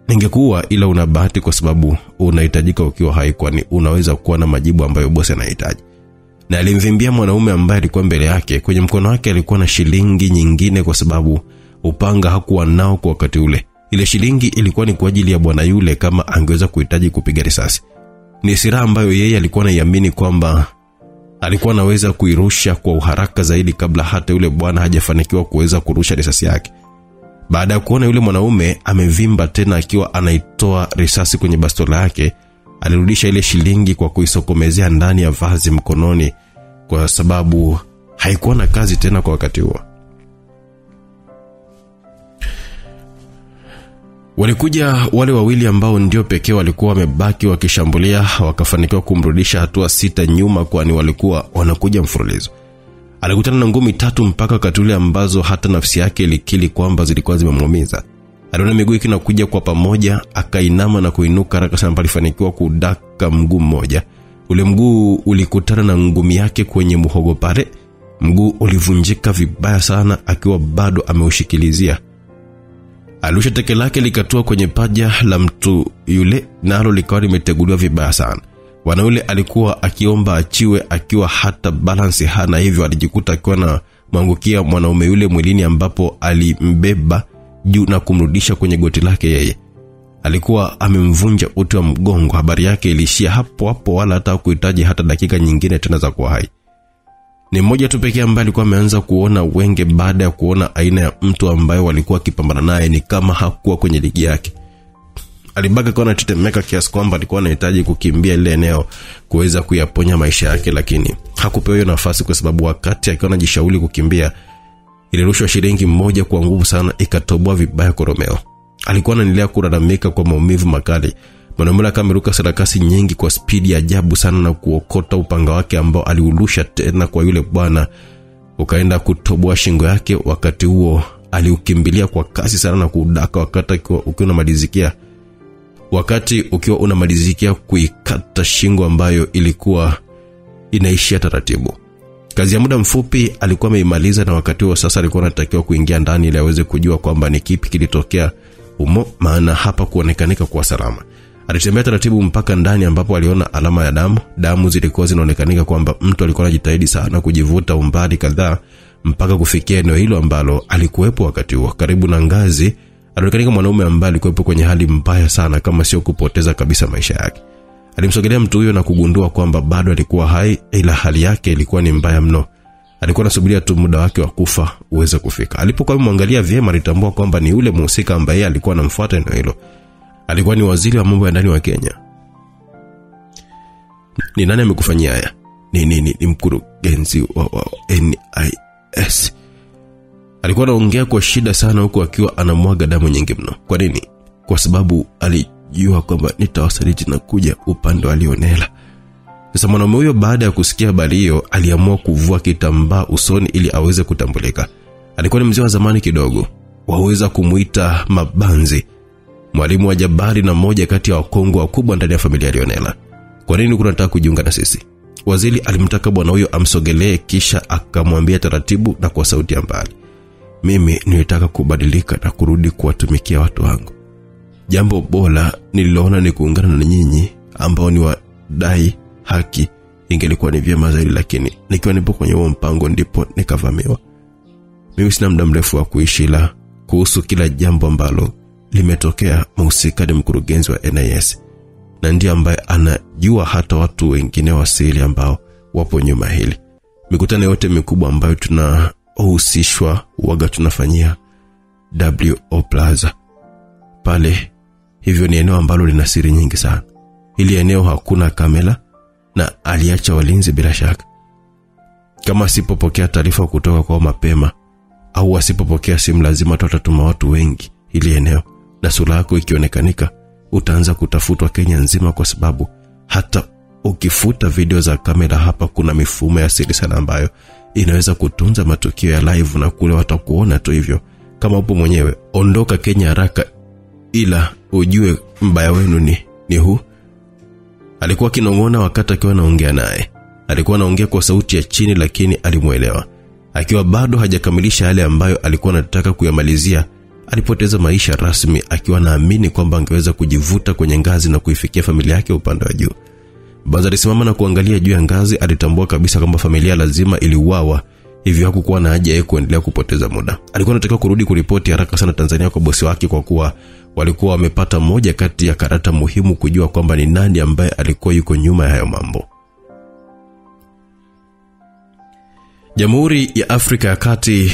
Ningekuwa ila una bahati kwa sababu unahitajika ukiwa hai, kwani unaweza kuwa na majibu ambayo bosi anahitaji. Na alimvimbia mwanaume ambaye alikuwa mbele yake. Kwenye mkono wake alikuwa na shilingi nyingine kwa sababu upanga hakuwa nao kwa wakati ule. Ile shilingi ilikuwa ni kwa ajili ya bwana yule kama angeweza kuhitaji kupiga risasi. Ni silaha ambayo yeye alikuwa anaiamini kwamba alikuwa anaweza kuirusha kwa uharaka zaidi kabla hata yule bwana hajafanikiwa kuweza kurusha risasi yake. Baada ya kuona yule mwanaume amevimba tena akiwa anaitoa risasi kwenye bastola yake, alirudisha ile shilingi kwa kuisokomezea ndani ya vazi mkononi, kwa sababu haikuwa na kazi tena kwa wakati huo. Walikuja wale wawili ambao ndio pekee walikuwa wamebaki wakishambulia, wakafanikiwa kumrudisha hatua 6 nyuma, kwani walikuwa wanakuja mfululizo. Alikutana na ngumi 3 mpaka katule ambazo hata nafsi yake ilikili kwamba zilikuwa zimemuumiza. Aliona miguu ikinakuja kwa pamoja, akainama na kuinuka haraka sana, alifanikiwa kudaka mguu mmoja. Ule mguu ulikutana na ngumi yake kwenye muhogo pale. Mguu ulivunjika vibaya sana akiwa bado ameushikilizia. Alusha teke lake likatua kwenye paja la mtu yule, nalo likawa limeteguliwa vibaya sana. Bwana yule alikuwa akiomba achiwe akiwa hata balance hana, hivyo alijikuta akiwa na mwangukia mwanaume yule mwilini, ambapo alimbeba juu na kumrudisha kwenye goti lake yeye. Alikuwa amemvunja uti wa mgongo. Habari yake ilishia hapo hapo, wala hata kuhitaji hata dakika nyingine tena za kuwa hai. Ni mmoja tu pekee ambaye alikuwa ameanza kuona wenge baada ya kuona aina ya mtu ambaye walikuwa wakipambana naye ni kama hakuwa kwenye ligi yake. Alibaki kwa anatetemeka kiasi kwamba alikuwa anahitaji kukimbia ile eneo kuweza kuyaponya maisha yake, lakini hakupewa hiyo nafasi kwa sababu wakati akiwa anajishauri kukimbia, ilirushwa shilingi moja kwa nguvu sana ikatoboa vibaya koromeo. Alikuwa anaendelea kulalamika kwa maumivu makali. Mwanaume akameruka sarakasi nyingi kwa spidi ya ajabu sana na kuokota upanga wake ambao aliurusha tena kwa yule bwana, ukaenda kutoboa shingo yake. Wakati huo aliukimbilia kwa kasi sana na kudaka wakati ukiwa unamalizikia kuikata shingo ambayo ilikuwa inaishia taratibu. Kazi ya muda mfupi alikuwa ameimaliza, na wakati huo sasa alikuwa anatakiwa kuingia ndani ili aweze kujua kwamba ni kipi kilitokea humo, maana hapa kuonekanika kwa salama. Alitembea taratibu mpaka ndani ambapo aliona alama ya damu. Damu zilikuwa zinaonekanika kwamba mtu alikuwa anajitahidi sana kujivuta umbali kadhaa mpaka kufikia eneo hilo ambalo alikuwepo wakati huo. Karibu na ngazi Alionekana kama mwanaume ambaye alikuwa kwenye hali mbaya sana, kama sio kupoteza kabisa maisha yake. Alimsogelea mtu huyo na kugundua kwamba bado alikuwa hai, ila hali yake ilikuwa ni mbaya mno. Alikuwa anasubiria tu muda wake wa kufa uweze kufika. Alipokuwa amemwangalia vyema, alitambua kwamba ni yule mhusika ambaye alikuwa anamfuata eneo hilo. Alikuwa ni waziri wa mambo ya ndani wa Kenya. Ni nani amekufanyia haya? Ni mkurugenzi wa NIS. Alikuwa anaongea kwa shida sana huku akiwa anamwaga damu nyingi mno. Kwa nini? Kwa sababu alijua kwamba nitawasaliti na kuja upande wa Lionela. Sasa mwanamume huyo baada ya kusikia habari hiyo aliamua kuvua kitambaa usoni ili aweze kutambulika. Alikuwa ni mzee wa zamani kidogo, waweza kumuita Mabanzi, mwalimu wa jabari na mmoja kati ya wakongo wakubwa ndani ya familia ya Lionela. Kwa nini unataka kujiunga na sisi? Waziri alimtaka bwana huyo amsogelee, kisha akamwambia taratibu na kwa sauti ya mbali, mimi nilitaka kubadilika na kurudi kuwatumikia watu wangu. Jambo bora nililoona ni kuungana na nyinyi ambao ni wadai haki. Ingelikuwa ni vyema zaidi, lakini nikiwa nipo kwenye huo mpango ndipo nikavamiwa. Mimi sina muda mrefu wa kuishi, la kuhusu kila jambo ambalo limetokea mhusika ni mkurugenzi wa NIS, na ndiye ambaye anajua hata watu wengine wa siri ambao wapo nyuma hili. Mikutano yote mikubwa ambayo tunahusishwa waga tunafanyia WO Plaza pale. Hivyo ni eneo ambalo lina siri nyingi sana. Hili eneo hakuna kamera na aliacha walinzi bila shaka. Kama asipopokea taarifa kutoka kwa mapema au asipopokea simu, lazima tutatuma watu wengi hili eneo, na sura yako ikionekanika utaanza kutafutwa Kenya nzima, kwa sababu hata ukifuta video za kamera hapa kuna mifumo ya siri sana ambayo inaweza kutunza matukio ya live na kule watakuona tu. Hivyo kama upo mwenyewe, ondoka Kenya haraka, ila ujue mbaya wenu ni huu. Alikuwa kinong'ona wakati akiwa anaongea naye. Alikuwa anaongea kwa sauti ya chini, lakini alimuelewa. Akiwa bado hajakamilisha yale ambayo alikuwa anataka kuyamalizia, alipoteza maisha rasmi, akiwa naamini kwamba angeweza kujivuta kwenye ngazi na kuifikia familia yake upande wa juu. Baada alisimama na kuangalia juu ya ngazi, alitambua kabisa kwamba familia lazima iliuawa, hivyo hakukuwa na haja ya kuendelea kupoteza muda. Alikuwa anataka kurudi kuripoti haraka sana Tanzania kwa bosi wake, kwa kuwa walikuwa wamepata moja kati ya karata muhimu kujua kwamba ni nani ambaye alikuwa yuko nyuma ya hayo mambo. Jamhuri ya Afrika ya Kati,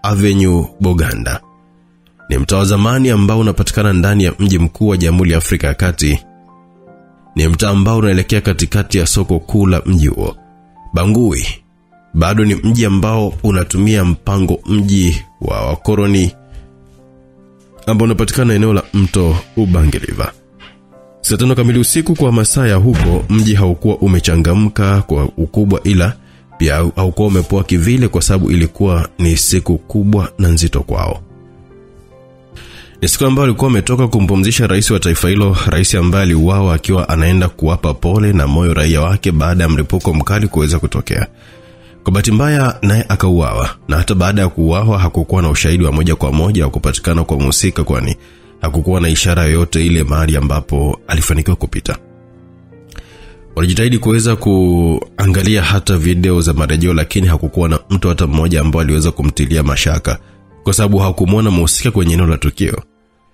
Avenue Boganda, ni mtaa wa zamani ambao unapatikana ndani ya mji mkuu wa Jamhuri ya Afrika ya Kati. Ni mtaa ambao unaelekea katikati ya soko kuu la mji huo. Bangui bado ni mji ambao unatumia mpango mji wa wakoloni ambao unapatikana eneo la mto Ubangi River. Saa 5 kamili usiku kwa masaa ya huko, mji haukuwa umechangamka kwa ukubwa, ila pia haukuwa umepoa kivile, kwa sababu ilikuwa ni siku kubwa na nzito kwao. Ni siku ambayo alikuwa ametoka kumpumzisha rais wa taifa hilo, rais ambaye aliuawa akiwa anaenda kuwapa pole na moyo raia wake baada ya mlipuko mkali kuweza kutokea. Kwa bahati mbaya naye akauawa, na hata baada ya kuuawa hakukuwa na ushahidi wa moja kwa moja wa kupatikana kwa mhusika, kwani hakukuwa na ishara yoyote ile mahali ambapo alifanikiwa kupita. Walijitahidi kuweza kuangalia hata video za marejeo, lakini hakukuwa na mtu hata mmoja ambaye aliweza kumtilia mashaka, kwa sababu hakumuona mhusika kwenye eneo la tukio.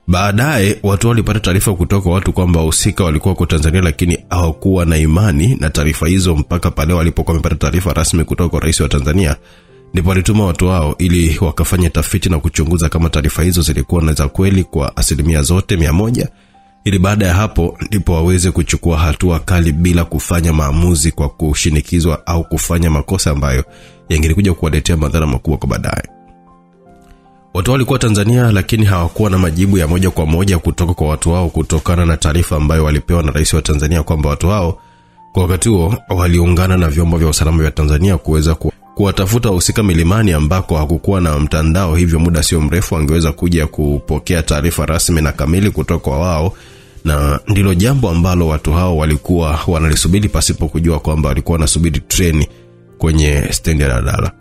Baadaye watu walipata taarifa kutoka watu kwamba wahusika walikuwa kwa Tanzania, lakini hawakuwa na imani na taarifa hizo mpaka pale walipokuwa wamepata taarifa rasmi kutoka kwa rais wa Tanzania. Ndipo walituma watu wao ili wakafanye tafiti na kuchunguza kama taarifa hizo zilikuwa na za kweli kwa asilimia zote 100, ili baada ya hapo ndipo waweze kuchukua hatua kali bila kufanya maamuzi kwa kushinikizwa au kufanya makosa ambayo yangelikuja kuwaletea madhara makubwa kwa baadaye. Watu walikuwa Tanzania, lakini hawakuwa na majibu ya moja kwa moja kutoka kwa watu wao, kutokana na taarifa ambayo walipewa na rais wa Tanzania kwamba watu wao kwa wakati huo waliungana na vyombo vya usalama vya Tanzania kuweza kuwatafuta wahusika milimani ambako hakukuwa na mtandao. Hivyo muda sio mrefu angeweza kuja kupokea taarifa rasmi na kamili kutoka kwa wao, na ndilo jambo ambalo watu hao walikuwa wanalisubiri pasipo kujua kwamba walikuwa wanasubiri treni kwenye stendi ya daladala.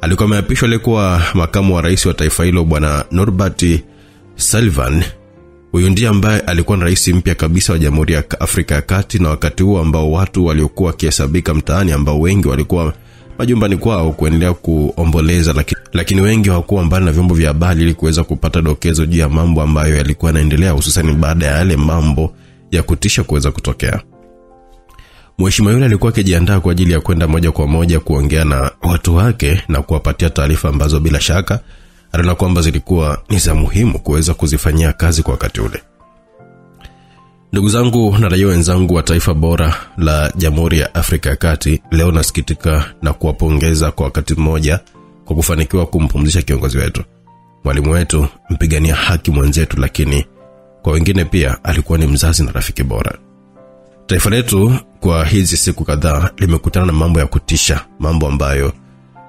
Alikuwa ameapishwa alikuwa makamu wa rais wa taifa hilo bwana Norbert Sullivan. Huyu ndiye ambaye alikuwa na rais mpya kabisa wa Jamhuri ya Afrika ya Kati, na wakati huo ambao watu waliokuwa wakihesabika mtaani, ambao wengi walikuwa majumbani kwao kuendelea kuomboleza, lakini wengi hawakuwa mbali na vyombo vya habari ili kuweza kupata dokezo juu ya mambo ambayo yalikuwa yanaendelea, hususan baada ya yale mambo ya kutisha kuweza kutokea. Mheshimiwa yule alikuwa akijiandaa kwa ajili ya kwenda moja kwa moja kuongea na watu wake na kuwapatia taarifa ambazo bila shaka aliona kwamba zilikuwa ni za muhimu kuweza kuzifanyia kazi kwa wakati ule. Ndugu zangu na raia wenzangu wa taifa bora la Jamhuri ya Afrika ya Kati, leo nasikitika na kuwapongeza kwa wakati mmoja kwa kufanikiwa kumpumzisha kiongozi wetu, mwalimu wetu, mpigania haki mwenzetu, lakini kwa wengine pia alikuwa ni mzazi na rafiki bora. Taifa letu kwa hizi siku kadhaa limekutana na mambo ya kutisha, mambo ambayo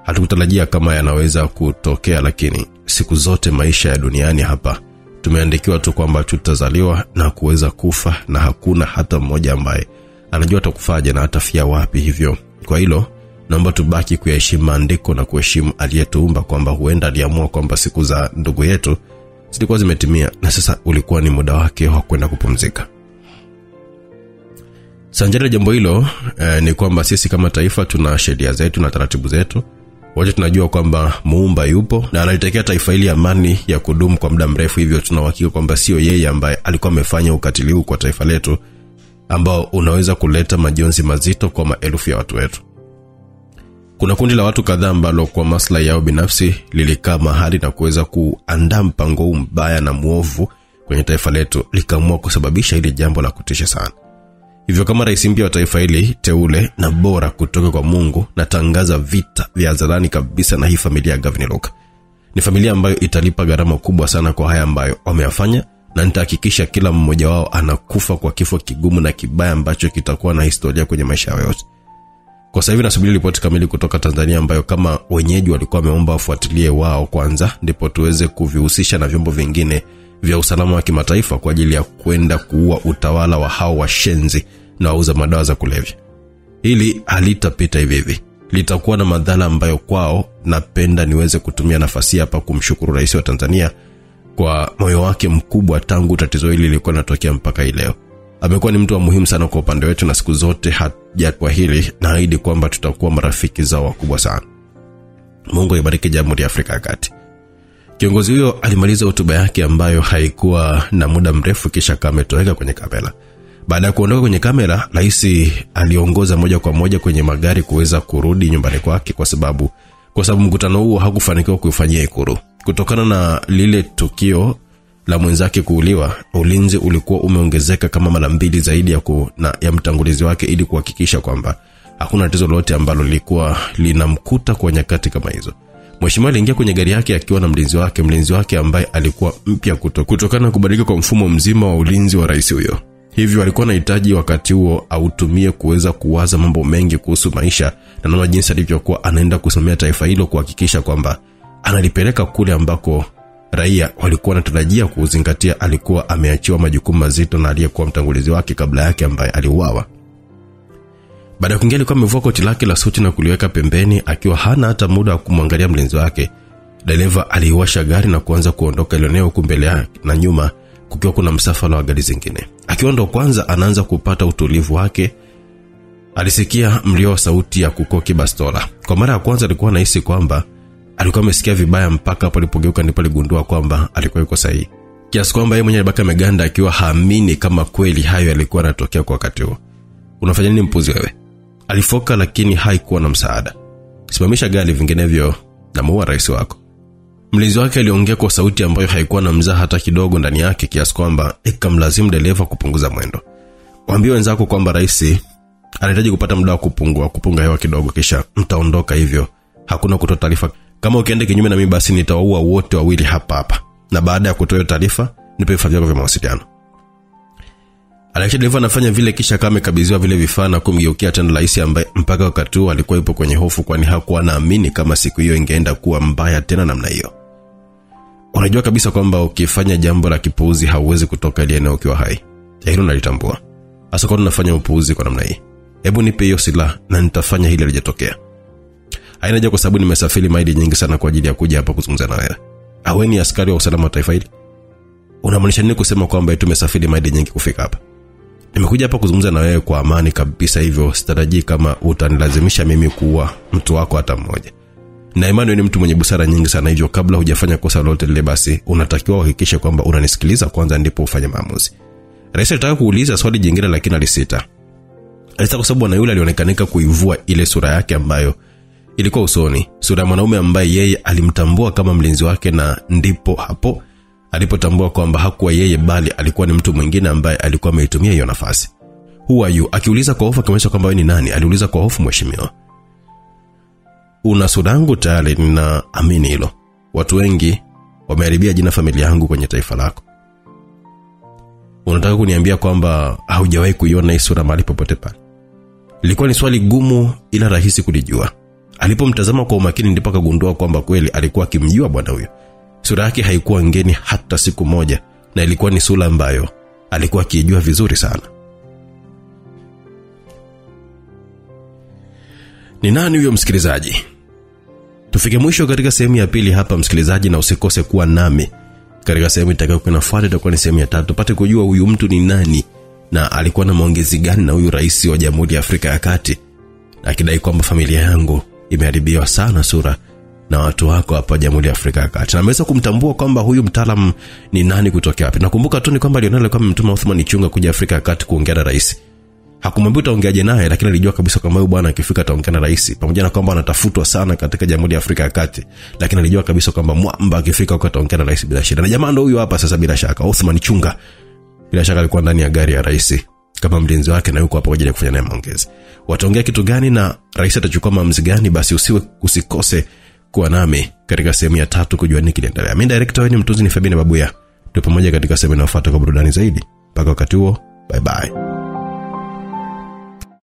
hatukutarajia kama yanaweza kutokea, lakini siku zote maisha ya duniani hapa tumeandikiwa tu kwamba tutazaliwa na kuweza kufa, na hakuna hata mmoja ambaye anajua atakufaje na atafia wapi. Hivyo kwa hilo naomba tubaki kuyaheshimu maandiko na kuheshimu aliyetuumba, kwamba huenda aliamua kwamba siku za ndugu yetu zilikuwa zimetimia na sasa ulikuwa ni muda wake wa kwenda kupumzika. Sanjari jambo hilo ni kwamba sisi kama taifa tuna sheria zetu na taratibu zetu. Wote tunajua kwamba Muumba yupo na analitekea taifa hili amani ya kudumu kwa muda mrefu, hivyo tunahakika kwamba sio yeye ambaye alikuwa amefanya ukatili huu kwa taifa letu ambao unaweza kuleta majonzi mazito kwa maelfu ya watu wetu. Kuna kundi la watu kadhaa ambalo kwa maslahi yao binafsi lilikaa mahali na kuweza kuandaa mpango huu mbaya na muovu kwenye taifa letu, likaamua kusababisha hili jambo la kutisha sana. Hivyo kama rais mpya wa taifa hili teule na bora kutoka kwa Mungu, natangaza vita vya hadharani kabisa na hii familia ya Gavin Luka. Ni familia ambayo italipa gharama kubwa sana kwa haya ambayo wameyafanya, na nitahakikisha kila mmoja wao anakufa kwa kifo kigumu na kibaya ambacho kitakuwa na historia kwenye maisha yao yote. Kwa sasa hivi nasubiri ripoti kamili kutoka Tanzania ambayo kama wenyeji walikuwa wameomba wafuatilie wao kwanza, ndipo tuweze kuvihusisha na vyombo vingine vya usalama wa kimataifa kwa ajili ya kwenda kuua utawala wa hao washenzi na wauza madawa za kulevya. Hili halitapita hivi. Litakuwa na madhara ambayo kwao napenda niweze kutumia nafasi hapa kumshukuru rais wa Tanzania kwa moyo wake mkubwa tangu tatizo hili lilikuwa linatokea mpaka leo. Amekuwa ni mtu wa muhimu sana kwa upande wetu, na siku zote hajatwa hili, na haidi kwamba tutakuwa marafiki zao wakubwa sana. Mungu ibariki Jamhuri ya Afrika ya Kati. Kiongozi huyo alimaliza hotuba yake ambayo haikuwa na muda mrefu kisha kametoweka kwenye kamera. Baada ya kuondoka kwenye kamera, rais aliongoza moja kwa moja kwenye magari kuweza kurudi nyumbani kwake, kwa sababu mkutano huo hakufanikiwa kuifanyia Ikulu. Kutokana na lile tukio la mwenzake kuuliwa, ulinzi ulikuwa umeongezeka kama mara 2 zaidi ya mtangulizi wake, ili kuhakikisha kwamba hakuna tatizo lolote ambalo lilikuwa linamkuta kwa nyakati kama hizo. Mheshimiwa aliingia kwenye gari yake akiwa na mlinzi wake ambaye alikuwa mpya kutokana na kubadilika kwa mfumo mzima wa ulinzi wa rais huyo. Hivyo alikuwa anahitaji wakati huo autumie kuweza kuwaza mambo mengi kuhusu maisha na namna jinsi alivyokuwa anaenda kusimamia taifa hilo, kuhakikisha kwamba analipeleka kule ambako raia walikuwa wanatarajia kuzingatia. Alikuwa ameachiwa majukumu mazito na aliyekuwa mtangulizi wake kabla yake ambaye aliuawa. Baada ya kuingia alikuwa amevua koti lake la suti na kuliweka pembeni, akiwa hana hata muda wa kumwangalia mlinzi wake. Dereva aliwasha gari na kuanza kuondoka ile eneo, huku mbele yake na nyuma kukiwa kuna msafara wa gari zingine. Akiwa ndo kwanza anaanza kupata utulivu wake, alisikia mlio wa sauti ya kukoki bastola. Kwa mara ya kwanza alikuwa anahisi kwamba alikuwa amesikia vibaya, mpaka hapo alipogeuka ndipo aligundua kwamba alikuwa yuko sahihi. Kiasi kwamba yeye mwenyewe alibaki ameganda akiwa haamini kama kweli hayo yalikuwa yanatokea kwa wakati huo. Unafanya nini mpuzi wewe? Alifoka, lakini haikuwa na msaada. Simamisha gari, vinginevyo na muua rais wako. Mlinzi wake aliongea kwa sauti ambayo haikuwa na mzaha hata kidogo ndani yake, kiasi kwamba ikamlazimu dereva kupunguza mwendo. Waambie wenzako kwamba rais anahitaji kupata muda wa kupunga hewa kidogo, kisha mtaondoka, hivyo hakuna kutoa taarifa. Kama ukienda kinyume na mimi, basi nitawaua wote wawili hapa. Na baada ya kutoa taarifa, nipe vifaa vyako vya mawasiliano. Alikuwa dereva anafanya vile, kisha kama amekabidhiwa vile vifaa na kumgeukia tena rais ambaye mpaka wakati huo alikuwa yupo kwenye hofu, kwani hakuwa naamini kama siku hiyo ingeenda kuwa mbaya tena namna hiyo. Unajua kabisa kwamba ukifanya jambo la kipuuzi hauwezi kutoka ile eneo ukiwa hai. Hilo nalitambua. Hasa kwa unafanya upuuzi kwa namna hii. Hebu nipe hiyo silaha na nitafanya hili lijatokea. Haina haja, kwa sababu nimesafiri maili nyingi sana kwa ajili ya kuja hapa kuzungumza na wewe. Awe ni askari wa usalama wa taifa hili. Unamaanisha nini kusema kwamba tumesafiri maili nyingi kufika hapa? Nimekuja hapa kuzungumza na wewe kwa amani kabisa, hivyo sitarajii kama utanilazimisha mimi kuwa mtu wako hata mmoja. Na Emmanuel ni mtu mwenye busara nyingi sana, hivyo kabla hujafanya kosa lolote lile basi unatakiwa uhakikishe kwamba unanisikiliza kwanza ndipo ufanye maamuzi. Rais alitaka kuuliza swali jingine lakini alisita. Alisita kwa sababu na yule alionekanika kuivua ile sura yake ambayo ilikuwa usoni, sura ya mwanaume ambaye yeye alimtambua kama mlinzi wake, na ndipo hapo alipotambua kwamba hakuwa yeye bali alikuwa ni mtu mwingine ambaye alikuwa ameitumia hiyo nafasi. Who are you? Akiuliza kwa hofu akimaanisha kwamba wewe ni nani. Aliuliza kwa hofu, mheshimiwa. Una sura yangu tayari, ninaamini hilo. Watu wengi wameharibia jina familia yangu kwenye taifa lako. Unataka kuniambia kwamba haujawahi kuiona hii sura mahali popote pale? Ilikuwa ni swali gumu ila rahisi kulijua. Alipomtazama kwa umakini ndipo akagundua kwamba kweli alikuwa akimjua bwana huyo. Sura yake haikuwa ngeni hata siku moja, na ilikuwa ni sura ambayo alikuwa akijua vizuri sana. Ni nani huyo msikilizaji? Tufike mwisho katika sehemu ya pili hapa msikilizaji, na usikose kuwa nami katika sehemu itakayofuata. Itakuwa ni sehemu ya 3 tupate kujua huyu mtu ni nani na alikuwa na maongezi gani na huyu rais wa Jamhuri ya Afrika ya Kati, akidai kwamba familia yangu imeharibiwa sana sura na watu wako hapa Jamhuri ya Afrika ya Kati. Na ameweza kumtambua kwamba huyu mtaalamu ni nani kutokea wapi. Nakumbuka tu ni kwamba Lionel alikuwa amemtuma Othman Chunga kuja Afrika ya Kati kuongea na rais. Hakumwambia utaongeaje naye, lakini alijua kabisa kwamba huyu bwana akifika ataongea na rais, pamoja na kwamba anatafutwa sana katika Jamhuri ya Afrika ya Kati, lakini alijua kabisa kwamba mwamba akifika huko ataongea na rais bila shida. Na jamaa ndio huyu hapa sasa, bila shaka Othman Chunga bila shaka alikuwa ndani ya gari ya rais kama mlinzi wake, na yuko hapo kwa ajili ya kufanya naye maongezi. Wataongea kitu gani na rais atachukua maamuzi gani? Basi usikose kuwa nami katika sehemu ya 3 kujua nini kinaendelea. Mimi director wenu mtunzi ni Fabien Babuya. Tupo pamoja katika sehemu inayofuata kwa burudani zaidi. Mpaka wakati huo, bye bye.